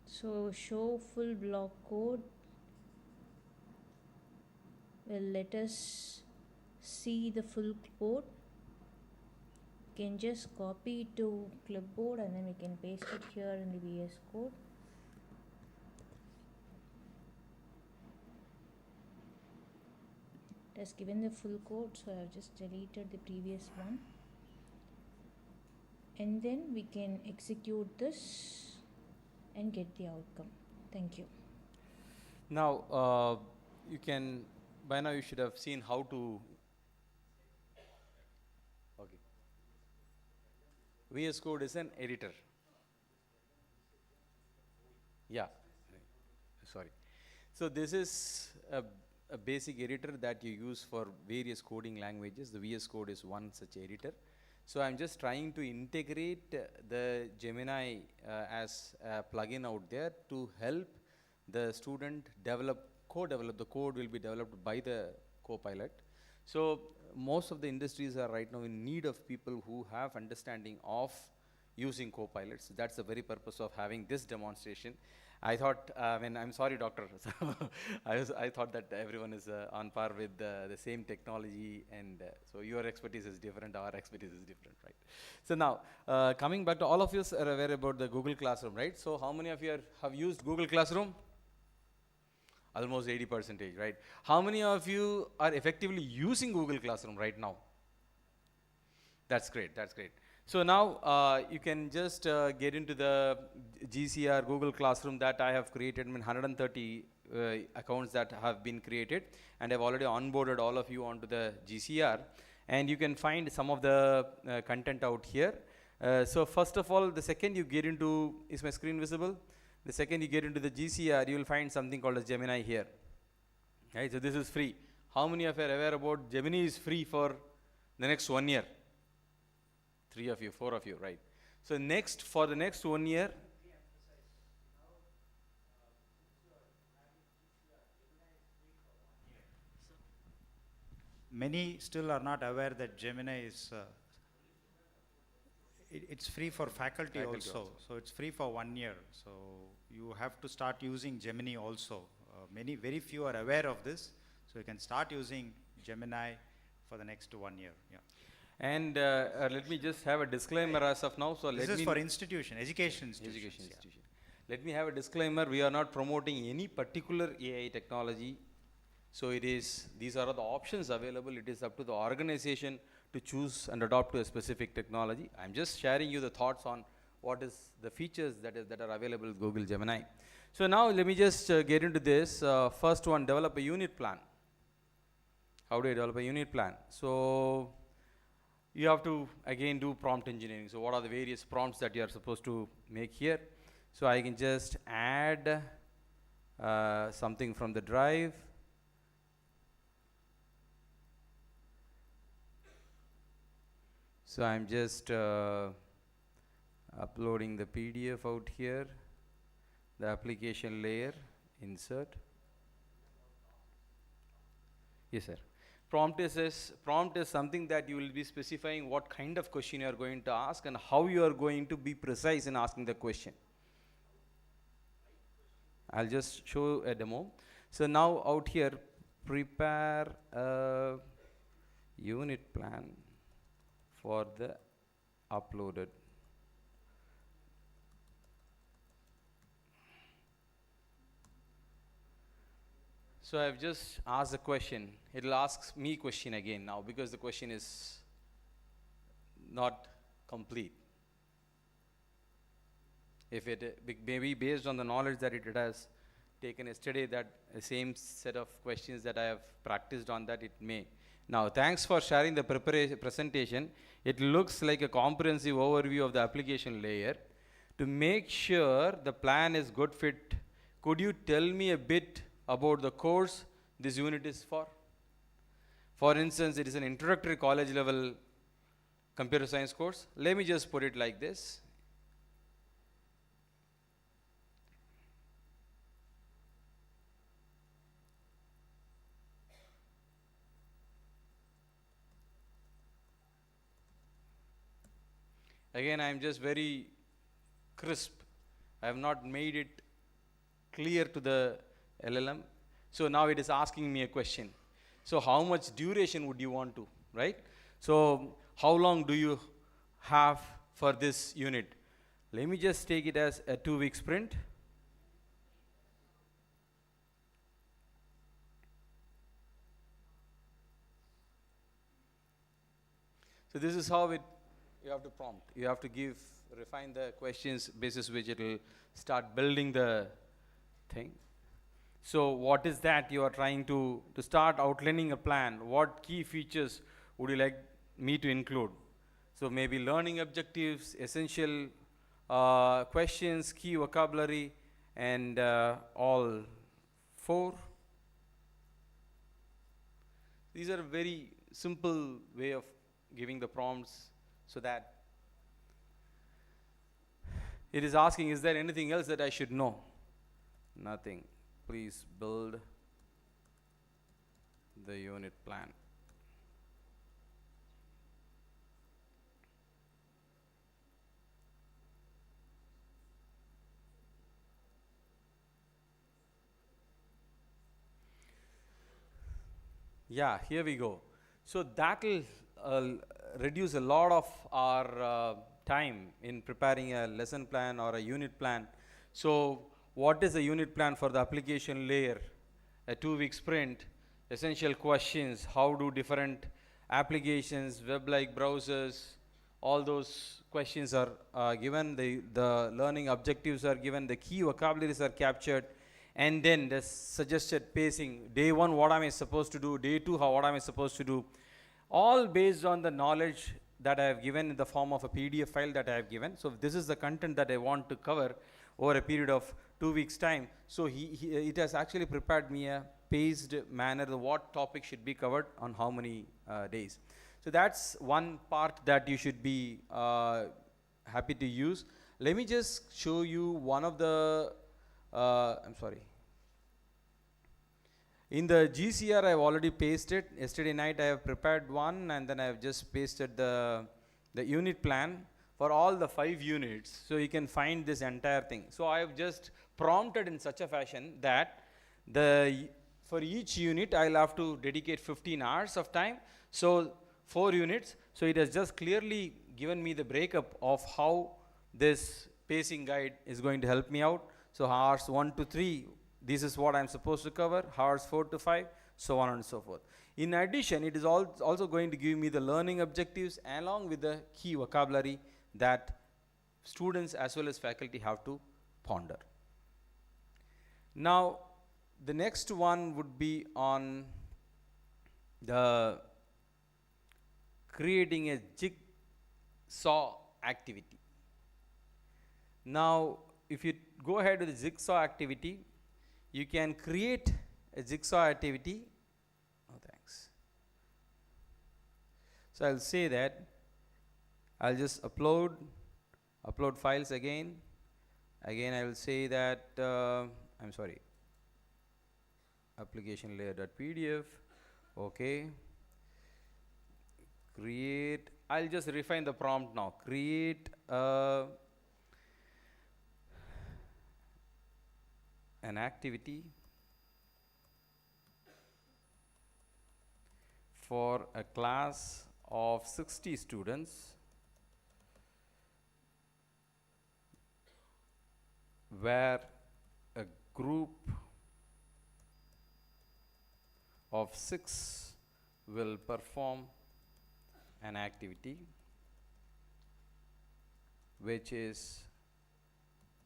So show full block code will let us see the full code. We can just copy it to clipboard and then we can paste it here in the VS Code. It has given the full code, so I have just deleted the previous one. And then we can execute this and get the outcome. Thank you. Now, by now you should have seen how to, okay. VS Code is an editor. Yeah, sorry. So this is a basic editor that you use for various coding languages. The VS Code is one such editor. So I'm just trying to integrate the Gemini as a plugin out there to help the student co-develop. The code will be developed by the co-pilot. So most of the industries are right now in need of people who have understanding of using co-pilots. That's the very purpose of having this demonstration. I thought, I'm sorry, doctor. I thought that everyone is on par with the same technology, and so your expertise is different, our expertise is different, right? So now, coming back to all of you are aware about the Google Classroom, right? So how many of you have used Google Classroom? Almost 80%, right? How many of you are effectively using Google Classroom right now? That's great, that's great. So now you can just get into the GCR Google Classroom that I have created. 130 accounts that have been created, and I've already onboarded all of you onto the GCR, and you can find some of the content out here. So first of all, the second you get into, is my screen visible? The second you get into the GCR, you will find something called as Gemini here. Right, so this is free. How many of you are aware about Gemini is free for the next 1 year? 3 of you, 4 of you, right? So for the next 1 year, Many still are not aware that Gemini is, it's free for faculty also. So it's free for 1 year. So you have to start using Gemini also. Very few are aware of this. So you can start using Gemini for the next 1 year. Yeah. And let me just have a disclaimer as of now. So this is for institution, education institution. Let me have a disclaimer. We are not promoting any particular AI technology. So these are the options available. It is up to the organization to choose and adopt to a specific technology. I'm just sharing you the thoughts on what is the features that are available with Google Gemini. So now let me just get into this. First one, develop a unit plan. How do I develop a unit plan? So you have to again do prompt engineering. So what are the various prompts that you are supposed to make here? So I can just add something from the drive. So I'm just uploading the PDF out here, the application layer, insert. Yes, sir. Prompt is something that you will be specifying what kind of question you are going to ask and how you are going to be precise in asking the question. I'll just show a demo. So now out here, prepare a unit plan for the uploaded. So I've just asked the question. It will ask me question again now because the question is not complete. If it maybe based on the knowledge that it has taken yesterday, that same set of questions that I have practiced on that, it may. Now, thanks for sharing the presentation. It looks like a comprehensive overview of the application layer. To make sure the plan is good fit, could you tell me a bit about the course this unit is for? For instance, it is an introductory college level computer science course. Let me just put it like this. Again, I am just very crisp. I have not made it clear to the LLM. So now it is asking me a question. So how much duration would you want to, right? So how long do you have for this unit? Let me just take it as a 2-week sprint. So this is how you have to prompt. You have to refine the questions basis which it will start building the thing. So what is that you are trying to start outlining a plan? What key features would you like me to include? So maybe learning objectives, essential questions, key vocabulary, and all 4. These are very simple way of giving the prompts, so that it is asking, is there anything else that I should know? Nothing. Please build the unit plan. Yeah, here we go. So that will reduce a lot of our time in preparing a lesson plan or a unit plan. So what is a unit plan for the application layer? A 2-week sprint, essential questions, how do different applications, web-like browsers, all those questions are given, the learning objectives are given, the key vocabularies are captured, and then the suggested pacing. Day 1, what am I supposed to do? Day 2, what am I supposed to do? All based on the knowledge that I have given in the form of a PDF file that I have given. So this is the content that I want to cover over a period of 2 weeks time. So it has actually prepared me a paced manner, what topic should be covered on how many days. So that's one part that you should be happy to use. Let me just show you one of the, I'm sorry. In the GCR, I have already pasted. Yesterday night, I have prepared one, and then I have just pasted the unit plan for all the 5 units. So you can find this entire thing. So I have just prompted in such a fashion that for each unit, I'll have to dedicate 15 hours of time. So 4 units. So it has just clearly given me the breakup of how this pacing guide is going to help me out. So hours 1 to 3. This is what I'm supposed to cover, hours 4 to 5, so on and so forth. In addition, it is also going to give me the learning objectives along with the key vocabulary that students as well as faculty have to ponder. Now, the next one would be on the creating a jigsaw activity. Now, if you go ahead with the jigsaw activity, you can create a jigsaw activity. Oh, thanks. So I'll say that I'll just upload files again. Again, I will say that I'm sorry. Application layer.pdf. Okay. Create. I'll just refine the prompt now. Create an activity for a class of 60 students where a group of 6 will perform an activity which is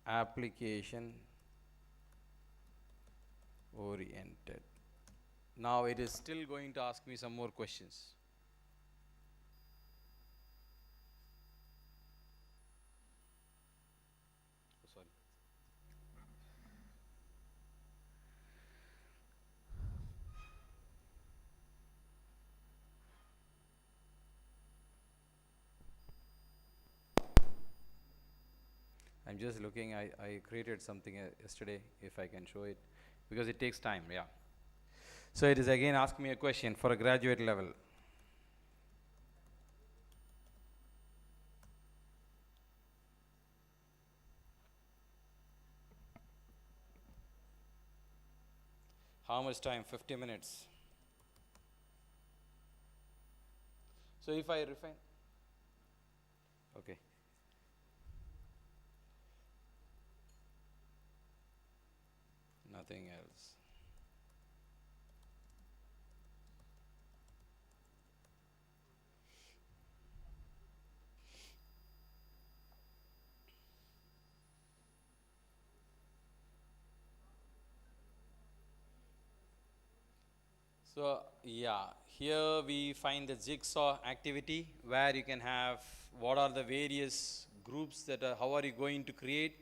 application oriented. Now it is still going to ask me some more questions. Oh, sorry. I'm just looking, I created something yesterday, if I can show it, because it takes time, yeah. So it is again asking me a question for a graduate level. How much time? 50 minutes. So if I refine, okay. Nothing else. So yeah, here we find the jigsaw activity where you can have what are the various groups that are, how are you going to create.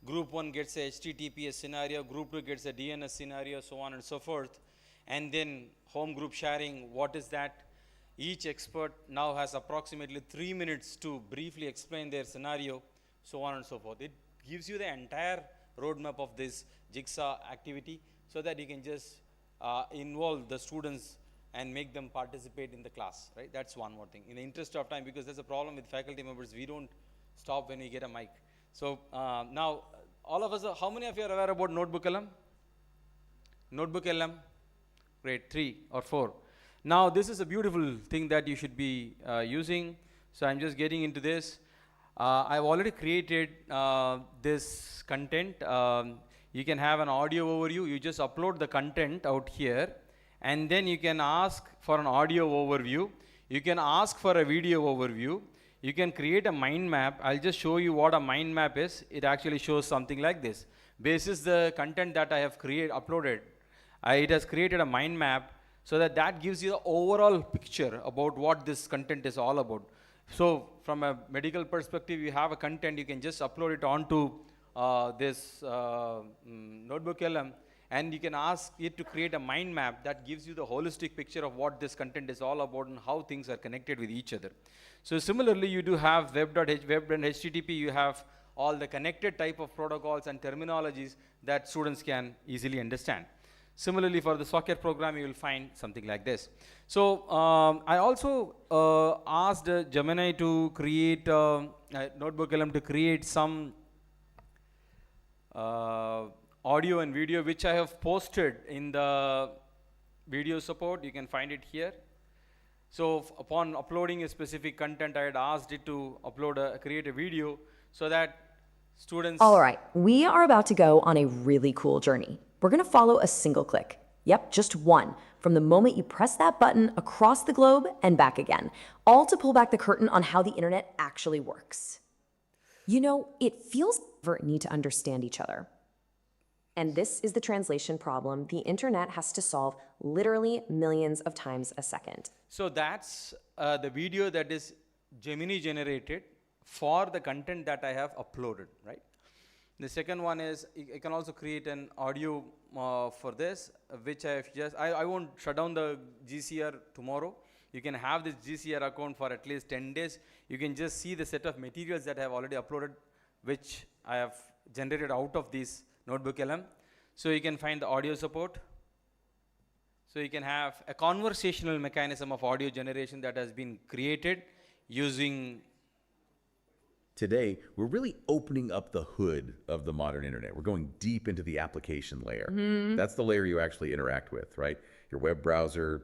Group 1 gets a HTTPS scenario, group 2 gets a DNS scenario, so on and so forth. And then home group sharing, what is that? Each expert now has approximately 3 minutes to briefly explain their scenario, so on and so forth. It gives you the entire roadmap of this jigsaw activity so that you can just involve the students and make them participate in the class, right? That's one more thing. In the interest of time, because there's a problem with faculty members, we don't stop when we get a mic. So now, all of us, how many of you are aware about Notebook LM? Notebook LM? Great, 3 or 4. Now, this is a beautiful thing that you should be using. So I'm just getting into this. I've already created this content. You can have an audio overview. You just upload the content out here, and then you can ask for an audio overview. You can ask for a video overview. You can create a mind map. I'll just show you what a mind map is. It actually shows something like this. Basis the content that I have uploaded, it has created a mind map so that gives you the overall picture about what this content is all about. So from a medical perspective, you have a content, you can just upload it onto this Notebook LM, and you can ask it to create a mind map that gives you the holistic picture of what this content is all about and how things are connected with each other. So similarly, you do have web and HTTP, you have all the connected type of protocols and terminologies that students can easily understand. Similarly, for the soccer program, you will find something like this. So I also asked Gemini to create, Notebook LM to create some audio and video, which I have posted in the video support. You can find it here. So upon uploading a specific content, I had asked it to create a video so that students... All right, we are about to go on a really cool journey. We're gonna follow a single click. Yep, just one, from the moment you press that button across the globe and back again, all to pull back the curtain on how the internet actually works. You know, it feels we need to understand each other. And this is the translation problem the internet has to solve literally millions of times a second. So that's the video that is Gemini generated for the content that I have uploaded, right? The second one is, I can also create an audio for this, which I won't shut down the GCR tomorrow. You can have this GCR account for at least 10 days. You can just see the set of materials that I have already uploaded, which I have generated out of this Notebook LM. So you can find the audio support. So you can have a conversational mechanism of audio generation that has been created using... Today, we're really opening up the hood of the modern internet. We're going deep into the application layer. That's the layer you actually interact with, right? Your web browser,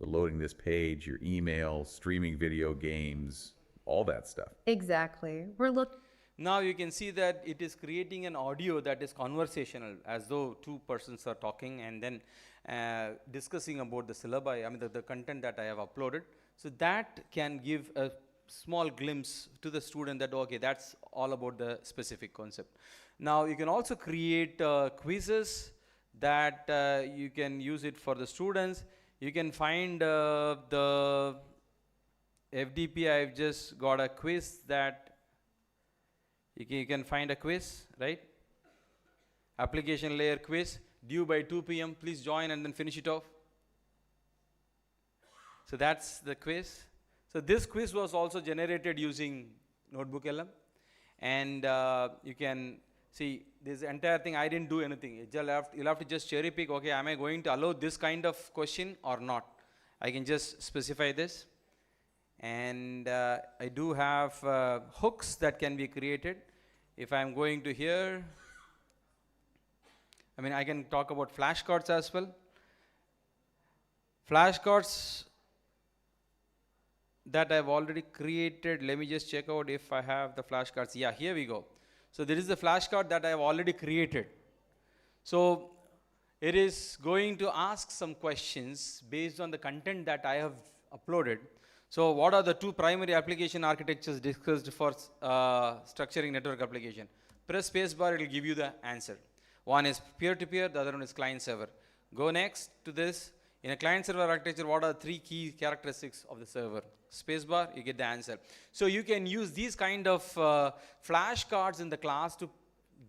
loading this page, your email, streaming video games, all that stuff. Exactly. Now you can see that it is creating an audio that is conversational, as though two persons are talking and then discussing about the syllabi, the content that I have uploaded. So that can give a small glimpse to the student that, okay, that's all about the specific concept. Now you can also create quizzes that you can use it for the students. You can find the FDP. I've just got a quiz that you can find a quiz, right? Application layer quiz, due by 2 p.m. Please join and then finish it off. So that's the quiz. So this quiz was also generated using Notebook LM. And you can see this entire thing, I didn't do anything. You'll have to just cherry pick, okay, am I going to allow this kind of question or not? I can just specify this. And I do have hooks that can be created. If I'm going to here, I mean, I can talk about flashcards as well. Flashcards that I've already created. Let me just check out if I have the flashcards. Yeah, here we go. So this is the flashcard that I've already created. So it is going to ask some questions based on the content that I have uploaded. So what are the two primary application architectures discussed for structuring network application? Press spacebar, it will give you the answer. One is peer-to-peer, the other one is client-server. Go next to this. In a client-server architecture, what are the three key characteristics of the server? Spacebar, you get the answer. So you can use these kind of flashcards in the class to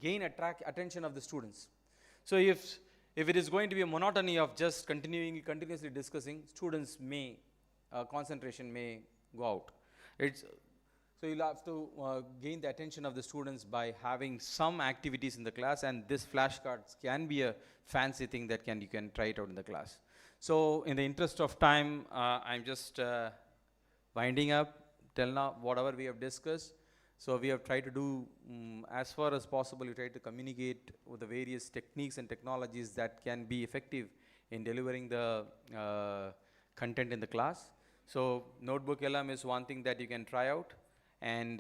attract attention of the students. So if it is going to be a monotony of just continuously discussing, students may, concentration may go out. So you'll have to gain the attention of the students by having some activities in the class, and this flashcards can be a fancy thing that you can try it out in the class. So in the interest of time, I'm just winding up. Till now, whatever we have discussed, so we have tried to do as far as possible, we try to communicate with the various techniques and technologies that can be effective in delivering the content in the class. So Notebook LM is one thing that you can try out, and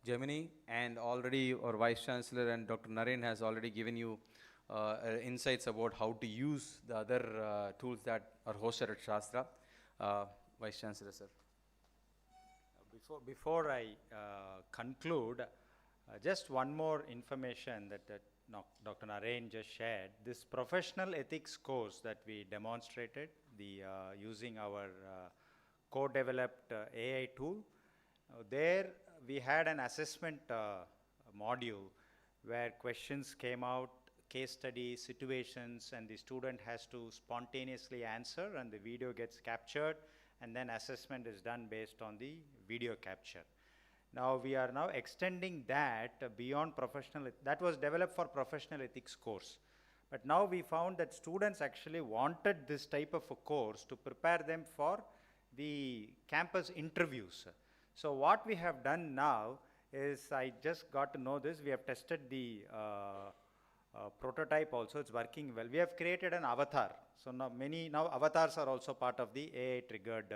Gemini, and already our Vice Chancellor and Dr. Naren has already given you insights about how to use the other tools that are hosted at Shastra. Vice Chancellor, sir. Before I conclude, just one more information that Dr. Naren just shared. This professional ethics course that we demonstrated, using our co-developed AI tool, there we had an assessment module where questions came out, case study situations, and the student has to spontaneously answer, and the video gets captured, and then assessment is done based on the video capture. Now we are now extending that beyond professional. That was developed for professional ethics course, but now we found that students actually wanted this type of a course to prepare them for the campus interviews. So what we have done now is, I just got to know this, we have tested the prototype also, it's working well. We have created an avatar. So now avatars are also part of the AI triggered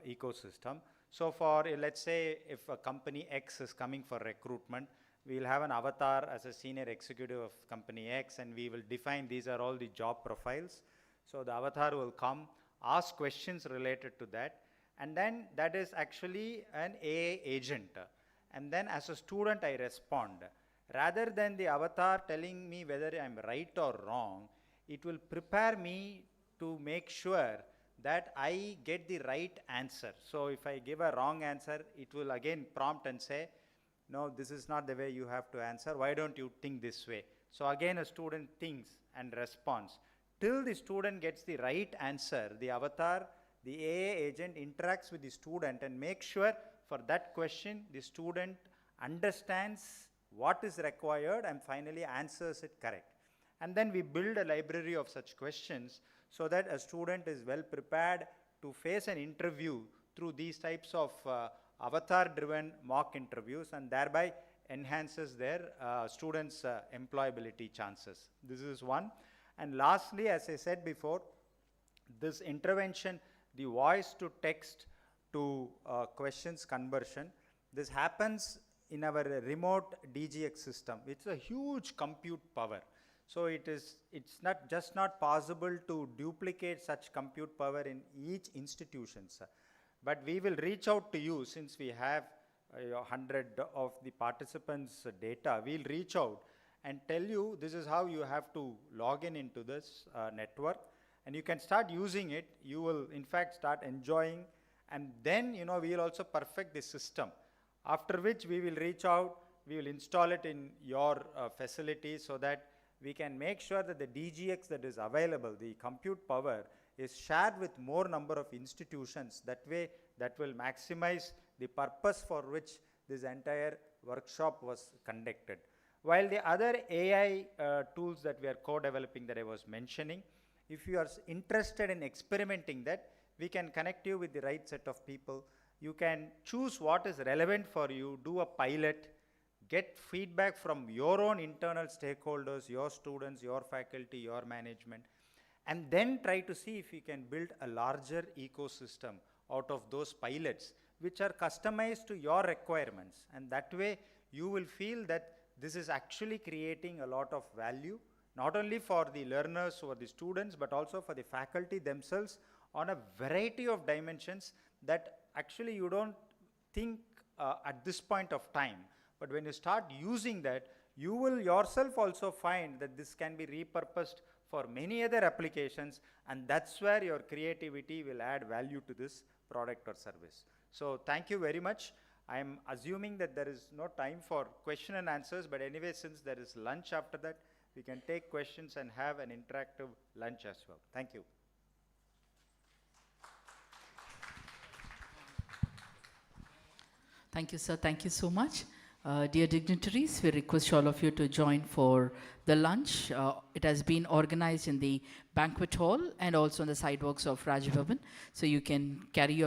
ecosystem. So for, let's say, if a company X is coming for recruitment, we will have an avatar as a senior executive of company X, and we will define these are all the job profiles. So the avatar will come, ask questions related to that, and then that is actually an AI agent. And then as a student, I respond. Rather than the avatar telling me whether I'm right or wrong, it will prepare me to make sure that I get the right answer. So if I give a wrong answer, it will again prompt and say, no, this is not the way you have to answer. Why don't you think this way? So again, a student thinks and responds. Till the student gets the right answer, the avatar, the AI agent interacts with the student and makes sure for that question, the student understands what is required and finally answers it correct. And then we build a library of such questions so that a student is well prepared to face an interview through these types of avatar-driven mock interviews, and thereby enhances their students' employability chances. This is one. And lastly, as I said before, this intervention, the voice to text to questions conversion, this happens in our remote DGX system. It's a huge compute power. So it's not possible to duplicate such compute power in each institution, sir. But we will reach out to you, since we have 100 of the participants' data, we'll reach out and tell you this is how you have to log in into this network, and you can start using it. You will in fact start enjoying, and then we'll also perfect the system, after which we will reach out, we will install it in your facility so that we can make sure that the DGX that is available, the compute power, is shared with more number of institutions. That way, that will maximize the purpose for which this entire workshop was conducted. While the other AI tools that we are co-developing that I was mentioning, if you are interested in experimenting that, we can connect you with the right set of people. You can choose what is relevant for you, do a pilot, get feedback from your own internal stakeholders, your students, your faculty, your management, and then try to see if you can build a larger ecosystem out of those pilots, which are customized to your requirements. And that way, you will feel that this is actually creating a lot of value, not only for the learners or the students, but also for the faculty themselves on a variety of dimensions that actually you don't think at this point of time. But when you start using that, you will yourself also find that this can be repurposed for many other applications, and that's where your creativity will add value to this product or service. So thank you very much. I am assuming that there is no time for question and answers, but anyway, since there is lunch after that, we can take questions and have an interactive lunch as well. Thank you. Thank you, sir. Thank you so much. Dear dignitaries, we request all of you to join for the lunch. It has been organized in the banquet hall and also on the sidewalks of Raj Bhavan, so you can carry your